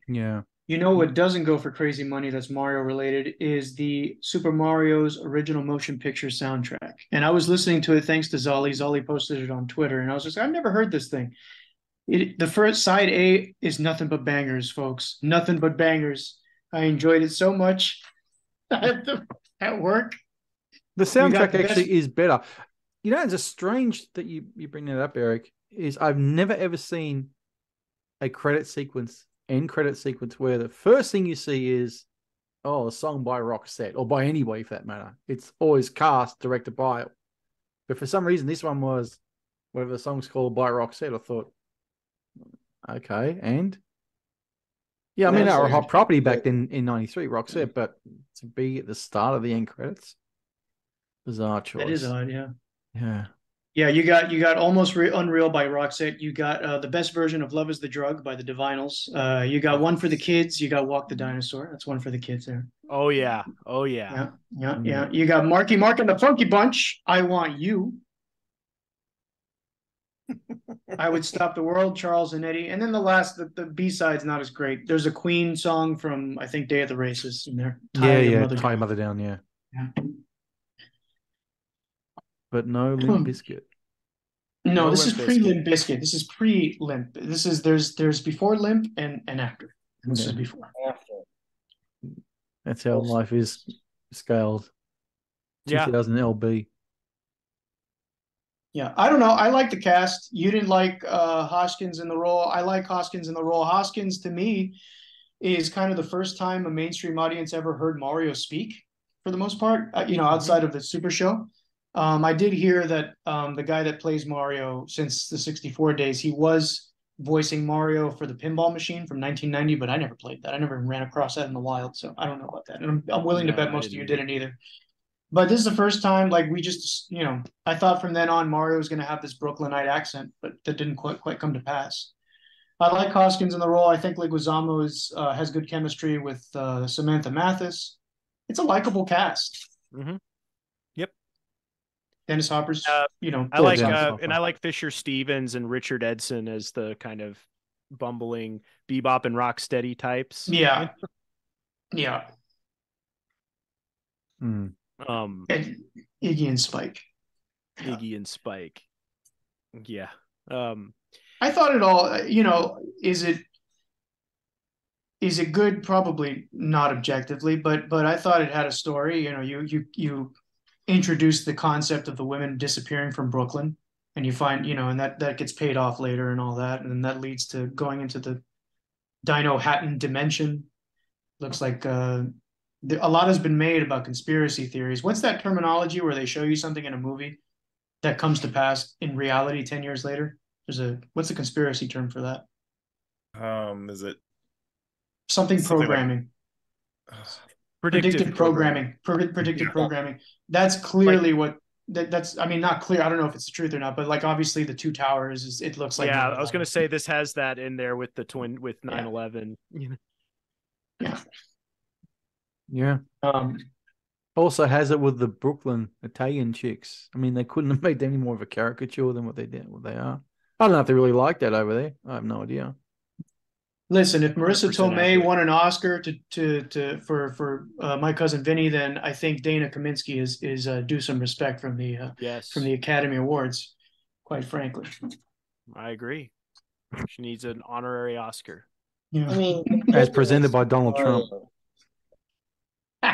C: Yeah.
E: What doesn't go for crazy money that's Mario related is the Super Mario's original motion picture soundtrack. And I was listening to it thanks to Zolly. Zolly posted it on Twitter, and I was just, I've never heard this thing. The first side A is nothing but bangers, folks. Nothing but bangers. I enjoyed it so much at work.
C: The soundtrack actually is better. It's a strange that you bring that up, Eric, is I've never ever seen a end credit sequence where the first thing you see is a song by Roxette, or by anybody for that matter. It's always cast, directed by it. But for some reason, this one was whatever the song's called by Roxette. I thought, okay, and I mean, they were a hot property back then in '93, Roxette, but to be at the start of the end credits, bizarre choice.
E: That is odd, yeah.
C: Yeah.
E: Yeah, you got Almost Unreal by Roxette. You got the best version of Love is the Drug by the Divinals. You got one for the kids. You got Walk the Dinosaur. That's one for the kids there.
B: Oh, yeah.
E: Yeah. You got Marky Mark and the Funky Bunch. I Want You. I Would Stop the World, Charles and Eddie. And then the last, the B-side's not as great. There's a Queen song from, I think, Day of the Races in there.
C: Tie Your Mother Down, yeah. But no Limp Bizkit.
E: No, this is pre-Limp Bizkit. This is pre-Limp. There's before Limp and after. This is before.
C: That's how life is scaled.
B: Yeah.
C: 2000 LB.
E: Yeah, I don't know. I like the cast. You didn't like Hoskins in the role. I like Hoskins in the role. Hoskins, to me, is kind of the first time a mainstream audience ever heard Mario speak, for the most part, outside of the Super Show. I did hear that the guy that plays Mario since the 64 days, he was voicing Mario for the pinball machine from 1990, but I never played that. I never ran across that in the wild, so I don't know about that. And I'm willing to bet most of you didn't either. But this is the first time, like, we just, I thought from then on Mario was going to have this Brooklynite accent, but that didn't quite come to pass. I like Hoskins in the role. I think Leguizamo has good chemistry with Samantha Mathis. It's a likable cast.
B: Mm-hmm. Yep.
E: Dennis Hopper's,
B: I like and I like Fisher Stevens and Richard Edson as the kind of bumbling Bebop and Rocksteady types.
E: Yeah. Yeah.
C: Mm.
E: And Iggy and Spike.
B: Iggy and Spike. Yeah.
E: I thought it all, is it good? Probably not objectively, but I thought it had a story. You introduce the concept of the women disappearing from Brooklyn, and you find, and that gets paid off later and all that, and then that leads to going into the Dino Hatton dimension. Looks like a lot has been made about conspiracy theories. What's that terminology where they show you something in a movie that comes to pass in reality 10 years later? What's the conspiracy term for that?
D: Is it
E: something programming?
D: Like,
E: predictive programming. Predictive programming. That's clearly that's. I mean, not clear. I don't know if it's the truth or not, but like obviously the two towers. It looks like.
B: Yeah, I was going to say this has that in there with the twin with 9/11.
E: Yeah.
C: Yeah. Also has it with the Brooklyn Italian chicks. I mean, they couldn't have made any more of a caricature than what they are. I don't know if they really like that over there. I have no idea.
E: Listen, if Marissa Tomei won an Oscar for My Cousin Vinny, then I think Dana Kaminsky is due some respect from the Academy Awards. Quite frankly,
B: I agree. She needs an honorary Oscar.
E: Yeah.
F: I mean,
C: as presented by Donald Trump.
E: You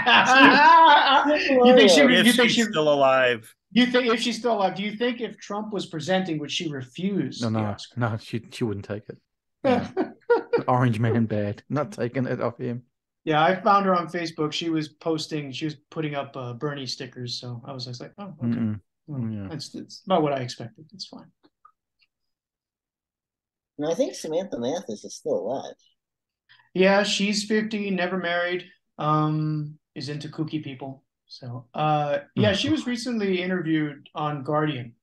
E: think
D: she's still alive?
E: You think if she's still alive? Do you think if Trump was presenting, would she refuse the Oscar?
C: No, she wouldn't take it. No. Orange man bad. Not taking it off him.
E: Yeah, I found her on Facebook. She was putting up Bernie stickers. So I was just like, oh, okay. Well, it's about what I expected. It's fine.
F: No, I think Samantha Mathis is still alive.
E: Yeah, she's 50, never married, is into kooky people. So, she was recently interviewed on Guardian.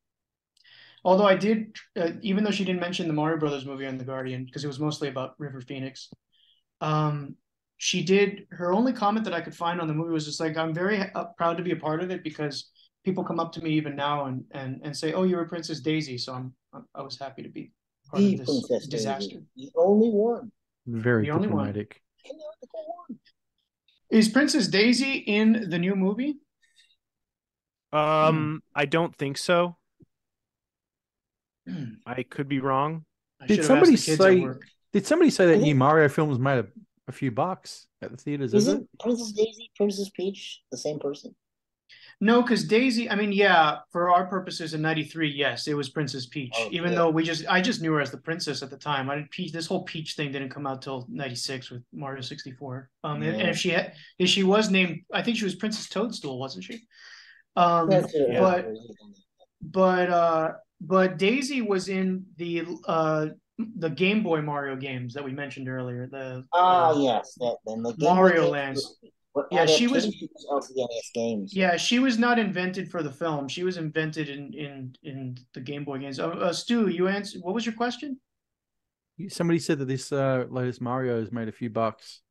E: Although I did, even though she didn't mention the Mario Brothers movie on The Guardian, because it was mostly about River Phoenix, she did, her only comment that I could find on the movie was just like, I'm very proud to be a part of it because people come up to me even now and say, oh, you were Princess Daisy. So I was happy to be part of this disaster.
F: The only one.
C: Very diplomatic.
E: Is Princess Daisy in the new movie?
B: I don't think so. I could be wrong.
C: Did somebody say that new Mario film was made a few bucks at the theaters?
F: Isn't Princess Daisy, Princess Peach the same person?
E: No, because Daisy, I mean, yeah, for our purposes in '93, yes, it was Princess Peach.
F: Oh,
E: even though I just knew her as the princess at the time. This whole Peach thing didn't come out till '96 with Mario 64. And if she was named, I think she was Princess Toadstool, wasn't she? But Daisy was in the Game Boy Mario games that we mentioned earlier.
F: Yes, the
E: Mario Lands. Yeah, she was
F: also the NES games.
E: Yeah, she was not invented for the film. She was invented in the Game Boy games. Stu, you answered. What was your question?
C: Somebody said that this latest Mario has made a few bucks.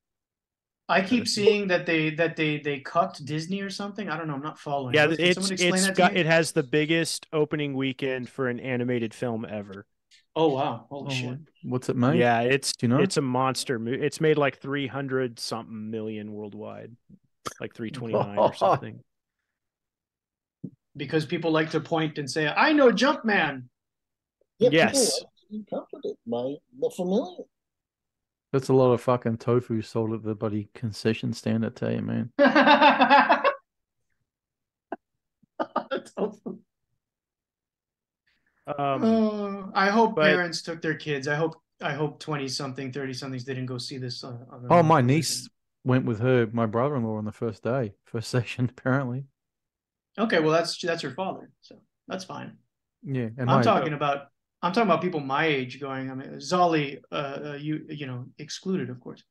E: I keep seeing that they cucked Disney or something. I don't know. I'm not following.
B: Yeah, it has the biggest opening weekend for an animated film ever.
E: Oh wow! Holy shit!
C: What's it made?
B: Yeah, it's a monster movie. It's made like 300 something million worldwide, like 329 or something.
E: Because people like to point and say, "I know Jumpman."
F: Yeah,
B: yes.
F: people like to be comforted by the familiar.
C: That's a lot of fucking tofu sold at the bloody concession stand, I tell you, man.
E: I hope
B: but-
E: parents took their kids. I hope 20-something, 30-somethings didn't go see this on the
C: Oh,
E: normal
C: my
E: version.
C: niece went with my brother-in-law on the first session, apparently.
E: Okay, well that's her father, so that's fine.
C: Yeah, and
E: I'm talking about people my age going. I mean, Zolly, you know, excluded, of course.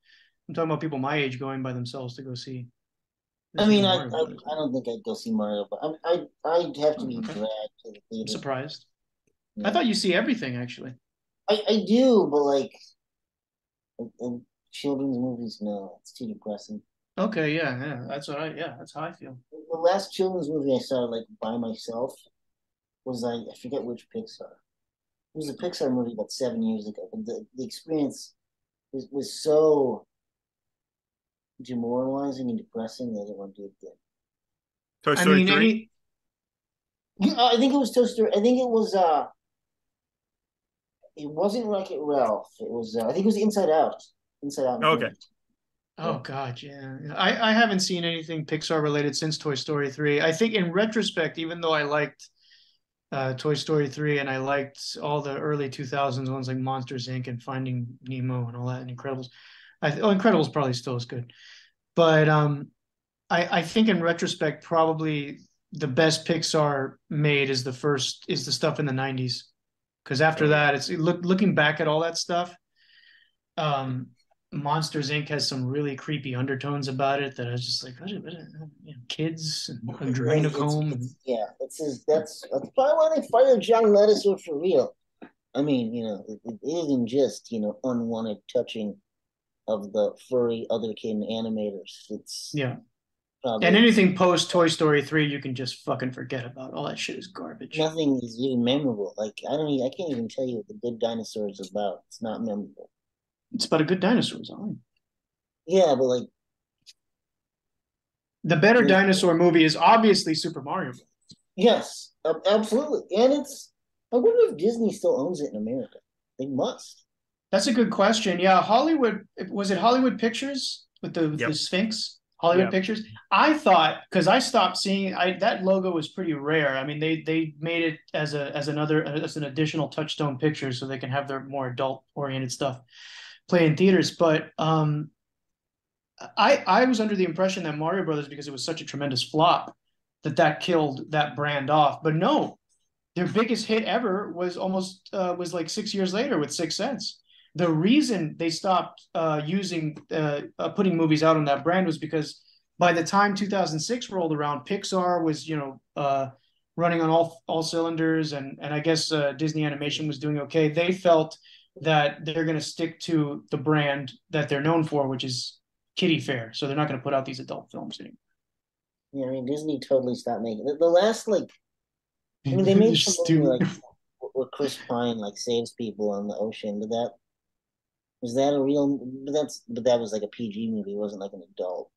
E: I'm talking about people my age going by themselves to go see.
F: I mean, I
E: Mario Brothers.
F: don't think I'd go see Mario, but I'd have to be
E: Okay.
F: dragged to the
E: I'm
F: theater.
E: surprised.
F: Yeah.
E: I thought you see everything actually.
F: I do, but like in children's movies, no, it's too depressing.
E: Okay, yeah, that's how I feel.
F: The last children's movie I saw like by myself was I forget which Pixar. It was a Pixar movie about 7 years ago, but the experience was so demoralizing and depressing that I didn't want to do it again.
G: Toy
E: I
G: Story
E: mean,
G: 3?
F: I think it was Toy Story. I think it was it wasn't Wreck-It Ralph. It was I think it was Inside Out. Inside Out.
G: Okay.
E: Oh God, yeah. I haven't seen anything Pixar related since Toy Story 3. I think in retrospect, even though I liked Toy Story 3 and I liked all the early 2000s ones like Monsters Inc. and Finding Nemo and all that and Incredibles. Incredibles probably still is good. But I think in retrospect, probably the best Pixar made is the stuff in the 90s. Because after that, it's looking back at all that stuff. Monsters Inc. has some really creepy undertones about it that I was just like, what, kids and adrenochrome.
F: That's probably why they fired John Ledesma for real. I mean, you know, it isn't just, you know, unwanted touching of the furry otherkin animators. It's
E: and anything post Toy Story 3, you can just fucking forget about. All that shit is garbage.
F: Nothing is even memorable. Like I can't even tell you what The Good Dinosaur is about. It's not memorable.
E: It's about a good dinosaur, Zolly.
F: Yeah, but like
E: the better dinosaur movie is obviously Super Mario Bros.
F: Yes, absolutely. And I wonder if Disney still owns it in America. They must.
E: That's a good question. Yeah, Hollywood, was it Hollywood Pictures with the Sphinx? Hollywood Pictures. I thought, because I stopped seeing that logo was pretty rare. I mean, they made it as an additional Touchstone picture so they can have their more adult oriented stuff play in theaters. But I was under the impression that Mario Brothers, because it was such a tremendous flop, that killed that brand off. But no, their biggest hit ever was was like 6 years later with Sixth Sense. The reason they stopped putting movies out on that brand was because by the time 2006 rolled around, Pixar was running on all cylinders, and I guess Disney Animation was doing okay. They felt that they're going to stick to the brand that they're known for, which is kiddie fare. So they're not going to put out these adult films anymore.
F: Yeah, I mean, Disney totally stopped making the last I mean, they made some movie where Chris Pine saves people on the ocean, but was that a real? But that was like a PG movie. It wasn't like an adult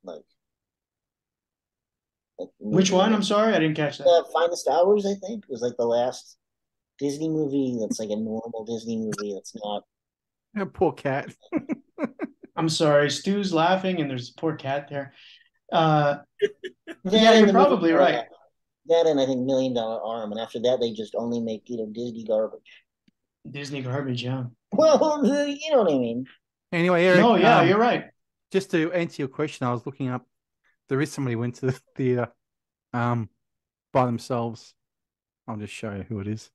E: Which one? I'm sorry, I didn't catch that.
F: Finest Hours, I think, was like the last Disney movie that's like a normal Disney movie that's not.
C: Yeah, poor cat.
E: I'm sorry, Stu's laughing, and there's a poor cat there.
F: Yeah,
E: you're probably right.
F: That and I think $1 Million Arm, and after that they just only make Disney garbage.
E: Disney garbage, yeah.
F: Well, you know what I mean.
C: Anyway, Eric.
E: No, yeah, you're right.
C: Just to answer your question, I was looking up. There is somebody who went to the theater, by themselves. I'll just show you who it is.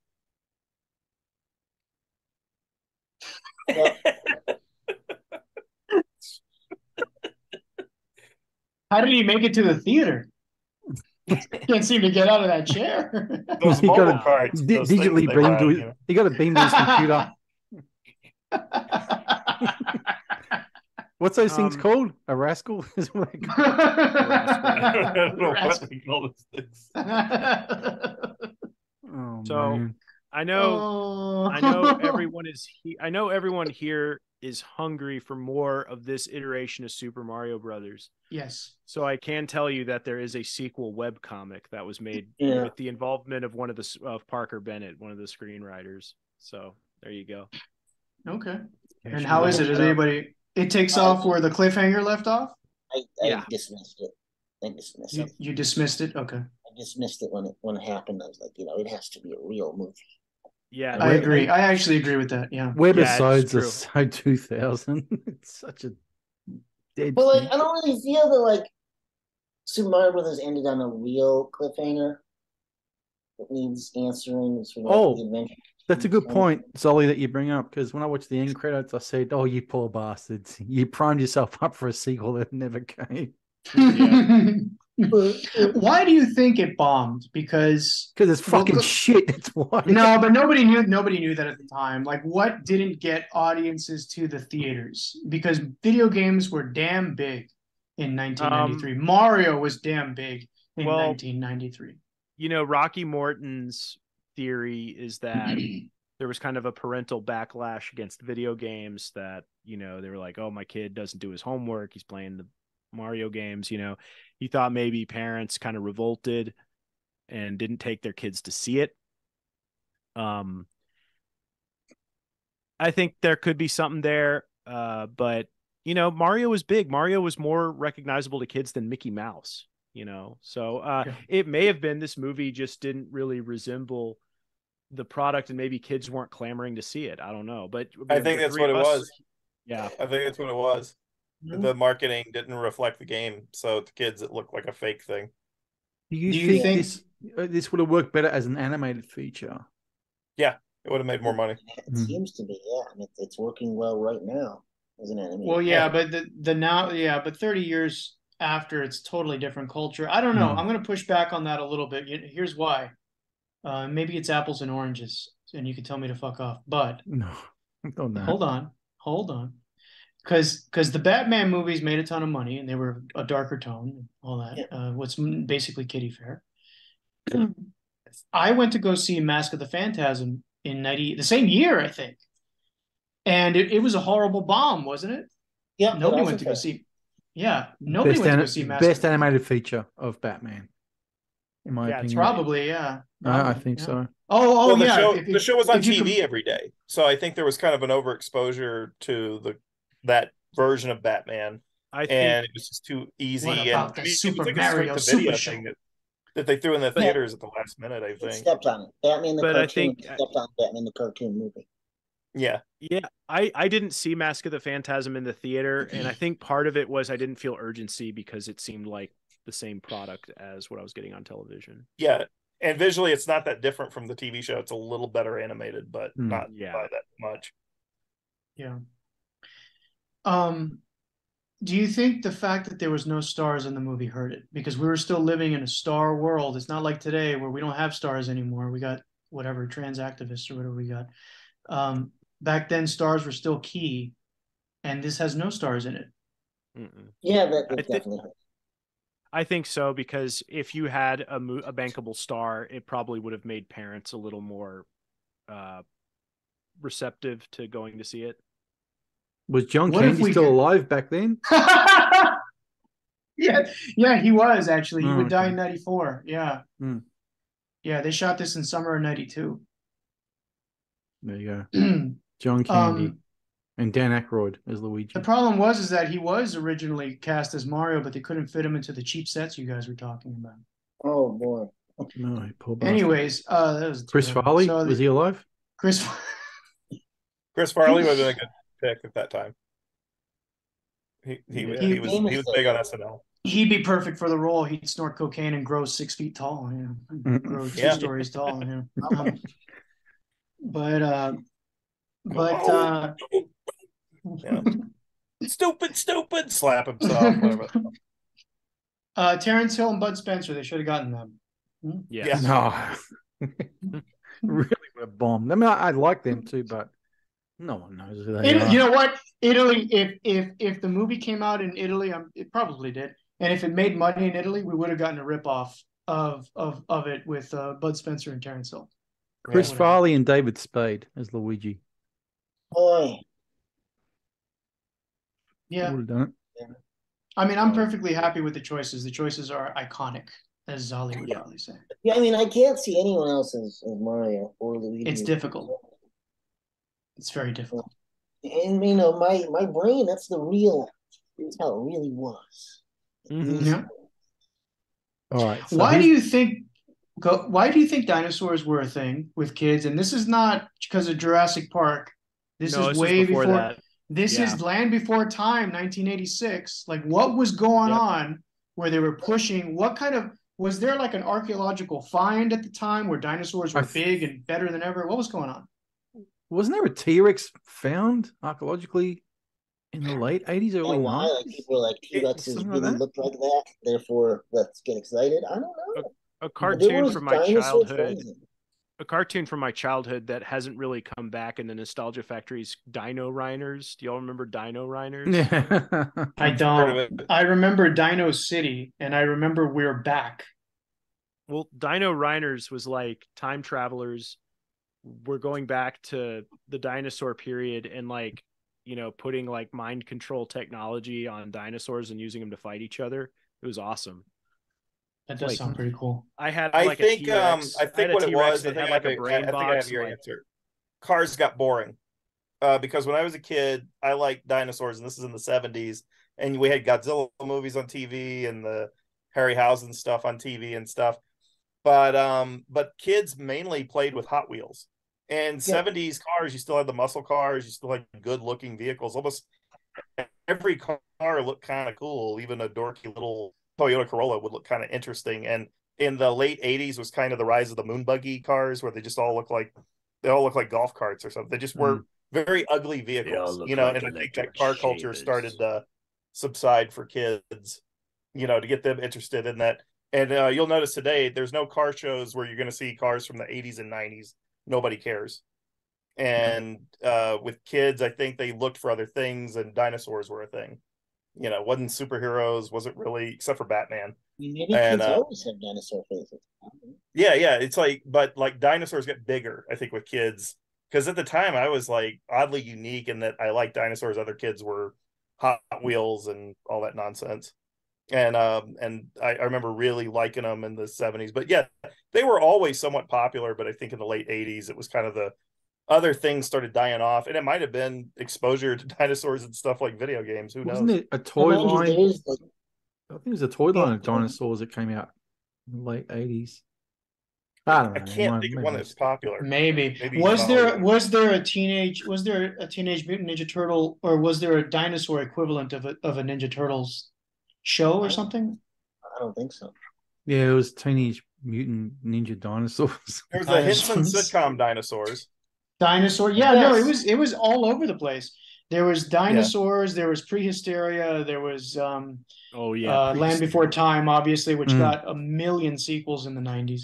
E: How did he make it to the theater? Can't seem to get out of that chair.
G: Those mobile cards.
C: Digitally beamed to he got a beam to his computer. What's those things called? A rascal? Is what they call it.
G: I don't know what they call those things.
C: Oh,
B: So
C: man.
B: I know everyone here is hungry for more of this iteration of Super Mario Brothers.
E: Yes.
B: So I can tell you that there is a sequel webcomic that was made with the involvement of of Parker Bennett, one of the screenwriters. So there you go.
E: Okay. And how is it? It takes off where the cliffhanger left off?
F: I dismissed it. I dismissed it.
E: You dismissed it? Okay.
F: I dismissed it when it happened. I was like, it has to be a real movie.
B: Yeah,
E: I agree. I actually agree with that. Yeah.
C: Webisodes are so 2000. It's such a dead
F: But
C: thing.
F: I don't really feel that Super Mario Brothers ended on a real cliffhanger that needs answering. The adventure.
C: That's a good point, Zolly, that you bring up, because when I watched the end credits, I said, "Oh, you poor bastards! You primed yourself up for a sequel that never came."
E: Why do you think it bombed? Because
C: it's fucking shit. That's why.
E: No, but nobody knew that at the time. Like, what didn't get audiences to the theaters? Because video games were damn big in 1993. Mario was damn big in 1993.
B: Rocky Morton's theory is that there was kind of a parental backlash against video games, that they were like, oh, my kid doesn't do his homework, he's playing the Mario games. He thought maybe parents kind of revolted and didn't take their kids to see it. I think there could be something there, but Mario was big. Mario was more recognizable to kids than Mickey Mouse. So it may have been this movie just didn't really resemble the product, and maybe kids weren't clamoring to see it. I don't know, but
G: I think that's what it was.
B: Yeah,
G: I think that's what it was. The marketing didn't reflect the game, so to kids it looked like a fake thing.
C: Do you think this would have worked better as an animated feature?
G: Yeah, it would have made more money.
F: It seems to be. Yeah, I mean, it's working well right now as an animated.
E: Well, yeah, but but 30 years after, it's totally different culture. I don't know. I'm going to push back on that a little bit. Here's why. Maybe it's apples and oranges, and you can tell me to fuck off. But
C: no, don't know.
E: Hold on. Because the Batman movies made a ton of money, and they were a darker tone and all that. Yeah. What's basically kiddie fare. I went to go see Mask of the Phantasm in the same year, I think. And it was a horrible bomb, wasn't it?
F: Yeah.
E: Nobody went to go see. Yeah. Nobody went to go see Mask.
C: Best animated feature of Batman, in my opinion.
E: Probably, yeah.
C: I think so.
G: The show was on TV every day. So I think there was kind of an overexposure to that version of Batman. And it was just too easy.
E: What about the Super Mario
G: Super Show that they threw in the theaters at the last minute, I think.
F: It stepped on it. Batman the cartoon stepped on Batman the cartoon movie.
G: Yeah.
B: Yeah. I didn't see Mask of the Phantasm in the theater, and I think part of it was I didn't feel urgency because it seemed like the same product as what I was getting on television.
G: Yeah. And visually it's not that different from the TV show. It's a little better animated, but not by that much.
E: Yeah. Do you think the fact that there was no stars in the movie hurt it? Because we were still living in a star world. It's not like today where we don't have stars anymore. We got whatever, trans activists or whatever we got. Back then, stars were still key, and this has no stars in it.
F: Yeah, that definitely hurt.
B: I think so, because if you had a bankable star, it probably would have made parents a little more receptive to going to see it.
C: Was John Candy still alive back then?
E: Yeah, he was actually. He would die in 94. Yeah. Yeah, they shot this in summer of 92.
C: There you go. John Candy and Dan Aykroyd as Luigi.
E: The problem was that he was originally cast as Mario, but they couldn't fit him into the cheap sets you guys were talking about.
F: Oh boy.
C: No, poor bastard.
E: Anyways, that was
C: Chris Farley. Was he alive?
G: Chris Farley would have been a good pick at that time. He was big on SNL.
E: He'd be perfect for the role. He'd snort cocaine and grow 6 feet tall. Grow 2 stories tall.
G: Stupid, slap himself. Whatever.
E: Terrence Hill and Bud Spencer, they should have gotten them.
B: Yes.
C: No. Really would have bombed. I mean, I like them too, but no one knows who they are.
E: You know what? Italy, if the movie came out in Italy, it probably did. And if it made money in Italy, we would have gotten a ripoff of it with Bud Spencer and Terrence Hill.
C: Chris Farley and David Spade as Luigi.
F: Boy.
E: Yeah.
C: Would have done it.
E: I mean, I'm perfectly happy with the choices. The choices are iconic, as Zolly would probably say.
F: Yeah, I mean, I can't see anyone else as Mario or Luigi.
E: It's difficult. It's very difficult.
F: And you know, my brain, that's the real, that's how it really was.
B: Mhm.
E: Yeah.
C: All right. So
E: Why do you think why do you think dinosaurs were a thing with kids? And this is not because of Jurassic Park. This
B: No,
E: is
B: this is
E: way
B: before
E: before
B: that.
E: this
B: Yeah.
E: is Land Before Time, 1986. Like what was going
B: Yep.
E: on where they were pushing? What kind of was there like an archaeological find at the time where dinosaurs were big and better than ever? What was going on?
C: wasn't there a T-Rex found archaeologically in the late 80s,
F: You know
C: early
F: why?
C: 90s?
F: Like people are like T-Rexes
C: Something like
F: really
C: that?
F: look like that, therefore let's get excited. I don't know.
B: A
F: But there
B: cartoon
F: was
B: from my
F: dinosaur
B: childhood.
F: frozen.
B: A cartoon from my childhood that hasn't really come back in the nostalgia factory's Dino Rhiners. Do y'all remember Dino Rhiners?
C: Yeah.
E: I don't. I remember Dino City and I remember We're Back.
B: Well, Dino Rhiners was like time travelers were going back to the dinosaur period and like, you know, putting like mind control technology on dinosaurs and using them to fight each other. It was awesome.
E: That does
B: Like,
E: sound pretty cool.
B: I had
G: I
B: like a
G: think
B: T-Rex.
G: I
B: I had
G: think
B: a
G: what it
B: T-Rex
G: was, I
B: that
G: think
B: had
G: I have
B: like a brain
G: I think I have
B: box.
G: your
B: Like,
G: answer. Cars got boring. Because when I was a kid, I liked dinosaurs, and this is in the 70s, and we had Godzilla movies on TV and the Harryhausen stuff on TV and stuff. But kids mainly played with Hot Wheels. And
F: Yeah.
G: 70s cars, you still had the muscle cars, you still had good looking vehicles. Almost every car looked kind of cool. Even a dorky little Toyota Corolla would look kind of interesting. And in the late 80s was kind of the rise of the moon buggy cars where they all look like golf carts or something. They just were very ugly vehicles, you know, and I think that car culture started to subside for kids, you know, to get them interested in that. And you'll notice today there's no car shows where you're going to see cars from the 80s and 90s. Nobody cares. And with kids, I think they looked for other things, and dinosaurs were a thing. You know, wasn't superheroes, wasn't really, except for Batman.
F: Maybe
G: And
F: kids always have dinosaur faces.
G: yeah, it's like, but like dinosaurs get bigger, I think, with kids. Because at the time I was like oddly unique in that I liked dinosaurs. Other kids were Hot Wheels and all that nonsense. And I remember really liking them in the 70s. But yeah, they were always somewhat popular, but I think in the late 80s it was kind of the other things started dying off, and it might have been exposure to dinosaurs and stuff like video games. Who
C: Wasn't
G: knows?
C: it a toy
F: Mind you,
C: line?
F: there is, like,
C: I think it was a toy line of
F: Yeah.
C: dinosaurs that came out in the late 80s. I don't know.
G: I can't think of one that's popular.
E: Maybe.
G: Maybe
E: Was there a Teenage Mutant Ninja Turtle, or was there a dinosaur equivalent of a Ninja Turtles show or something?
F: I don't think so.
C: Yeah, it was Teenage Mutant Ninja Dinosaurs.
G: There was the Henson sitcom Dinosaurs.
E: Dinosaur. Yeah,
F: Yes.
E: no, it was all over the place. There was dinosaurs, there was Prehysteria, there was
B: oh yeah,
E: Land Before Time, obviously, which got a million sequels in the 90s.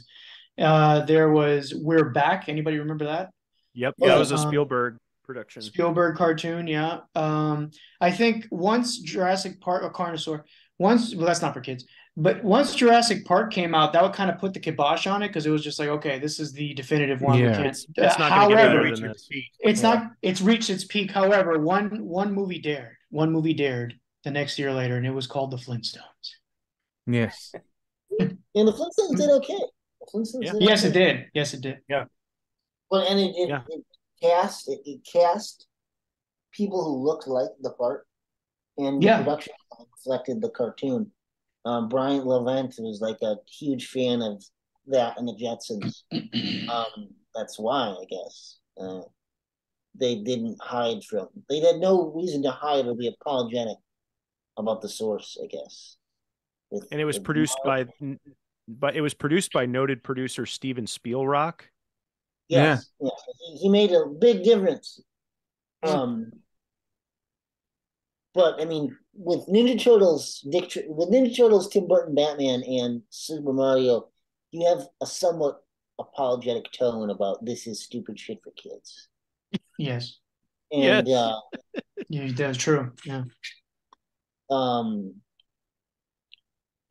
E: There was We're Back. Anybody remember that?
B: Yep,
F: Yeah.
B: that was a Spielberg production.
E: Spielberg cartoon, yeah. I think once Jurassic Park or Carnosaur, well, that's not for kids, but once Jurassic Park came out, that would kind of put the kibosh on it because it was just like, okay, this is the definitive one.
C: Yeah.
E: We can't.
B: It's not going to get
E: However,
B: better than this.
E: it's not. It's reached its peak. However, one movie dared. One movie dared the next year later, and it was called The Flintstones.
C: Yes.
F: And the Flintstones did okay. The Flintstones did
E: Yes,
F: okay.
E: it did. Yes, it did.
G: Yeah.
F: Well, and
B: Yeah.
F: it cast people who looked like the part, and the
E: Yeah.
F: production reflected the cartoon. Brian Levant was like a huge fan of that and the Jetsons. That's why, I guess. They didn't hide from. They had no reason to hide or be apologetic about the source, I guess.
B: And it was produced by noted producer Steven Spielrock.
F: Yes, yes. He made a big difference. But I mean, with Ninja Turtles, Tim Burton, Batman, and Super Mario, you have a somewhat apologetic tone about this is stupid shit for kids.
E: Yes.
F: And
E: yeah, that's true. Yeah.
F: And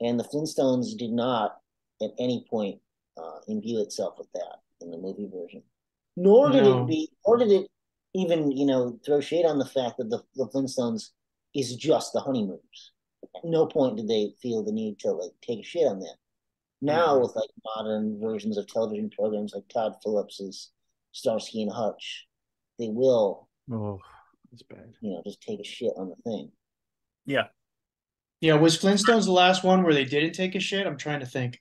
F: the Flintstones did not at any point imbue itself with that in the movie version. Nor did it even, throw shade on the fact that the Flintstones is just the Honeymooners. At no point did they feel the need to take a shit on that. Now with modern versions of television programs like Todd Phillips's Starsky and Hutch, they will
C: That's bad.
F: just take a shit on the thing.
D: Yeah.
E: Yeah, was Flintstones the last one where they didn't take a shit? I'm trying to think.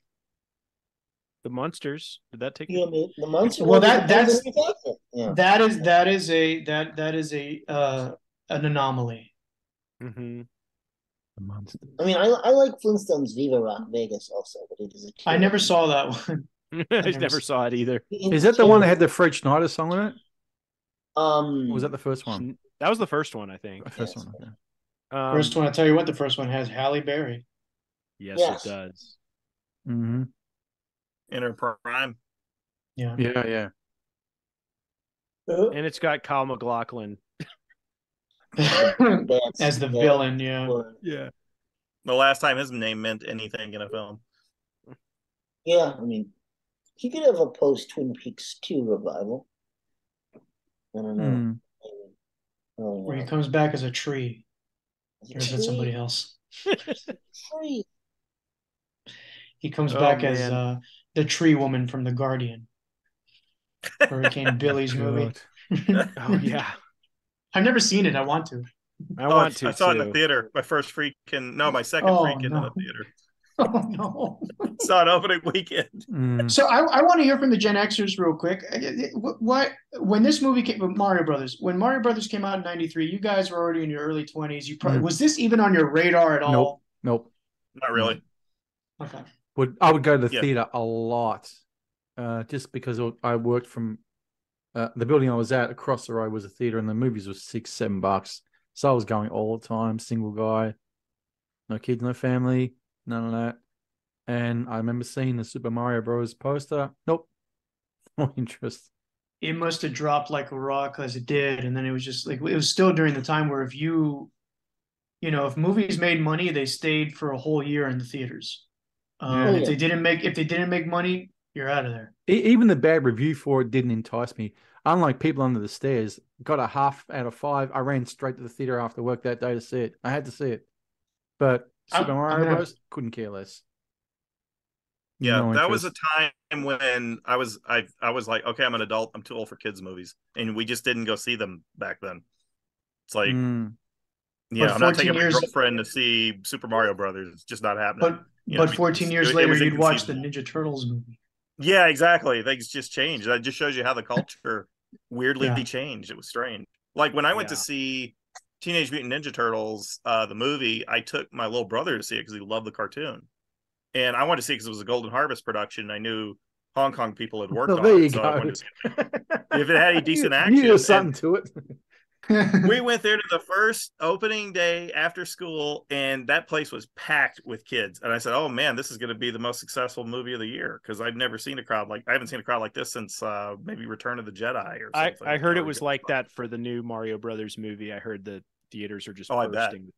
B: The Monsters, did that take?
F: I mean, the monster.
E: Well,
F: it depends
E: that's
F: on who takes it. Yeah.
E: that is an anomaly.
B: Mm-hmm.
C: The monster.
F: I mean, I like Flintstones Viva Rock Vegas also, but it is a
E: I never saw that one.
B: I never saw it either.
C: Is that the one that had the Fred Schneider song in it?
F: Or
C: was that the first one?
B: That was the first one, I think.
C: The first one. Okay.
E: First one, I tell you what, the first one has Halle Berry.
B: Yes, it does.
C: Mm-hmm.
D: In her prime.
E: Yeah.
C: Yeah.
B: And it's got Kyle MacLachlan.
E: As the villain, yeah.
B: Yeah.
D: The last time his name meant anything in a film.
F: Yeah, I mean, he could have a post Twin Peaks 2 revival. I don't know.
E: Where he comes back as a tree. Or is that somebody else?
F: Tree.
E: He comes back as the tree woman from The Guardian. Hurricane Billy's movie.
B: Oh, yeah.
E: I've never seen it. I want to.
D: I saw it in the theater. My second freaking in the theater.
E: Oh, no.
D: Saw it opening weekend.
E: So I want to hear from the Gen Xers real quick. When this movie came, Mario Brothers, when Mario Brothers came out in '93, you guys were already in your early 20s. You probably was this even on your radar at all?
C: Nope.
D: Not really.
E: Okay.
C: I would go to the theater a lot, just because I worked from the building I was at. Across the road was a theater, and the movies were $6-7. So I was going all the time. Single guy, no kids, no family, none of that. And I remember seeing the Super Mario Bros. Poster. Nope, no interest.
E: It must have dropped like a rock as it did, and then it was just like it was still during the time where if if movies made money, they stayed for a whole year in the theaters. If they didn't make money, you're out of there.
C: Even the bad review for it didn't entice me. Unlike People Under the Stairs, got a 0.5 out of 5. I ran straight to the theater after work that day to see it. I had to see it. But Super Mario Bros. Couldn't care less.
D: Yeah, that was a time when I was like, okay, I'm an adult. I'm too old for kids' movies, and we just didn't go see them back then. It's like, I'm not taking my girlfriend to see Super Mario Brothers. It's just not happening.
E: But 14 years later, you'd watch the Ninja Turtles movie.
D: Yeah, exactly. Things just changed. That just shows you how the culture weirdly changed. It was strange. Like when I went to see Teenage Mutant Ninja Turtles, the movie, I took my little brother to see it because he loved the cartoon. And I wanted to see it because it was a Golden Harvest production. I knew Hong Kong people had worked on it. So I wanted to see if it had any decent action.
C: You something to it.
D: We went there to the first opening day after school, and that place was packed with kids. And I said, "Oh man, this is going to be the most successful movie of the year," because I haven't seen a crowd like this since maybe Return of the Jedi or something.
B: I heard it was like that for the new Mario Brothers movie. I heard the theaters are just bursting.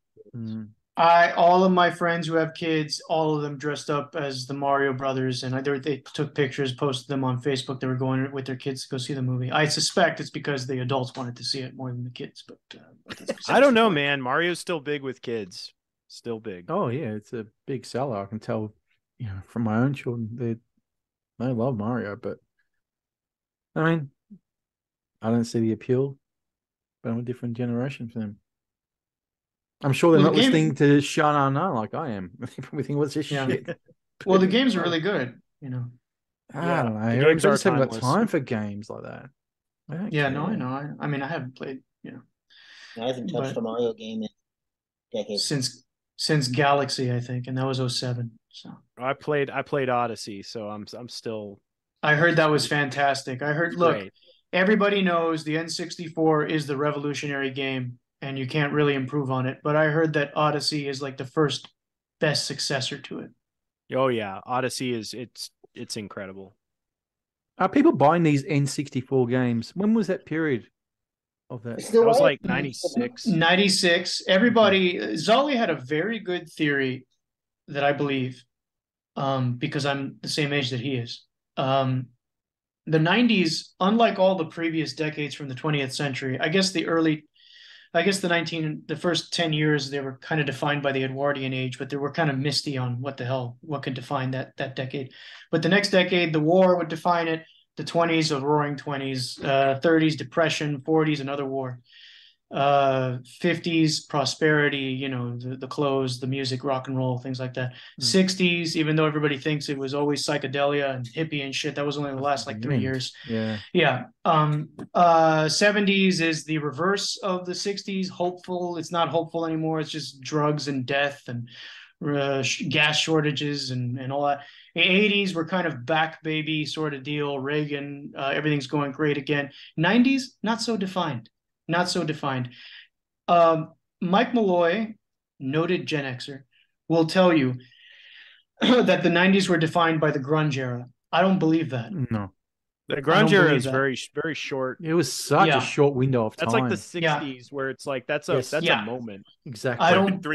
E: All of my friends who have kids, all of them dressed up as the Mario Brothers, and they took pictures, posted them on Facebook. They were going with their kids to go see the movie. I suspect it's because the adults wanted to see it more than the kids, but
B: I don't know, man. Mario's still big with kids. Still big.
C: Oh yeah, it's a big seller. I can tell, from my own children, they love Mario. But I mean, I don't see the appeal. But I'm a different generation for them. I'm sure they're not listening to Shana Na like I am. They probably think, what's this shit?
E: Well, the games are really good,
C: I don't know.
B: The games
C: I
B: are
C: just haven't got
B: timeless.
C: time for games like that.
E: I know. I mean, I haven't played,
F: I haven't touched a Mario game in decades.
E: Since Galaxy, I think, and that was 07. So
B: I played Odyssey, so I'm still.
E: I heard that was fantastic. I heard, look, everybody knows the N64 is the revolutionary game, and you can't really improve on it. But I heard that Odyssey is like the first best successor to it.
B: Oh yeah, Odyssey it's incredible.
C: Are people buying these N64 games? When was that period of that?
B: That was like 96.
E: 96. Zolly had a very good theory that I believe, because I'm the same age that he is. The 90s, unlike all the previous decades from the 20th century, the first 10 years, they were kind of defined by the Edwardian age, but they were kind of misty on what could define that decade. But the next decade, the war would define it, the 20s, the roaring 20s, 30s, depression, 40s, another war. 50s prosperity, you know, the clothes, the music, rock and roll, things like that. 60s, even though everybody thinks it was always psychedelia and hippie and shit, that was only the last like 3 years.
C: Yeah.
E: 70s is the reverse of the 60s. Hopeful. It's not hopeful anymore. It's just drugs and death and gas shortages and all that. The 80s were kind of back baby sort of deal. Reagan, everything's going great again. 90s, not so defined. Not so defined. Mike Malloy, noted Gen Xer, will tell you that the 90s were defined by the grunge era. I don't believe that.
C: No.
B: The grunge era is very, very short.
C: It was such a short window of time.
B: That's like the 60s where it's like that's a moment.
C: Exactly.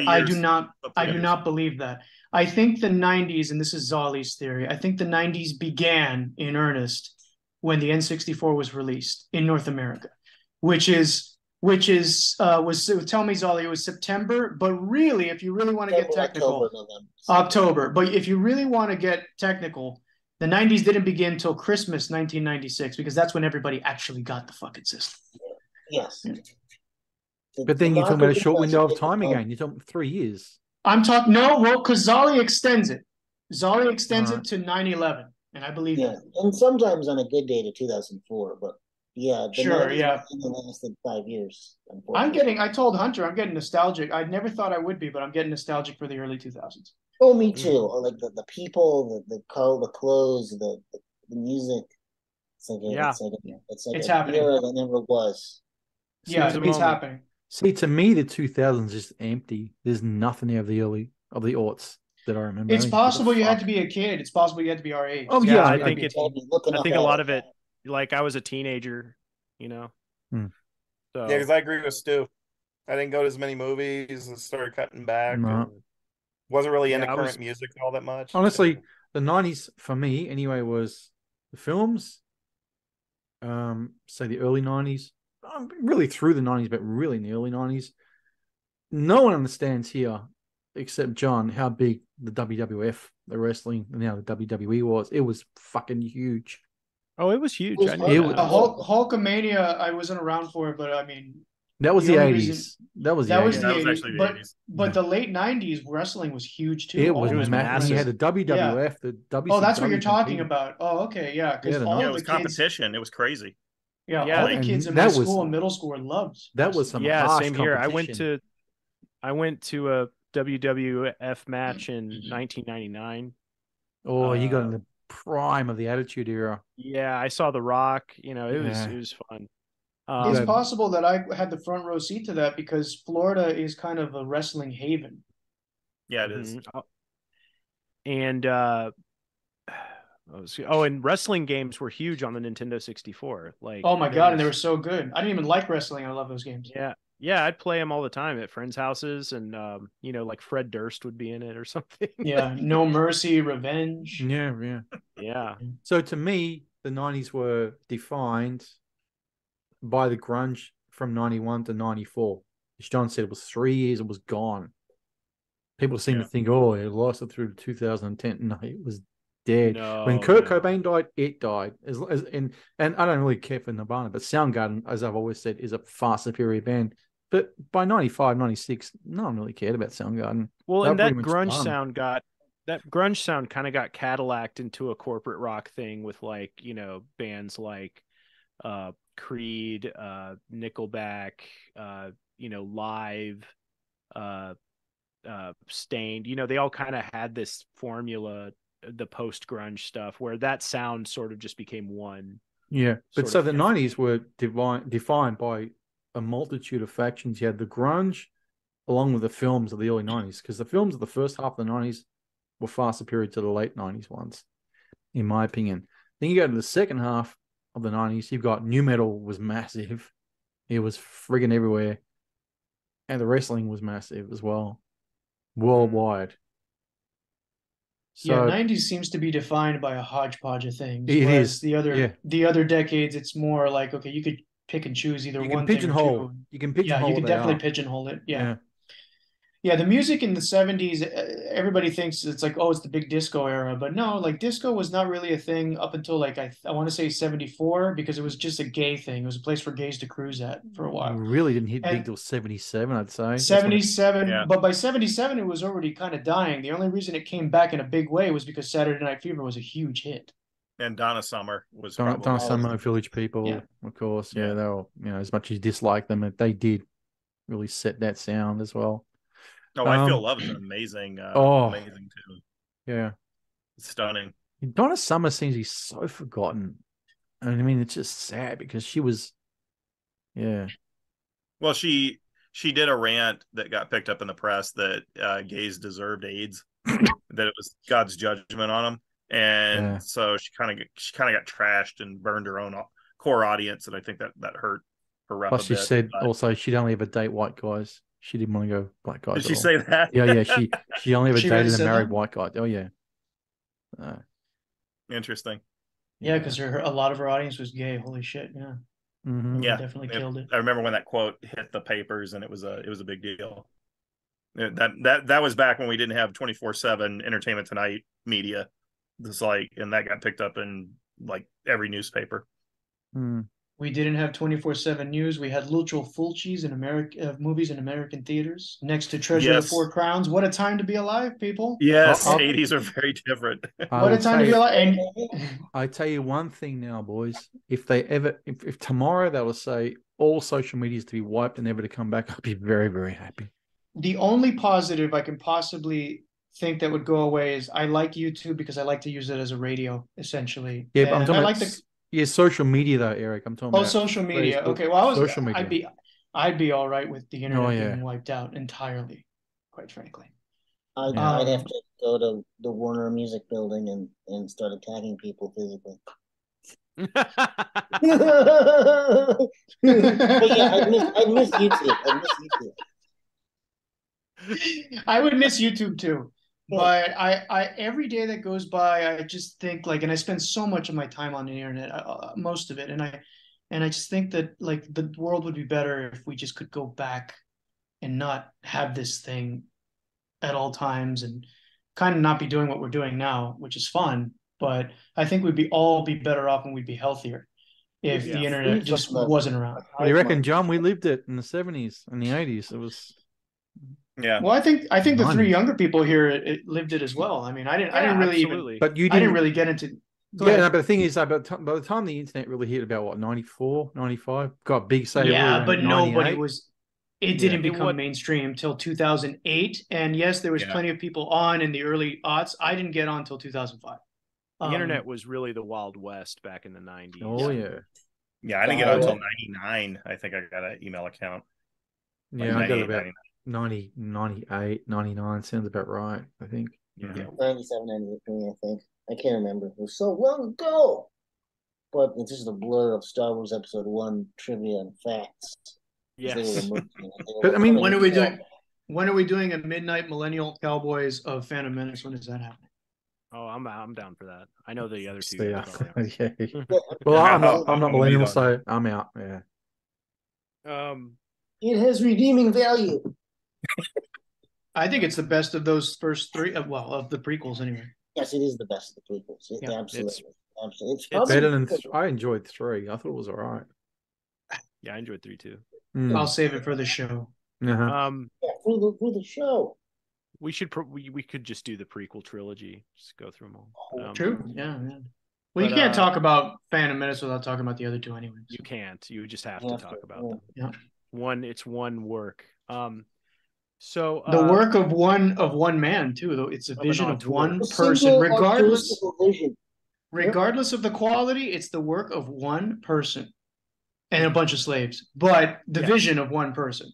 E: I do not believe that. I think the 90s, and this is Zolly's theory, I think the 90s began in earnest when the N64 was released in North America, which was tell me, Zolly, it was September, but really, if you really want to get technical, October. But if you really want to get technical, the 90s didn't begin until Christmas 1996, because that's when everybody actually got the fucking system.
F: Yes.
C: But then you're talking about a short window of time again. You're talking 3 years.
E: Because Zolly extends it. Zolly extends it to 9/11, and I believe that.
F: And sometimes on a good day to 2004, but yeah,
E: sure, yeah.
F: Lasted 5 years.
E: I told Hunter, I'm getting nostalgic. I never thought I would be, but I'm getting nostalgic for the early 2000s.
F: Oh, me too. Like the people, the clothes, the music. It's
E: happening.
F: Era that never was.
E: It's happening.
C: See, to me, the 2000s is just empty. There's nothing of the aughts that I remember.
E: It's possible you had to be a kid. It's possible you had to be our age.
B: Oh yeah, I think a lot of it. Like I was a teenager, you know.
G: So. Yeah, because I agree with Stu. I didn't go to as many movies and started cutting back. And wasn't really into current music all that much.
C: Honestly, the 90s for me anyway was the films. Say the early 90s. Really through the 90s, but really in the early 90s. No one understands here, except John, how big the WWF, the wrestling, and now the WWE was. It was fucking huge.
B: Oh, it was huge.
E: Hulkamania, I wasn't around for it, but I mean,
C: that was the 80s. That was the
E: 80s. But the late 90s, wrestling was huge too.
C: It was massive. You had the WWF, the WCW.
E: Oh, that's what you're talking about. Oh, okay, yeah.
G: Because it was competition. It was crazy.
E: Yeah, all the kids in my school and middle school were loved.
C: That was some
B: same here. I went to a WWF match in 1999.
C: Oh, you got in the prime of the Attitude Era.
B: Yeah, I saw The Rock. You know, it was fun.
E: It's possible that I had the front row seat to that because Florida is kind of a wrestling haven.
G: Yeah, it is.
B: And and wrestling games were huge on the Nintendo 64. Like,
E: oh my god, and they were so good. I didn't even like wrestling. I love those games.
B: Yeah, I'd play them all the time at friends' houses, and like Fred Durst would be in it or something.
E: Yeah, No Mercy, Revenge.
B: Yeah.
C: So to me, the 90s were defined by the grunge from 91 to 94. As John said, it was 3 years. It was gone. People seem to think, oh, it lasted through 2010. No, it was dead. When Kurt Cobain died, it died. And I don't really care for Nirvana, but Soundgarden, as I've always said, is a far superior band. But by 95, 96, no one really cared about Soundgarden.
B: Well, and that grunge sound kind of got Cadillac'd into a corporate rock thing with like, bands like Creed, Nickelback, Live, Stained. They all kind of had this formula, the post-grunge stuff, where that sound sort of just became one.
C: Yeah, but so the 90s were defined by a multitude of factions. You had the grunge along with the films of the early 90s, because the films of the first half of the 90s were far superior to the late 90s ones, in my opinion. Then you go to the second half of the 90s, you've got new metal was massive. It was friggin' everywhere. And the wrestling was massive as well, worldwide.
E: So, 90s seems to be defined by a hodgepodge of things.
C: It is.
E: The other decades, it's more like, okay, you could pick and choose either one thing or two.
C: You can pigeonhole.
E: Yeah, you can definitely pigeonhole it. Yeah. Yeah, the music in the 70s, everybody thinks it's like, oh, it's the big disco era. But no, like disco was not really a thing up until like I want to say 74 because it was just a gay thing. It was a place for gays to cruise at for a while.
C: Really didn't hit big
E: And
C: till 77, I'd say.
E: 77,
G: Yeah.
E: but by 77 it was already kind of dying. The only reason it came back in a big way was because Saturday Night Fever was a huge hit.
G: And Donna Summer was
C: Donna Summer, Village People,
E: Yeah.
C: of course.
G: Yeah.
C: Yeah, they were, as much as you dislike them, they did really set that sound as well.
G: Oh, I Feel Love is amazing. Amazing too.
C: Yeah.
G: It's stunning.
C: Donna Summer seems to be so forgotten. And I mean, it's just sad because she was, yeah.
G: Well, she did a rant that got picked up in the press that gays deserved AIDS, that it was God's judgment on them, and so she kind of got trashed and burned her own core audience, and I think that hurt her rep.
C: Plus,
G: a
C: she
G: bit,
C: said
G: but...
C: also she'd only ever date white guys. She didn't want to go black guys.
G: Did she say that?
C: Yeah. She only ever
E: She
C: dated
E: really
C: a
E: said
C: married
E: that?
C: white guy. Oh yeah.
G: Interesting.
E: Yeah, because a lot of her audience was gay. Holy shit! Yeah,
C: Mhm.
G: Yeah,
E: definitely killed it.
G: I remember when that quote hit the papers, and it was a big deal. That was back when we didn't have 24/7 Entertainment Tonight media. It's like, and that got picked up in like every newspaper.
C: Mm.
E: We didn't have 24/7 news. We had Lucio Fulci's in America movies in American theaters next to Treasure of the Four Crowns. What a time to be alive, people!
G: Yes, 80s are very different.
E: What a time to be alive! And
C: I tell you one thing now, boys. If tomorrow they will say all social media is to be wiped and never to come back, I'll be very, very happy.
E: the only positive I can possibly think that would go away is I like YouTube because I like to use it as a radio, essentially.
C: Yeah, but I'm
E: And
C: talking
E: I
C: about
E: like
C: social media though, Eric. I'm talking about
E: social media.
C: Facebook,
E: Okay, well,
C: social media.
E: I'd be all right with the internet
C: yeah.
E: being wiped out entirely, quite frankly.
F: I'd have to go to the Warner Music Building and start attacking people physically. But yeah, I'd miss YouTube.
E: I would miss YouTube too. But I every day that goes by, I just think like, and I spend so much of my time on the internet, most of it, and I just think that like the world would be better if we just could go back and not have this thing at all times and kind of not be doing what we're doing now, which is fun. But I think we'd all be better off and we'd be healthier if the internet just wasn't around.
C: What do you reckon, John? We lived it in the 70s and the 80s. It was.
G: Yeah.
E: Well, I think the three younger people here lived it as well. I mean, I didn't really
B: absolutely.
C: But you
E: I didn't really get into.
C: But the thing is, by the time the internet really hit about what 94, 95, got big say.
E: Yeah, but nobody was. It didn't
B: Yeah.
E: become mainstream until 2008, and yes, there was plenty of people on in the early aughts. I didn't get on until 2005.
B: The internet was really the Wild West back in the 90s.
C: Oh yeah.
G: Yeah, I didn't get on until 99. I think I got an email account.
C: Yeah, I got about 90, 98, 99. Sounds about right, I think.
G: Yeah.
F: 97, 98 for me, I think. I can't remember. It was so long ago. But it's just a blur of Star Wars Episode 1 trivia and facts.
B: Yes.
C: But I mean,
E: when are we doing a Midnight Millennial Cowboys of Phantom Menace? When is that happening?
B: Oh, I'm down for that. I know the other two.
C: Yeah.
B: guys
C: Yeah.
B: are.
C: Well, I'm not millennial, so I'm out. Yeah.
F: It has redeeming value.
E: I think it's the best of those first three. Well, of the prequels, anyway.
F: Yes, it is the best of the prequels.
E: Yeah,
F: Absolutely. It's
C: Better than I enjoyed 3. I thought it was all right.
B: Yeah, I enjoyed 3 too.
E: I'll save it for the show.
C: Uh-huh.
F: For the show.
B: We should we could just do the prequel trilogy. Just go through them all.
E: True. Yeah. Well, you can't talk about Phantom Menace without talking about the other two, anyway.
B: You can't. You just have to talk about them.
E: Yeah.
B: It's one work. So
E: the work of one man too, though. It's a vision of one person, regardless of the quality. It's the work of one person and a bunch of slaves, but the vision of one person.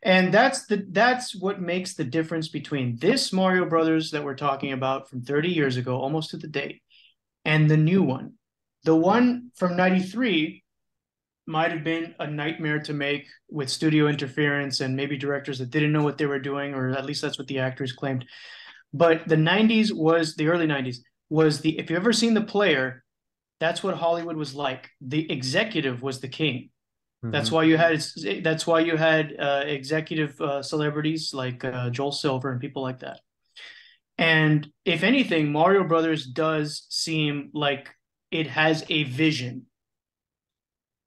E: And that's what makes the difference between this Mario Brothers that we're talking about from 30 years ago, almost to the date, and the new one. The one from 93 might have been a nightmare to make with studio interference and maybe directors that didn't know what they were doing, or at least that's what the actors claimed. But the early 90s was if you've ever seen The Player, that's what Hollywood was like. The executive was the king. That's
C: Mhm.
E: why you had executive celebrities like Joel Silver and people like that. And if anything, Mario Brothers does seem like it has a vision,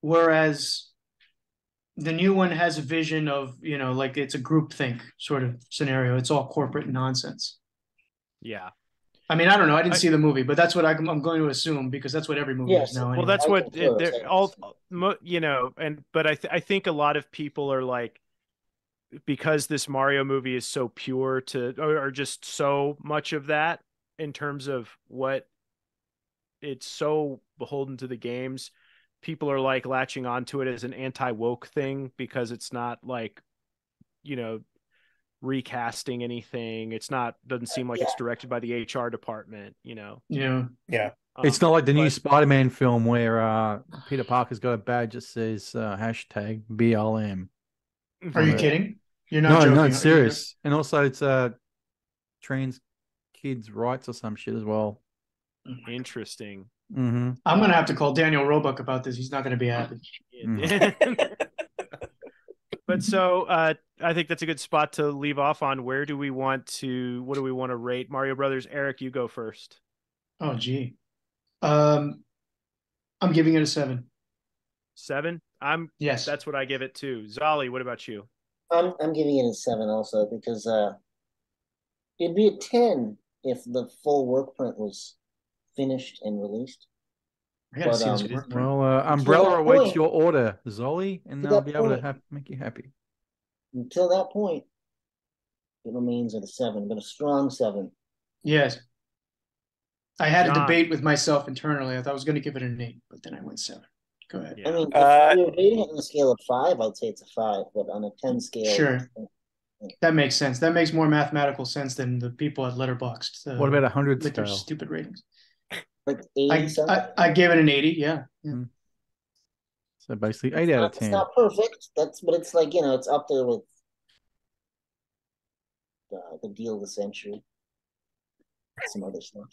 E: whereas the new one has a vision of, like it's a groupthink sort of scenario. It's all corporate nonsense.
B: Yeah.
E: I mean, I don't know. I didn't see the movie, but that's what I'm going to assume because that's what every movie is now.
B: Well,
E: Anyway.
B: that's what they're all, but I think a lot of people are like, because this Mario movie is so pure or just so much of that in terms of what it's so beholden to the games, people are like latching onto it as an anti-woke thing because it's not like, recasting anything. It's not, doesn't seem like it's directed by the HR department,
E: Yeah.
C: It's not like the new
B: but-
C: Spider-Man film where Peter Parker's got a badge that says hashtag BLM.
E: Are you
C: Yeah.
E: kidding? You're not joking.
C: No, it's serious. And also it's trans kids' rights or some shit as well.
B: Interesting.
C: Mm-hmm.
E: I'm going to have to call Daniel Roebuck about this. He's not going to be happy.
B: But so I think that's a good spot to leave off on. What do we want to rate Mario Brothers? Eric, you go first.
E: Oh, gee. I'm giving it a 7.
B: 7?
E: Yes.
B: That's what I give it to. Zolly, what about you?
F: I'm giving it a 7 also because it'd be a 10 if the full work print was finished and released.
E: I gotta see this work print.
C: Well, Umbrella
F: that
C: awaits
F: point-
C: your order, Zolly, and
F: to
C: they'll
F: that
C: be able to
F: point-
C: make you happy.
F: Until that point, it remains at a 7, but a strong 7.
E: Yes. I had
B: John.
E: a debate with myself internally. I thought I was going to give it an 8, but then I went 7. Go ahead.
B: Yeah.
F: I mean, if you're rating it on a scale of 5, I'd say it's a 5, but on a 10 scale,
E: Sure. That makes sense. That makes more mathematical sense than the people at Letterboxd.
C: What about 100
E: with their
C: scale?
E: stupid ratings?
F: like 80 something.
E: I gave it an 80. Yeah.
C: So basically 8 out of 10.
F: It's not perfect. But it's like, it's up there with the deal of the century. Some other stuff,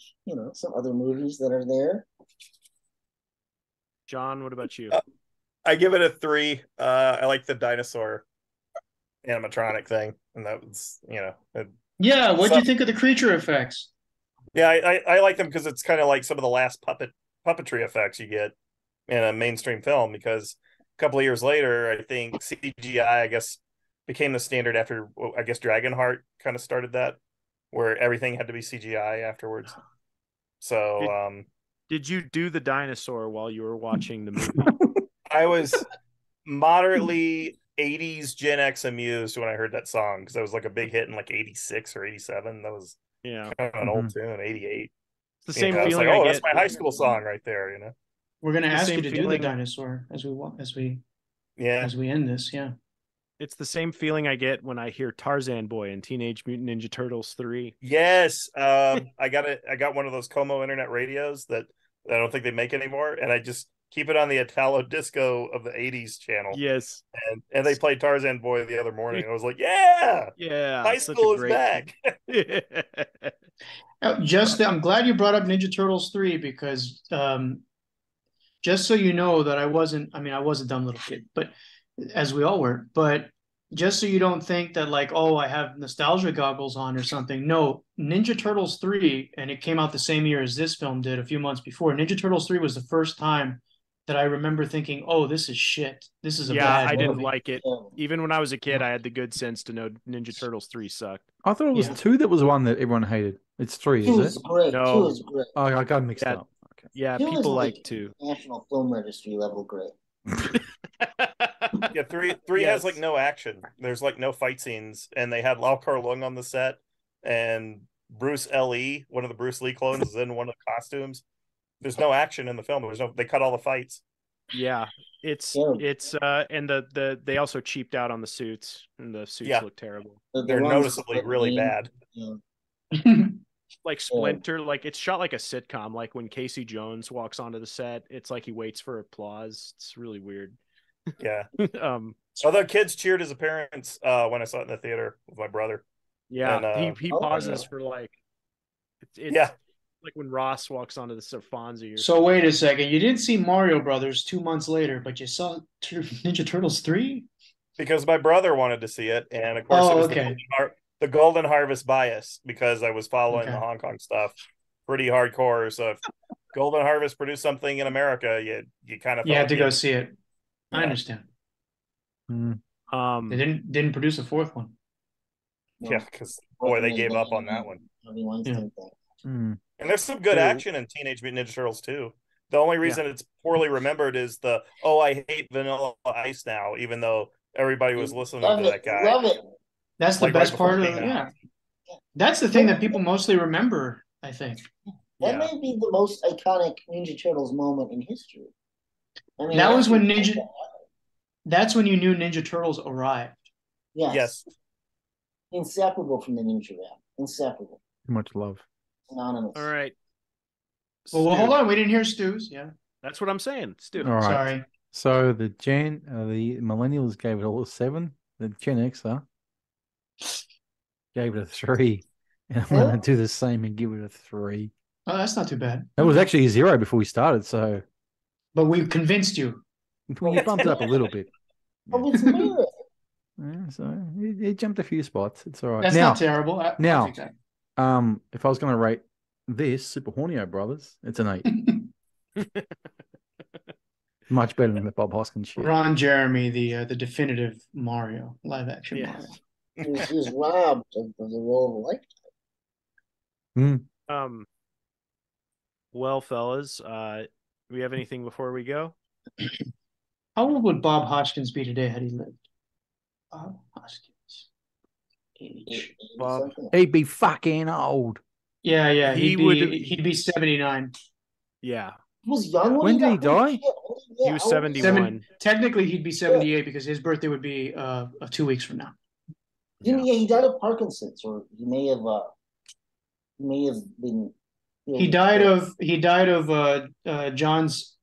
F: some other movies that are there.
B: John, what about you?
G: I give it a 3. I like the dinosaur animatronic thing, and that was,
E: Yeah. What'd you think of the creature effects?
G: yeah, I like them because it's kind of like some of the last puppetry effects you get in a mainstream film. Because a couple of years later, I think CGI, I guess, became the standard after, I guess, Dragonheart kind of started that, where everything had to be CGI afterwards. So,
B: Did you do the dinosaur while you were watching the movie?
G: I was moderately 80s Gen X amused when I heard that song because that was like a big hit in like 86 or 87. That was
B: Yeah.
G: kind of an old tune, 88.
B: It's the same
G: I was
B: feeling
G: like,
B: I
G: that's
B: get.
G: my high school song right there,
E: We're going to
B: The
E: ask
B: same
E: you to do the
B: feeling-
E: dinosaur as we
G: Yeah.
E: end this. Yeah.
B: It's the same feeling I get when I hear Tarzan Boy and Teenage Mutant Ninja Turtles 3.
G: Yes. I got one of those Como internet radios that I don't think they make anymore, and I just keep it on the Italo disco of the 80s channel.
B: Yes.
G: And they played Tarzan Boy the other morning. I was like, yeah,
B: Yeah.
G: high
B: such a
G: school is
B: great-
G: back.
E: I'm glad you brought up Ninja Turtles 3 because just so you know that I was a dumb little kid, but as we all were, but just so you don't think that like, oh, I have nostalgia goggles on or something. No, Ninja Turtles 3, and it came out the same year as this film did a few months before. Ninja Turtles 3 was the first time that I remember thinking, oh, this is shit. This is a bad
B: I didn't
E: movie.
B: like it. Even when I was a kid, I had the good sense to know Ninja Turtles 3 sucked.
C: I thought it was
E: Yeah.
C: 2 that was one that everyone hated. It's 3,
F: 2
C: is
F: is
C: it?
F: great.
B: No.
F: 2 is great.
C: Oh, I got mixed
B: Yeah.
C: up. Okay.
B: Yeah,
F: 2 is
B: people
F: like
B: like to.
F: National Film Registry level great.
G: Yeah, three
B: Yes.
G: has like no action. There's like no fight scenes, and they had Lau Kar-leung on the set, and Bruce Lee, one of the Bruce Lee clones, is in one of the costumes. There's no action in the film. They cut all the fights.
B: Yeah, it's and they also cheaped out on the suits, and the suits
G: Yeah.
B: look terrible.
G: They're noticeably really bad.
F: Yeah.
B: Like Splinter, like it's shot like a sitcom. Like when Casey Jones walks onto the set, it's like he waits for applause. It's really weird.
G: Yeah.
B: um,
G: Although kids cheered his appearance when I saw it in the theater with my brother.
B: yeah,
G: And,
B: he
F: oh,
B: pauses
F: yeah.
B: for like, it's
G: Yeah.
B: Like when Ross walks onto the Fonzie.
E: So wait a second. You didn't see Mario Brothers 2 months later, but you saw Ninja Turtles 3?
G: Because my brother wanted to see it, and of course it was the Golden Harvest bias because I was following the Hong Kong stuff pretty hardcore. So if Golden Harvest produced something in America, you kind of
E: had to go see it.
G: Yeah.
E: I understand.
B: They
E: didn't produce a fourth one.
G: Yeah, because boy, they gave up on that one.
E: Yeah.
G: And there's some good action in Teenage Mutant Ninja Turtles too. The only reason it's poorly remembered is I hate Vanilla Ice now, even though everybody was listening to that guy.
F: Love it.
E: That's the best part of it. Yeah. That's the thing that people mostly remember, I think.
F: That may be the most iconic Ninja Turtles moment in history. I mean,
E: that was when that's when you knew Ninja Turtles arrived.
F: Yes. Inseparable from the Ninja Rap. Inseparable.
C: Too much love.
F: Anonymous.
B: All right.
E: Well, hold on. We didn't hear Stu's. Yeah.
B: That's what I'm saying. Stu.
C: All right.
E: Sorry.
C: So the millennials gave it all a 7. The Gen Xer gave it a 3. And I'm going to do the same and give it a 3.
E: Oh, that's not too bad.
C: That was actually a 0 before we started, so.
E: But we convinced you.
C: We bumped it up a little bit.
F: Oh, it's weird.
C: Yeah, so it jumped a few spots. It's all right.
E: That's not terrible.
C: Now, if I was going to rate this Super Hornio Brothers, it's an 8. Much better than the Bob Hoskins shit.
E: Ron Jeremy, the definitive Mario, live action Mario.
F: He was robbed of the role of a lifetime.
B: Well, fellas, we have anything before we go?
E: How old would Bob Hoskins be today had he lived? Bob Hoskins.
B: Bob.
C: He'd be fucking old.
E: Yeah. He'd be 79.
B: Yeah.
F: He was young
C: when did he die?
B: He was 71.
E: Technically, he'd be 78 because his birthday would be 2 weeks from now.
F: Yeah, he died of Parkinson's, or he may have been.
E: He died of John's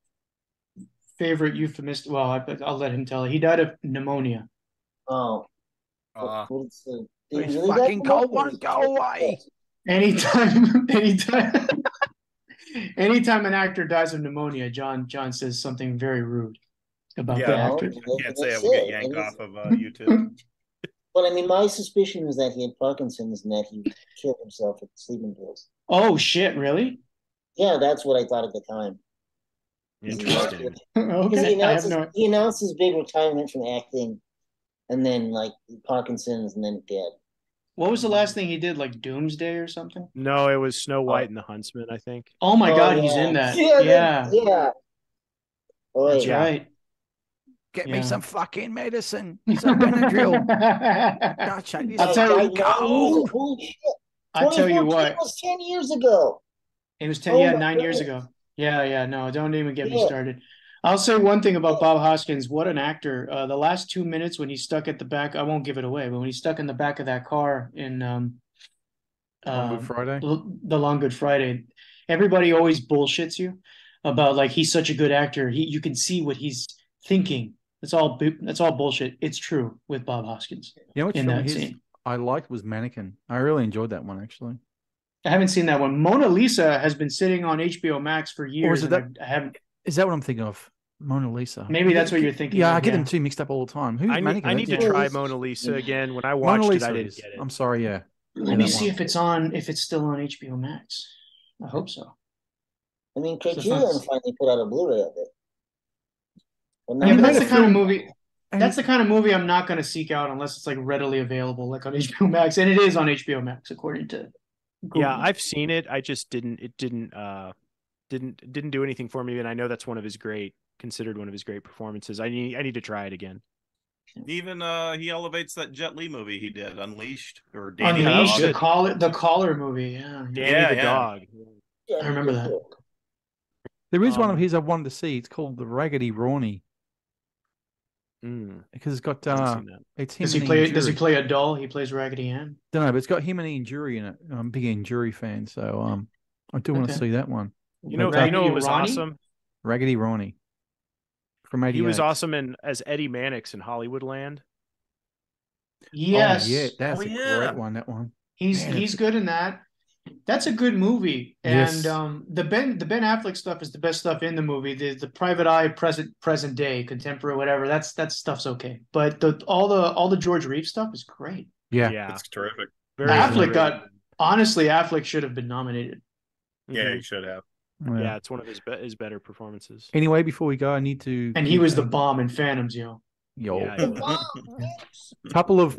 E: favorite euphemist. Well, I'll let him tell it. He died of pneumonia.
F: Oh.
C: This fucking cold won't go away.
E: Anytime an actor dies of pneumonia, John says something very rude about the actor.
G: I can't say it will get yanked off of YouTube.
F: But I mean, my suspicion was that he had Parkinson's and that he killed himself with sleeping pills.
E: Oh shit! Really?
F: Yeah, that's what I thought at the time.
B: Interesting.
E: Okay.
F: He announced his big retirement from acting, and then like Parkinson's, and then dead.
E: What was the last thing he did? Like Doomsday or something?
B: No, it was Snow White and the Huntsman, I think.
E: Oh my God, he's in that. Yeah.
F: Oh,
E: that's right.
C: Get me some fucking medicine. Some Benadryl.
E: I'll tell you.
F: Holy shit.
E: I tell you what.
F: It was 10 years ago.
E: It was 9 years ago. Yeah. No, don't even get me started. I'll say one thing about Bob Hoskins. What an actor. The last 2 minutes when he's stuck at the back, I won't give it away, but when he's stuck in the back of that car in
C: Long Good Friday?
E: The Long Good Friday, everybody always bullshits you about like he's such a good actor. You can see what he's thinking. That's all bullshit. It's true with Bob Hoskins.
C: You know what scene I liked was Mannequin. I really enjoyed that one, actually.
E: I haven't seen that one. Mona Lisa has been sitting on HBO Max for years.
C: Or I haven't. Is that what I'm thinking of? Mona Lisa.
E: Maybe that's what you're thinking.
C: Yeah, I get them two mixed up all the time. Who's Mannequin?
B: I need to try Mona Lisa again. When I watched it, I didn't get it.
C: I'm sorry, yeah.
E: Let me see if it's still on HBO Max. I hope so.
F: I mean, Criterion finally put out a Blu-ray of it.
E: Yeah, but that's the kind of movie. That's the kind of movie I'm not going to seek out unless it's like readily available, like on HBO Max, and it is on HBO Max according to Google.
B: Yeah, I've seen it. I just didn't do anything for me, and I know that's considered one of his great performances. I need to try it again.
G: Even he elevates that Jet Li movie he did, Unleashed or
E: Unleashed, the Caller movie. Yeah,
B: Danny the dog.
E: Yeah, I remember that.
C: There is one of his I wanted to see. It's called The Raggedy Rawny. Because it's got it's him.
E: Does he play a doll? He plays Raggedy Ann.
C: Don't know, but it's got him and Ian Jury in it. I'm a big Ian Jury fan, so I do want to see that one.
B: You know it was awesome.
C: Raggedy Ronnie from 88.
B: He was awesome as Eddie Mannix in Hollywoodland.
E: Yes.
C: Oh, yeah, that's a great one. That one.
E: He's good in that. That's a good movie,
C: Yes.
E: and the Ben Affleck stuff is the best stuff in the movie. The Private Eye, present day, contemporary, whatever. That stuff's okay, but all the George Reeves stuff is great.
C: Yeah.
B: Yeah.
G: It's terrific.
B: Very
E: Affleck
B: underrated.
E: honestly, Affleck should have been nominated.
G: Yeah,
B: Mhm.
G: you should have.
B: Yeah, it's one of his better performances.
C: Anyway, before we go, I need to.
E: And he was the bomb in Phantoms, yo.
B: Yeah,
F: The
B: yeah.
F: bomb, yes.
C: couple of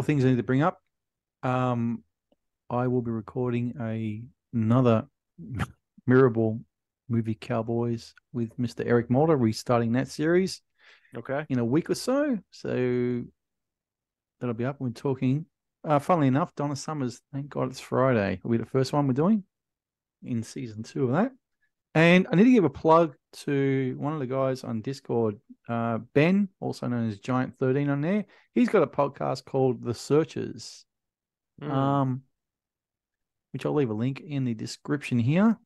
C: things I need to bring up. I will be recording another Mirrorball movie Cowboys with Mr. Eric Mulder, restarting that series
B: Okay.
C: in a week or so. So that'll be up. We're talking. Funnily enough, Donna Summers. Thank God it's Friday. Will be the first one we're doing in season 2 of that. And I need to give a plug to one of the guys on Discord, Ben, also known as Giant13 on there. He's got a podcast called The Searchers, which I'll leave a link in the description here.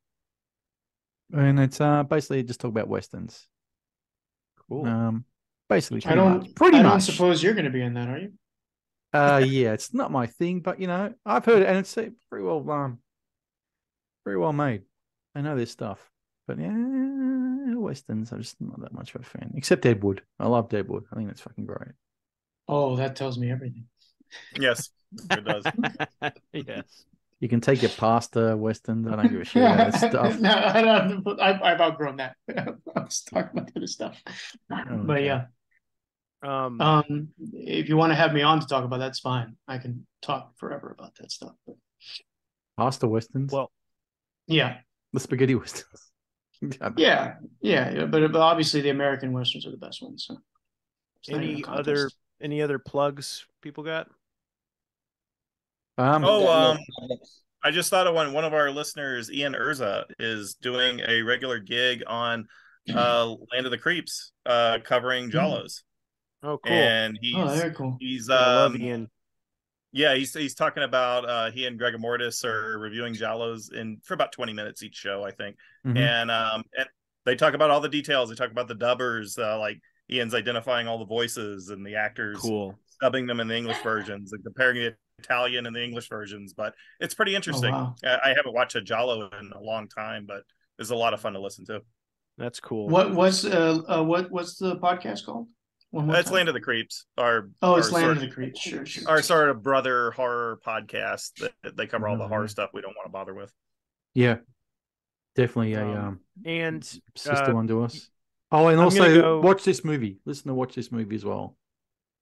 C: And it's basically just talk about Westerns.
B: Cool.
C: Basically,
E: I don't
C: much.
E: suppose you're going to be in that, are you?
C: Yeah, it's not my thing, but I've heard it, and it's very well made. I know their stuff, but yeah, Westerns, I'm just not that much of a fan. Except Deadwood. I love Deadwood. I think that's fucking great.
E: Oh, that tells me everything.
G: Yes, it does.
B: Yes.
C: You can take it past the Westerns. I don't give a shit about that stuff.
E: No, I've outgrown that. I was talking about the other stuff. But
C: okay.
E: yeah. If you want to have me on to talk about that, that's fine. I can talk forever about that stuff. But...
C: Past the Westerns?
B: Well,
E: yeah.
C: The spaghetti Westerns.
E: Yeah. But obviously the American Westerns are the best ones. So
B: any other plugs people got?
G: I just thought of one of our listeners, Ian Urza, is doing a regular gig on Land of the Creeps, covering Jalos.
B: Oh, cool.
G: And
E: very cool.
G: He's
B: I love Ian.
G: Yeah, he's talking about he and Gregor Mortis are reviewing Jalos for about 20 minutes each show, I think.
C: Mhm.
G: And they talk about all the details. They talk about the dubbers, like Ian's identifying all the voices and the actors, dubbing them in the English versions and comparing the Italian and the English versions. But it's pretty interesting.
E: Oh, wow.
G: I haven't watched a Jalo in a long time, but it's a lot of fun to listen to.
B: That's cool.
E: What's the podcast called?
G: It's Land of the Creeps.
E: It's Land of the Creeps. Sure.
G: Our sort of brother horror podcast that they cover all the horror stuff we don't want to bother with.
C: Yeah, definitely
B: and
C: sister one to us. Oh, and also watch this movie. Listen to Watch This Movie as well.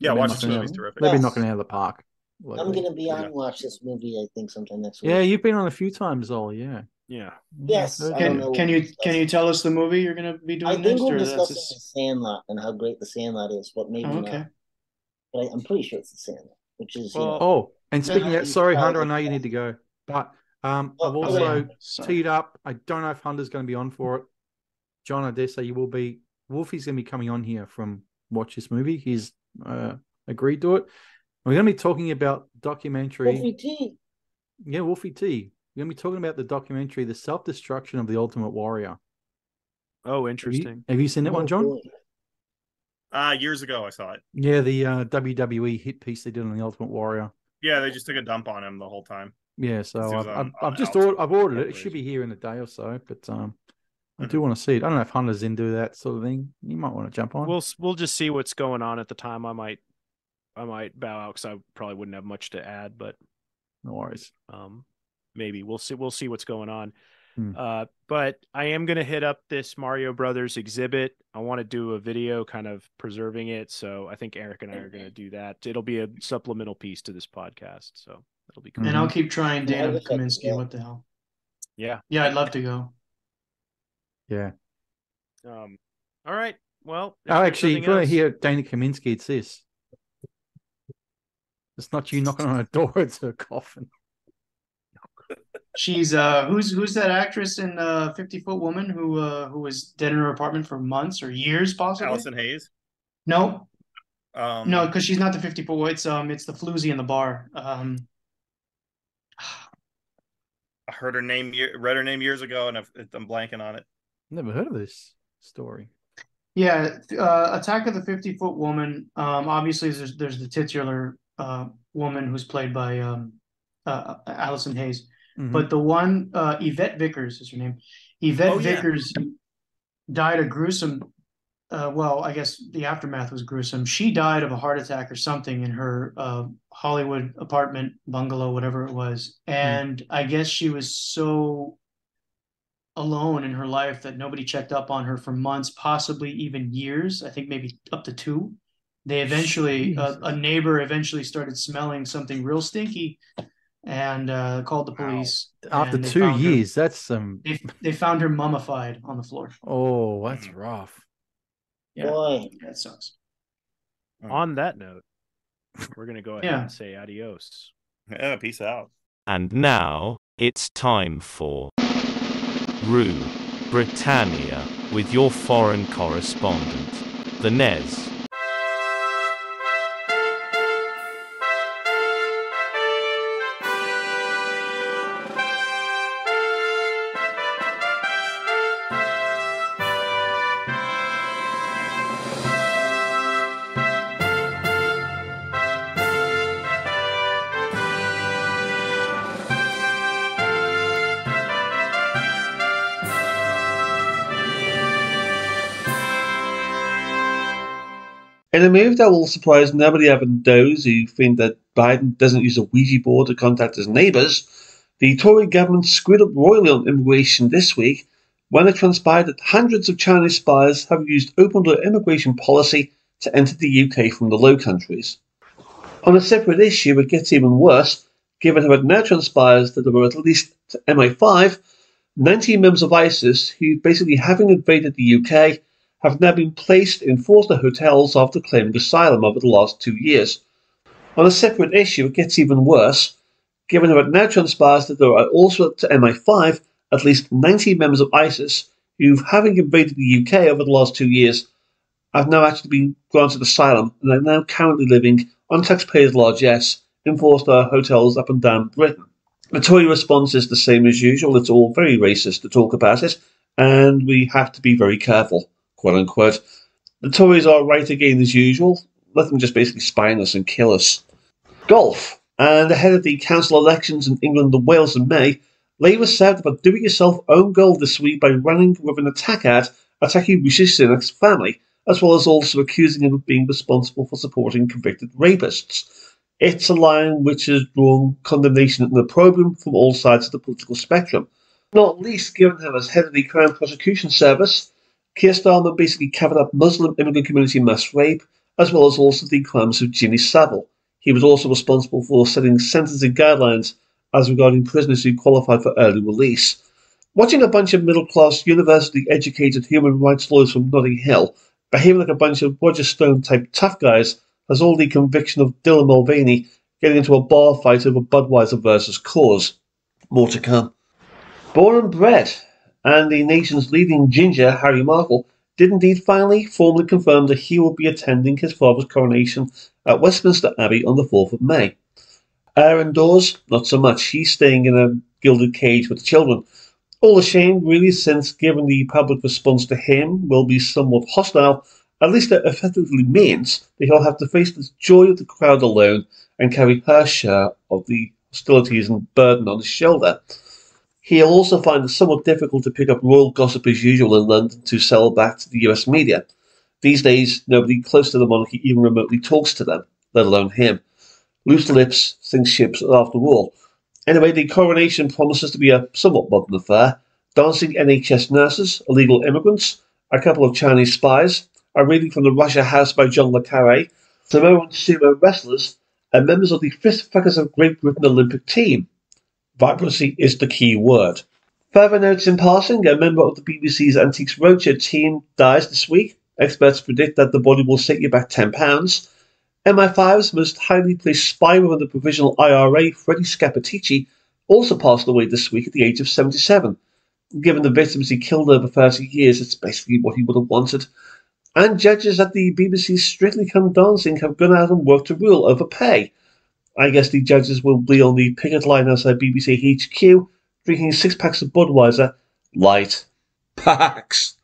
G: Yeah, Watch This Movie is terrific.
C: They've been knocking it out of the park.
F: I'm going to be on Watch This Movie, I think, sometime next week.
C: Yeah, you've been on a few times, Zolly. Yeah.
B: Yeah.
F: Yes.
E: Can you tell us the movie you're going to be doing
F: I think
E: next?
F: we're discussing The Sandlot and how great The Sandlot is, but maybe not. But I'm pretty sure it's The Sandlot, which is
C: and speaking of that, sorry, Hunter, I know you need to go, but I've also teed up. I don't know if Hunter's going to be on for it. John, I dare say you will be. Wolfie's going to be coming on here from Watch This Movie. He's agreed to it. We're going to be talking about documentary.
F: Wolfie T.
C: Yeah, Wolfie T. We're going to be talking about the documentary, The Self-Destruction of the Ultimate Warrior.
B: Oh, interesting.
C: Have you seen that one, John?
G: Years ago, I saw it.
C: Yeah, the WWE hit piece they did on the Ultimate Warrior.
G: Yeah, they just took a dump on him the whole time.
C: Yeah, so I've ordered it. It should be here in a day or so, but I do want to see it. I don't know if Hunter's into that sort of thing. You might want to jump on.
B: We'll just see what's going on at the time. I might bow out because I probably wouldn't have much to add, but
C: no worries.
B: Maybe we'll see what's going on. But I am going to hit up this Mario Brothers exhibit. I want to do a video kind of preserving it. So I think Eric and I are going to do that. It'll be a supplemental piece to this podcast. So it'll be cool.
E: And I'll keep trying Dana Kaminsky. What the hell?
B: Yeah.
E: Yeah, I'd love to go.
C: Yeah.
B: All right. Well,
C: actually, if you want to hear Dana Kaminsky, it's this. It's not you knocking on a door, it's a coffin.
E: She's who's that actress in 50-Foot Woman who was dead in her apartment for months or years possibly?
G: Allison Hayes?
E: No. No, because she's not the 50-Foot Woman. It's the floozy in the bar.
G: I heard her name, read her name years ago, and I'm blanking on it.
C: Never heard of this story.
E: Yeah, Attack of the 50-Foot Woman. Obviously, there's the titular woman who's played by Allison Hayes. But the one, Yvette Vickers is her name. Yvette Vickers died a gruesome, well, I guess the aftermath was gruesome. She died of a heart attack or something in her Hollywood apartment, bungalow, whatever it was. And I guess she was so alone in her life that nobody checked up on her for months, possibly even years. I think maybe up to 2. They eventually, a neighbor eventually started smelling something real stinky and called the police.
C: After 2 years, that's some.
E: They found her mummified on the floor.
C: Oh, that's rough.
E: Yeah,
F: Boy.
E: that sucks.
B: On that note, we're going to go ahead and say adios.
G: Yeah, peace out.
H: And now, it's time for Rue Britannia with your foreign correspondent, the Nez.
I: In a move that will surprise nobody other than those who think that Biden doesn't use a Ouija board to contact his neighbours, the Tory government screwed up royally on immigration this week when it transpired that hundreds of Chinese spies have used open-door immigration policy to enter the UK from the Low Countries. On a separate issue, it gets even worse, given how it now transpires that there were at least, to MI5, 19 members of ISIS who, basically having invaded the UK, have now been placed in foster hotels after claiming asylum over the last 2 years. On a separate issue, it gets even worse, given how it now transpires that there are also, to MI5, at least 90 members of ISIS who, having invaded the UK over the last 2 years, have now actually been granted asylum and are now currently living on taxpayers' largesse in foster hotels up and down Britain. The Tory response is the same as usual. It's all very racist to talk about it, and we have to be very careful. Quote unquote. The Tories are right again as usual. Let them just basically spy on us and kill us. Golf. And ahead of the council elections in England and Wales in May, Labour said about doing yourself own goal this week by running with an attack ad attacking Rishi Sunak's family, as well as also accusing him of being responsible for supporting convicted rapists. It's a line which has drawn condemnation and opprobrium from all sides of the political spectrum. Not least given him as head of the Crown Prosecution Service, Keir Starmer basically covered up Muslim immigrant community mass rape, as well as also the crimes of Jimmy Savile. He was also responsible for setting sentencing guidelines as regarding prisoners who qualified for early release. Watching a bunch of middle-class, university-educated human rights lawyers from Notting Hill behaving like a bunch of Roger Stone-type tough guys has all the conviction of Dylan Mulvaney getting into a bar fight over Budweiser versus Coors. More to come. Born and bred. And the nation's leading ginger, Harry Markle, did indeed finally formally confirm that he will be attending his father's coronation at Westminster Abbey on the 4th of May. Aaron Dawes, not so much. He's staying in a gilded cage with the children. All the shame, really, since given the public response to him will be somewhat hostile, at least it effectively means that he'll have to face the joy of the crowd alone and carry her share of the hostilities and burden on his shoulder. He'll also find it somewhat difficult to pick up royal gossip as usual in London to sell back to the US media. These days, nobody close to the monarchy even remotely talks to them, let alone him. Loose lips sink ships after all. Anyway, the coronation promises to be a somewhat modern affair. Dancing NHS nurses, illegal immigrants, a couple of Chinese spies, a reading from the Russia House by John le Carré, Samoan sumo wrestlers, and members of the Fistfuckers of Great Britain Olympic team. Vibrancy is the key word. Further notes in passing, a member of the BBC's Antiques Roadshow team dies this week. Experts predict that the body will set you back £10. MI5's most highly placed spy within the provisional IRA, Freddie Scappaticci, also passed away this week at the age of 77. Given the victims he killed over 30 years, it's basically what he would have wanted. And judges at the BBC's Strictly Come Dancing have gone out and worked to rule over pay. I guess the judges will be on the picket line outside BBC HQ, drinking 6 packs of Budweiser, light. Packs!